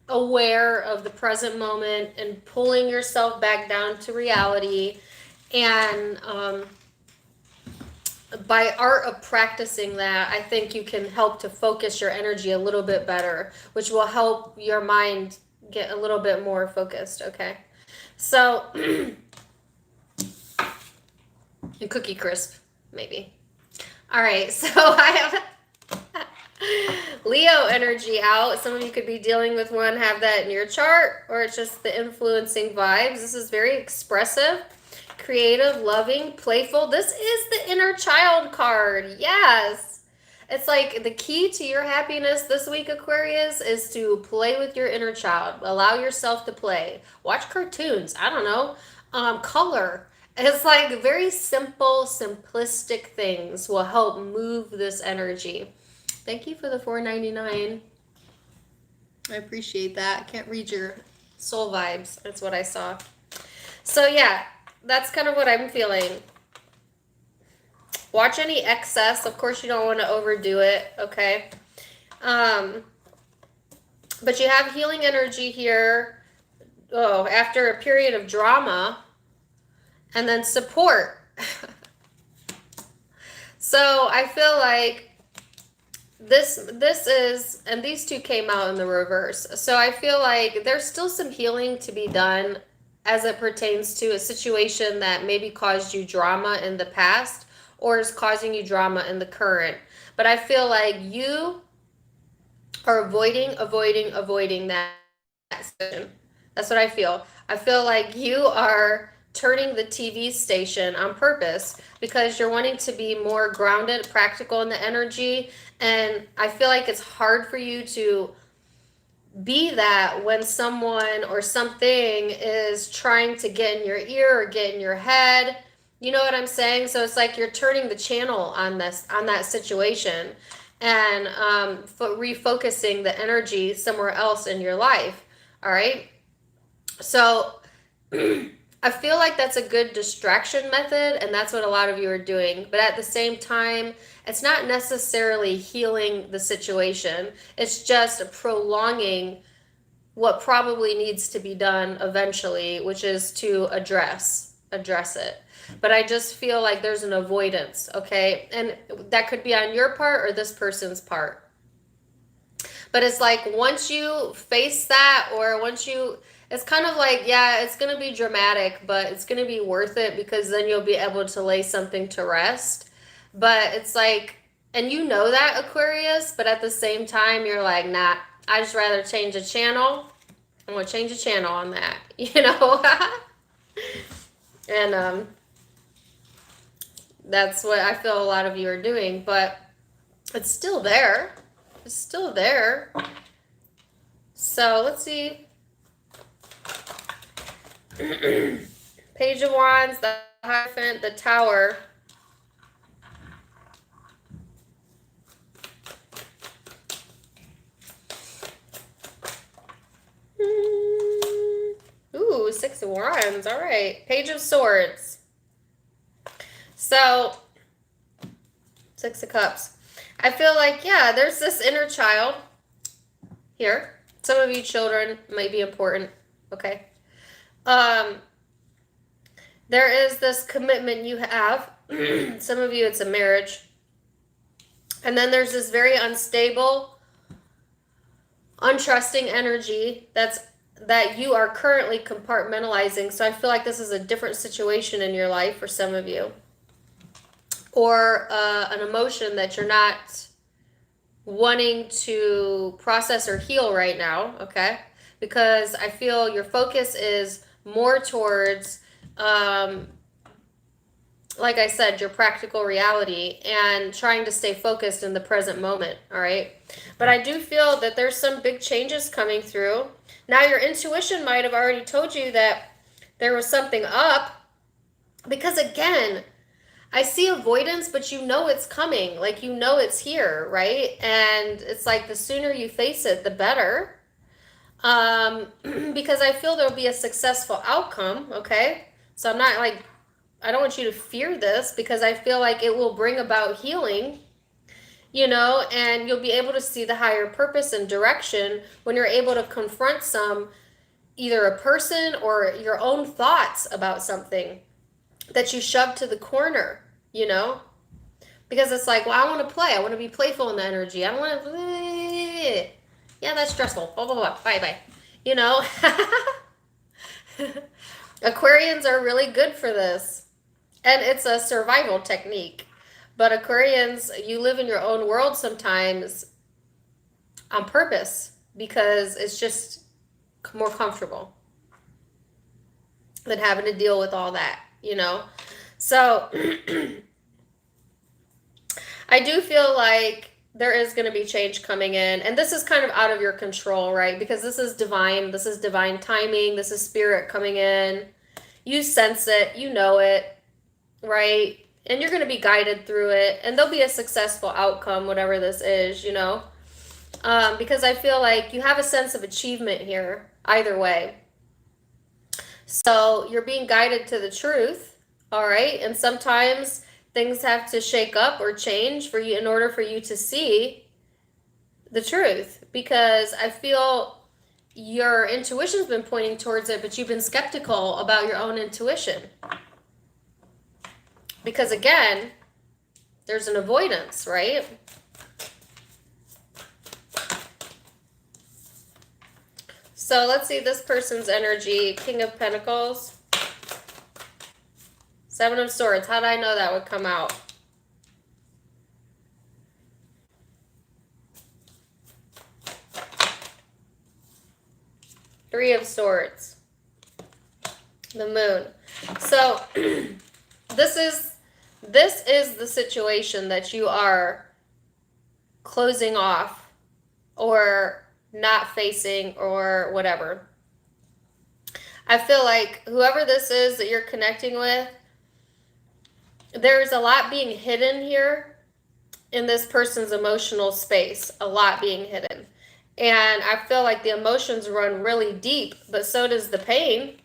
Speaker 1: aware of the present moment and pulling yourself back down to reality, and by art of practicing that, I think you can help to focus your energy a little bit better, which will help your mind get a little bit more focused, okay? So, and Cookie Crisp, maybe. All right, so I have Leo energy out. Some of you could be dealing with one, have that in your chart, or it's just the influencing vibes. This is very expressive, creative, loving, playful. This is the inner child card. Yes. It's like the key to your happiness this week, Aquarius, is to play with your inner child. Allow yourself to play. Watch cartoons. I don't know. Color. It's like very simple, simplistic things will help move this energy. Thank you for the $4.99. I appreciate that. I can't read your soul vibes. That's what I saw. So yeah, that's kind of what I'm feeling. Watch any excess. Of course, you don't want to overdo it, okay? But you have healing energy here. Oh, after a period of drama, and then support. So I feel like this is, and these two came out in the reverse. So I feel like there's still some healing to be done as it pertains to a situation that maybe caused you drama in the past or is causing you drama in the current. But I feel like you are avoiding that situation. That's what I feel. I feel like you are turning the TV station on purpose because you're wanting to be more grounded, practical in the energy. And I feel like it's hard for you to be that when someone or something is trying to get in your ear or get in your head. You know what I'm saying? So it's like you're turning the channel on that situation, and refocusing the energy somewhere else in your life. All right. So I feel like that's a good distraction method, and that's what a lot of you are doing. But at the same time, it's not necessarily healing the situation. It's just prolonging what probably needs to be done eventually, which is to address it. But I just feel like there's an avoidance, okay? And that could be on your part or this person's part. But it's like once you face that, or once you, it's kind of like, yeah, it's going to be dramatic, but it's going to be worth it because then you'll be able to lay something to rest. But it's like, and you know that, Aquarius, but at the same time, you're like, nah, I just rather change a channel. I'm going to change a channel on that, you know? And that's what I feel a lot of you are doing, but it's still there. It's still there. So let's see. Page of Wands, the Hierophant, the Tower. Ooh, Six of Wands. All right. Page of Swords. So, Six of Cups. I feel like, yeah, there's this inner child here. Some of you children might be important, okay? There is this commitment you have. Some of you, it's a marriage. And then there's this very unstable, untrusting energy that you are currently compartmentalizing. So I feel like this is a different situation in your life for some of you. Or an emotion that you're not wanting to process or heal right now, okay? Because I feel your focus is more towards, like I said, your practical reality and trying to stay focused in the present moment, all right? But I do feel that there's some big changes coming through. Now, your intuition might have already told you that there was something up, because again, I see avoidance, but you know it's coming. Like, you know it's here, right? And it's like the sooner you face it, the better. Because I feel there'll be a successful outcome, okay? So I'm not like, I don't want you to fear this, because I feel like it will bring about healing, you know, and you'll be able to see the higher purpose and direction when you're able to confront either a person or your own thoughts about something that you shoved to the corner, you know? Because it's like, well, I want to play. I want to be playful in the energy. I don't want to, yeah, that's stressful. Blah, blah, blah. Bye, bye. You know? Aquarians are really good for this. And it's a survival technique. But Aquarians, you live in your own world sometimes on purpose, because it's just more comfortable than having to deal with all that, you know? So I do feel like there is going to be change coming in, and this is kind of out of your control, right? Because this is divine timing, this is spirit coming in. You sense it, you know it, right? And you're going to be guided through it, and there'll be a successful outcome, whatever this is, you know? Because I feel like you have a sense of achievement here, either way. So you're being guided to the truth, all right? And sometimes things have to shake up or change for you in order for you to see the truth, because I feel your intuition's been pointing towards it, but you've been skeptical about your own intuition. Because again, there's an avoidance, right? So let's see this person's energy. King of Pentacles. Seven of Swords. How did I know that would come out? Three of Swords. The Moon. So this is the situation that you are closing off or not facing or whatever. I feel like whoever this is that you're connecting with, there's a lot being hidden here in this person's emotional space, a lot being hidden. And I feel like the emotions run really deep, but so does the pain.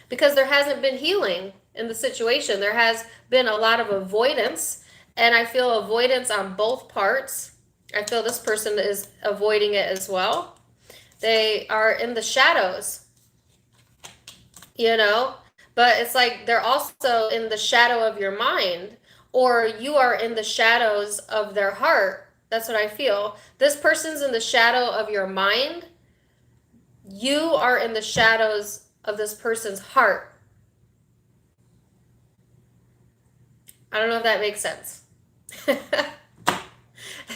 Speaker 1: Because there hasn't been healing in the situation. There has been a lot of avoidance, and I feel avoidance on both parts. I feel this person is avoiding it as well. They are in the shadows, you know, but it's like they're also in the shadow of your mind, or you are in the shadows of their heart. That's what I feel. This person's in the shadow of your mind. You are in the shadows of this person's heart. I don't know if that makes sense.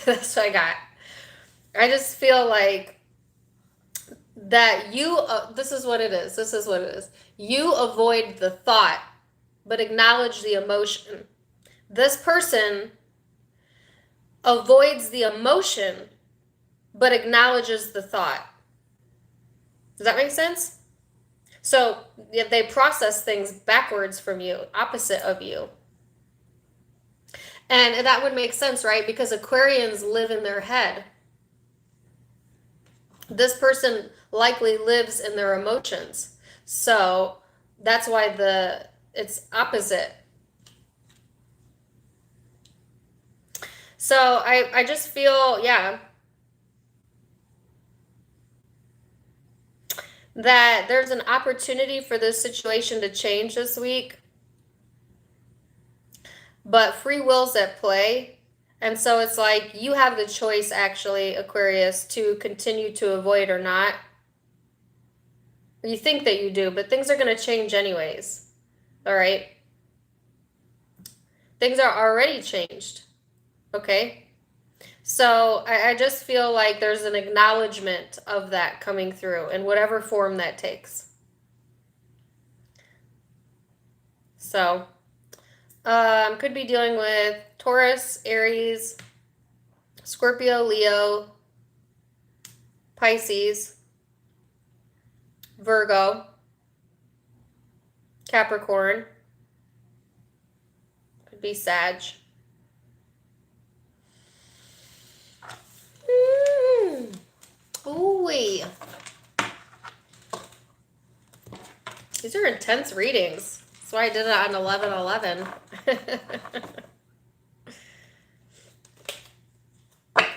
Speaker 1: That's what I got. I just feel like that you, this is what it is. You avoid the thought, but acknowledge the emotion. This person avoids the emotion, but acknowledges the thought. Does that make sense? So they process things backwards from you, opposite of you. And that would make sense, right? Because Aquarians live in their head. This person likely lives in their emotions. So that's why it's opposite. So I just feel, yeah, that there's an opportunity for this situation to change this week, but free will's at play. And so it's like you have the choice, actually, Aquarius, to continue to avoid or not. You think that you do, but things are going to change anyways. All right? Things are already changed. Okay? So I just feel like there's an acknowledgement of that coming through in whatever form that takes. So, could be dealing with Taurus, Aries, Scorpio, Leo, Pisces, Virgo, Capricorn, could be Sag. Ooh-wee. These are intense readings. That's why I did it on 11/11.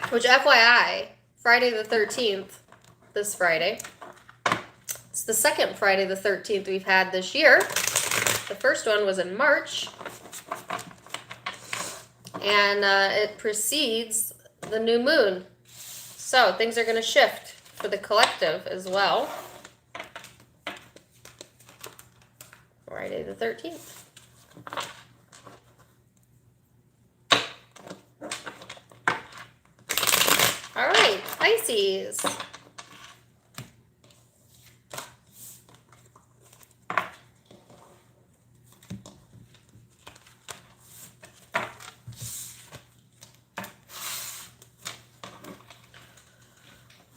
Speaker 1: Which, FYI, Friday the 13th, this Friday. It's the second Friday the 13th we've had this year. The first one was in March. And it precedes the new moon. So things are going to shift for the collective as well. Friday the 13th. All right, Pisces.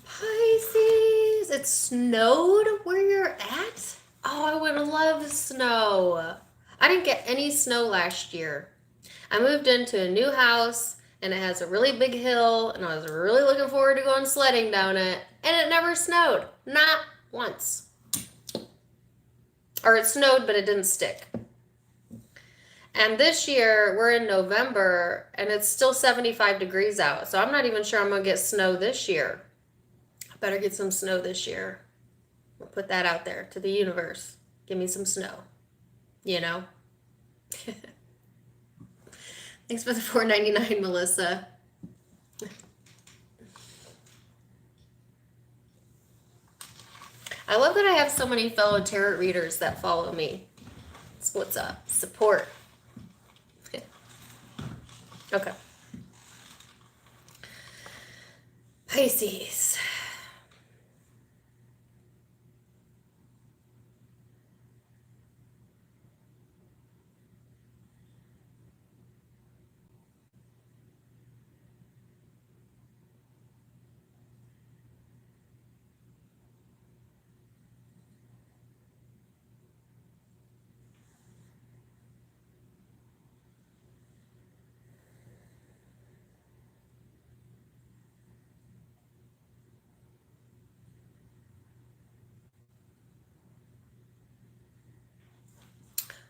Speaker 1: Pisces, it snowed where you're at? Oh, I would love snow. I didn't get any snow last year. I moved into a new house and it has a really big hill and I was really looking forward to going sledding down it, and it never snowed. Not once. Or it snowed, but it didn't stick. And this year, we're in November and it's still 75 degrees out. So I'm not even sure I'm going to get snow this year. I better get some snow this year. We'll put that out there to the universe. Give me some snow. You know? Thanks for the $4.99, Melissa. I love that I have so many fellow tarot readers that follow me. That's what's up. Support. Okay. Pisces.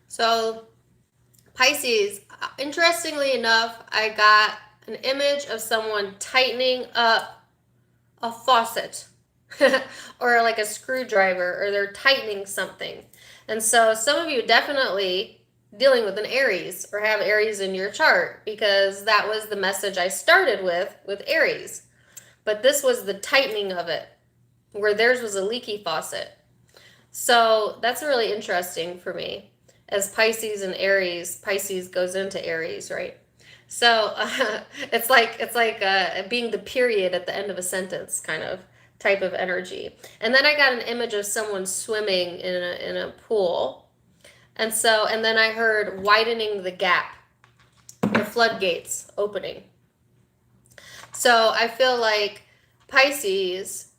Speaker 1: So, Pisces, interestingly enough, I got an image of someone tightening up a faucet or like a screwdriver, or they're tightening something. And so some of you definitely dealing with an Aries or have Aries in your chart, because that was the message I started with Aries. But this was the tightening of it, where theirs was a leaky faucet. So that's really interesting for me. As Pisces and Aries, Pisces goes into Aries, right? So it's like being the period at the end of a sentence, kind of type of energy. And then I got an image of someone swimming in a pool, and then I heard widening the gap, the floodgates opening. So I feel like Pisces,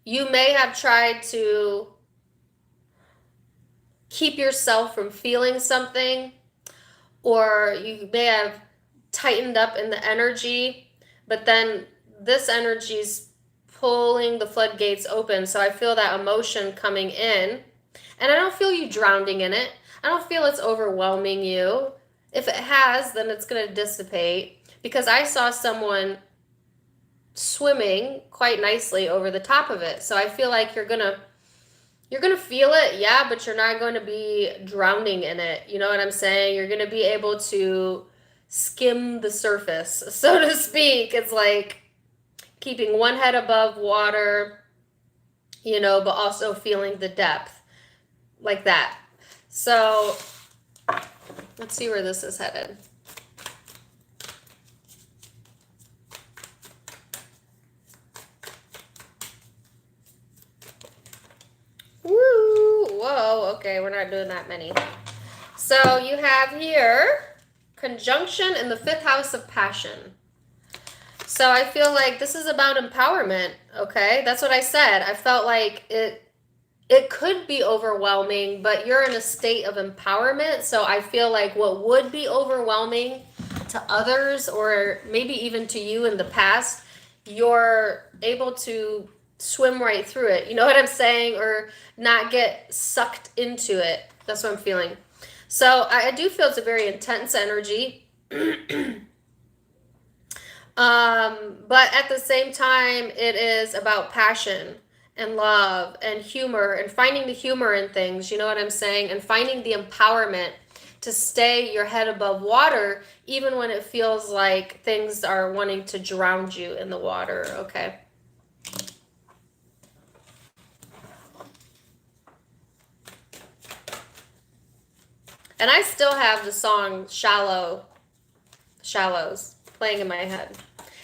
Speaker 1: you may have tried to keep yourself from feeling something, or you may have tightened up in the energy, but then this energy's pulling the floodgates open. So I feel that emotion coming in, and I don't feel you drowning in it. I don't feel it's overwhelming you. If it has, then it's going to dissipate, because I saw someone swimming quite nicely over the top of it. So I feel like you're going to You're going to feel it, yeah, but you're not going to be drowning in it. You know what I'm saying? You're going to be able to skim the surface, so to speak. It's like keeping one head above water, you know, but also feeling the depth like that. So let's see where this is headed. Woo! Whoa, okay, we're not doing that many. So you have here conjunction in the 5th house of passion. So I feel like this is about empowerment, okay? That's what I said. I felt like it could be overwhelming, but you're in a state of empowerment. So I feel like what would be overwhelming to others or maybe even to you in the past, you're able to swim right through it. You know what I'm saying? Or not get sucked into it. That's what I'm feeling. So I do feel it's a very intense energy. But at the same time, it is about passion and love and humor and finding the humor in things, you know what I'm saying? And finding the empowerment to stay your head above water, even when it feels like things are wanting to drown you in the water, okay? And I still have the song Shallows playing in my head.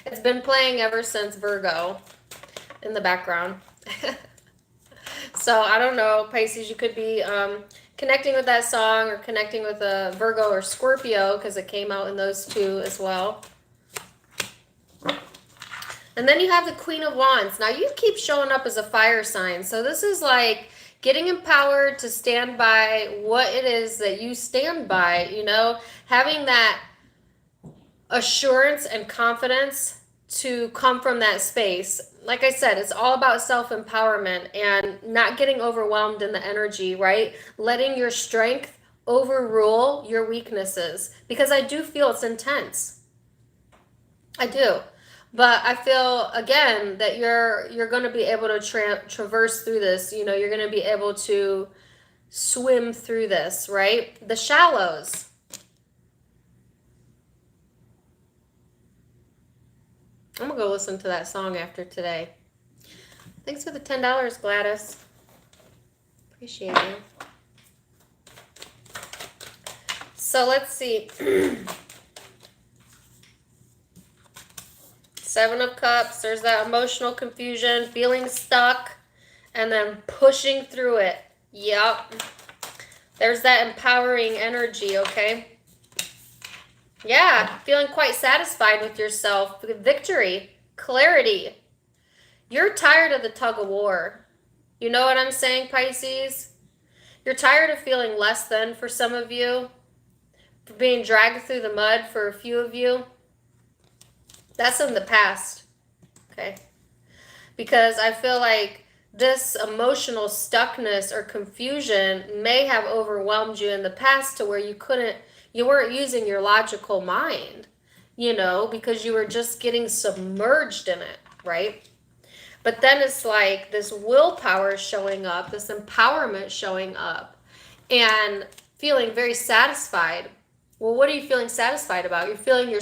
Speaker 1: It's been playing ever since Virgo in the background. So I don't know, Pisces, you could be connecting with that song or connecting with a Virgo or Scorpio because it came out in those two as well. And then you have the Queen of Wands. Now you keep showing up as a fire sign. So this is like getting empowered to stand by what it is that you stand by, you know, having that assurance and confidence to come from that space. Like I said, it's all about self-empowerment and not getting overwhelmed in the energy, right? Letting your strength overrule your weaknesses, because I do feel it's intense. I do. But I feel, again, that you're going to be able to traverse through this. You know, you're going to be able to swim through this, right? The shallows. I'm going to go listen to that song after today. Thanks for the $10, Gladys. Appreciate you. So let's see. 7 of Cups. There's that emotional confusion, feeling stuck, and then pushing through it. Yep. There's that empowering energy, okay? Yeah, feeling quite satisfied with yourself. Victory, clarity. You're tired of the tug of war. You know what I'm saying, Pisces? You're tired of feeling less than for some of you, for being dragged through the mud for a few of you. That's in the past, okay? Because I feel like this emotional stuckness or confusion may have overwhelmed you in the past to where you weren't using your logical mind, you know, because you were just getting submerged in it, right? But then it's like this willpower showing up, this empowerment showing up, and feeling very satisfied. Well, what are you feeling satisfied about? You're feeling you're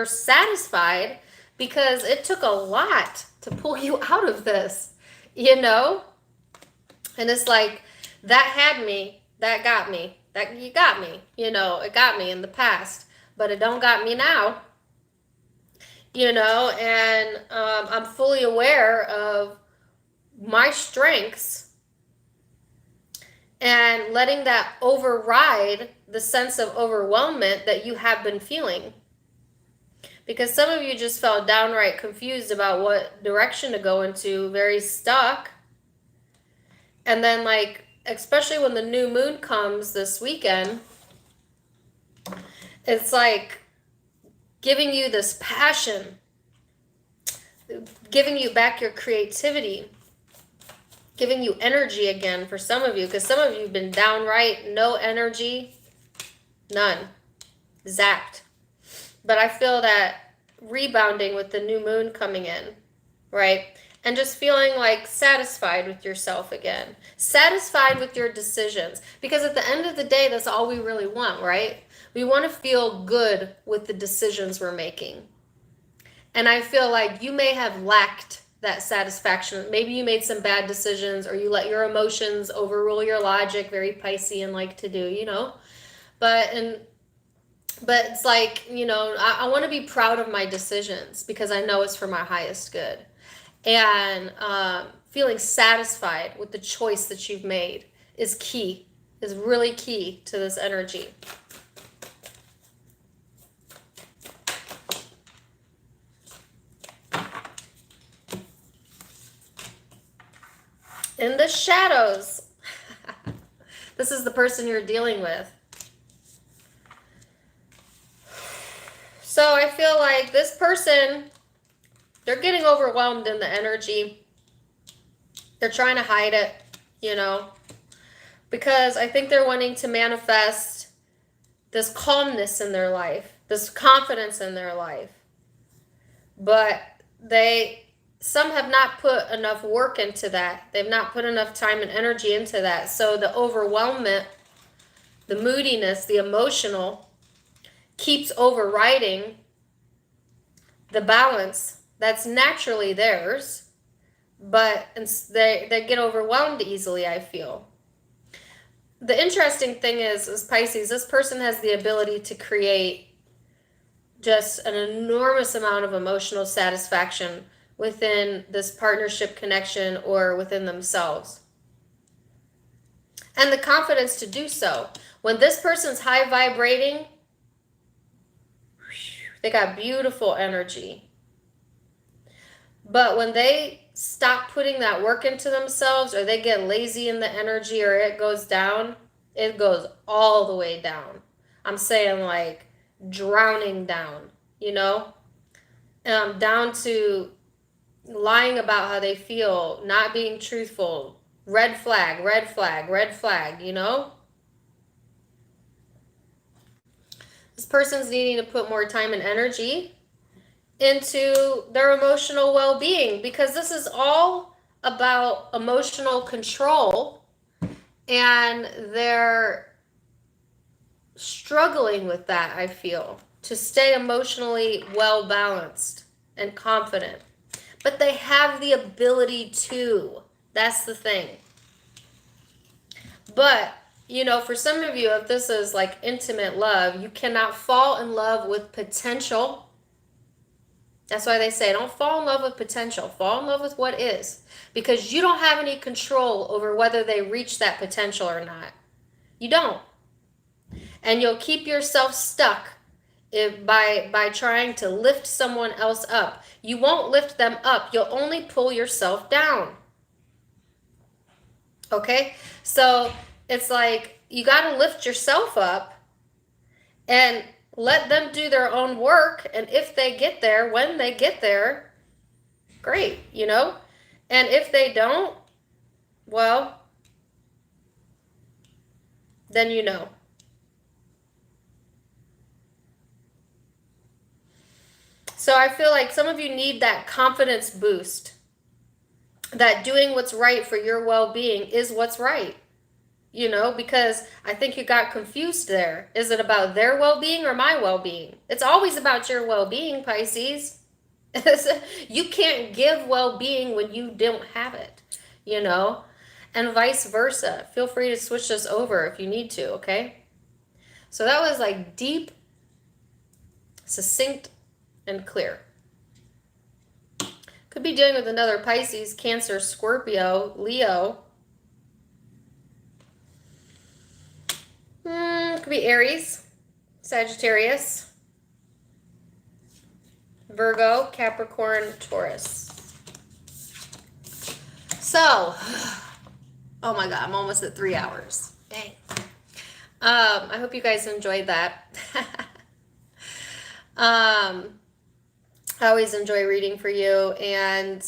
Speaker 1: satisfied because it took a lot to pull you out of this, you know? And it's like, that had me, that got me, that you got me, you know, it got me in the past, but it don't got me now, you know? And I'm fully aware of my strengths and letting that override the sense of overwhelmment that you have been feeling. Because some of you just felt downright confused about what direction to go into, very stuck. And then, like, especially when the new moon comes this weekend, it's like giving you this passion, giving you back your creativity, giving you energy again for some of you, because some of you have been downright no energy, none, zapped. But I feel that rebounding with the new moon coming in, right? and just feeling like satisfied with yourself again, satisfied with your decisions. Because at the end of the day, that's all we really want, right? We want to feel good with the decisions we're making. And I feel like you may have lacked that satisfaction. Maybe you made some bad decisions, or you let your emotions overrule your logic, very Piscean like to do, you know? But it's like, you know, I want to be proud of my decisions because I know it's for my highest good. And feeling satisfied with the choice that you've made is key, is really key to this energy. In the shadows, this is the person you're dealing with. So I feel like this person, they're getting overwhelmed in the energy. They're trying to hide it, you know, because I think they're wanting to manifest this calmness in their life, this confidence in their life. But some have not put enough work into that. They've not put enough time and energy into that. So the overwhelmment, the moodiness, the emotional keeps overriding the balance that's naturally theirs, but they get overwhelmed easily, I feel. The interesting thing is Pisces, this person has the ability to create just an enormous amount of emotional satisfaction within this partnership connection or within themselves. And the confidence to do so. When this person's high vibrating, they got beautiful energy. But when they stop putting that work into themselves, or they get lazy in the energy, or it goes down, it goes all the way down. I'm saying like drowning down, you know? Down to lying about how they feel, not being truthful, red flag, red flag, red flag, you know? This person's needing to put more time and energy into their emotional well-being, because this is all about emotional control, and they're struggling with that, I feel, to stay emotionally well-balanced and confident. But they have the ability to. That's the thing. But, you know, for some of you, if this is like intimate love, you cannot fall in love with potential. That's why they say don't fall in love with potential. Fall in love with what is. Because you don't have any control over whether they reach that potential or not. You don't. And you'll keep yourself stuck by trying to lift someone else up. You won't lift them up. You'll only pull yourself down. Okay? So it's like you got to lift yourself up and let them do their own work. And if they get there, when they get there, great, you know? And if they don't, well, then you know. So I feel like some of you need that confidence boost, that doing what's right for your well-being is what's right, you know, because I think you got confused there. Is it about their well-being or my well-being? It's always about your well-being, Pisces. You can't give well-being when you don't have it, you know, and vice versa. Feel free to switch this over if you need to, okay? So that was like deep, succinct, and clear. Could be dealing with another Pisces, Cancer, Scorpio, Leo. Could be Aries, Sagittarius, Virgo, Capricorn, Taurus. So, oh my God, I'm almost at 3 hours. Dang. I hope you guys enjoyed that. I always enjoy reading for you, and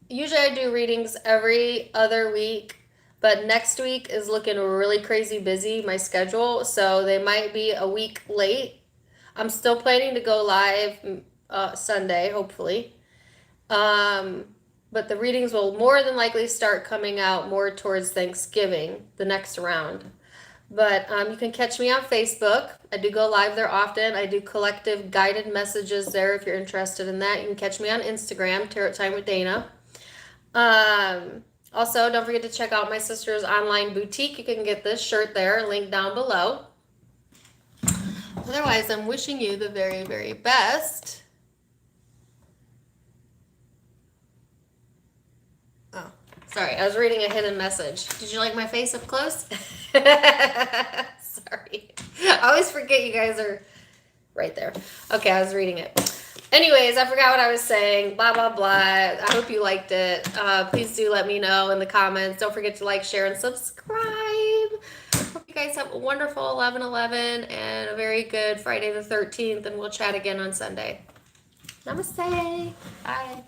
Speaker 1: usually I do readings every other week, but next week is looking really crazy busy, my schedule, so they might be a week late. I'm still planning to go live Sunday, hopefully, But the readings will more than likely start coming out more towards Thanksgiving, the next round. But you can catch me on Facebook. I do go live there often. I do collective guided messages there if you're interested in that. You can catch me on Instagram, Tarot Time with Dana. Also, don't forget to check out my sister's online boutique. You can get this shirt there, link down below. Otherwise, I'm wishing you the very, very best. Oh, sorry. I was reading a hidden message. Did you like my face up close? Sorry. I always forget you guys are right there. Okay, I was reading it. Anyways, I forgot what I was saying. Blah, blah, blah. I hope you liked it. Please do let me know in the comments. Don't forget to like, share, and subscribe. Hope you guys have a wonderful 11/11 and a very good Friday the 13th. And we'll chat again on Sunday. Namaste. Bye.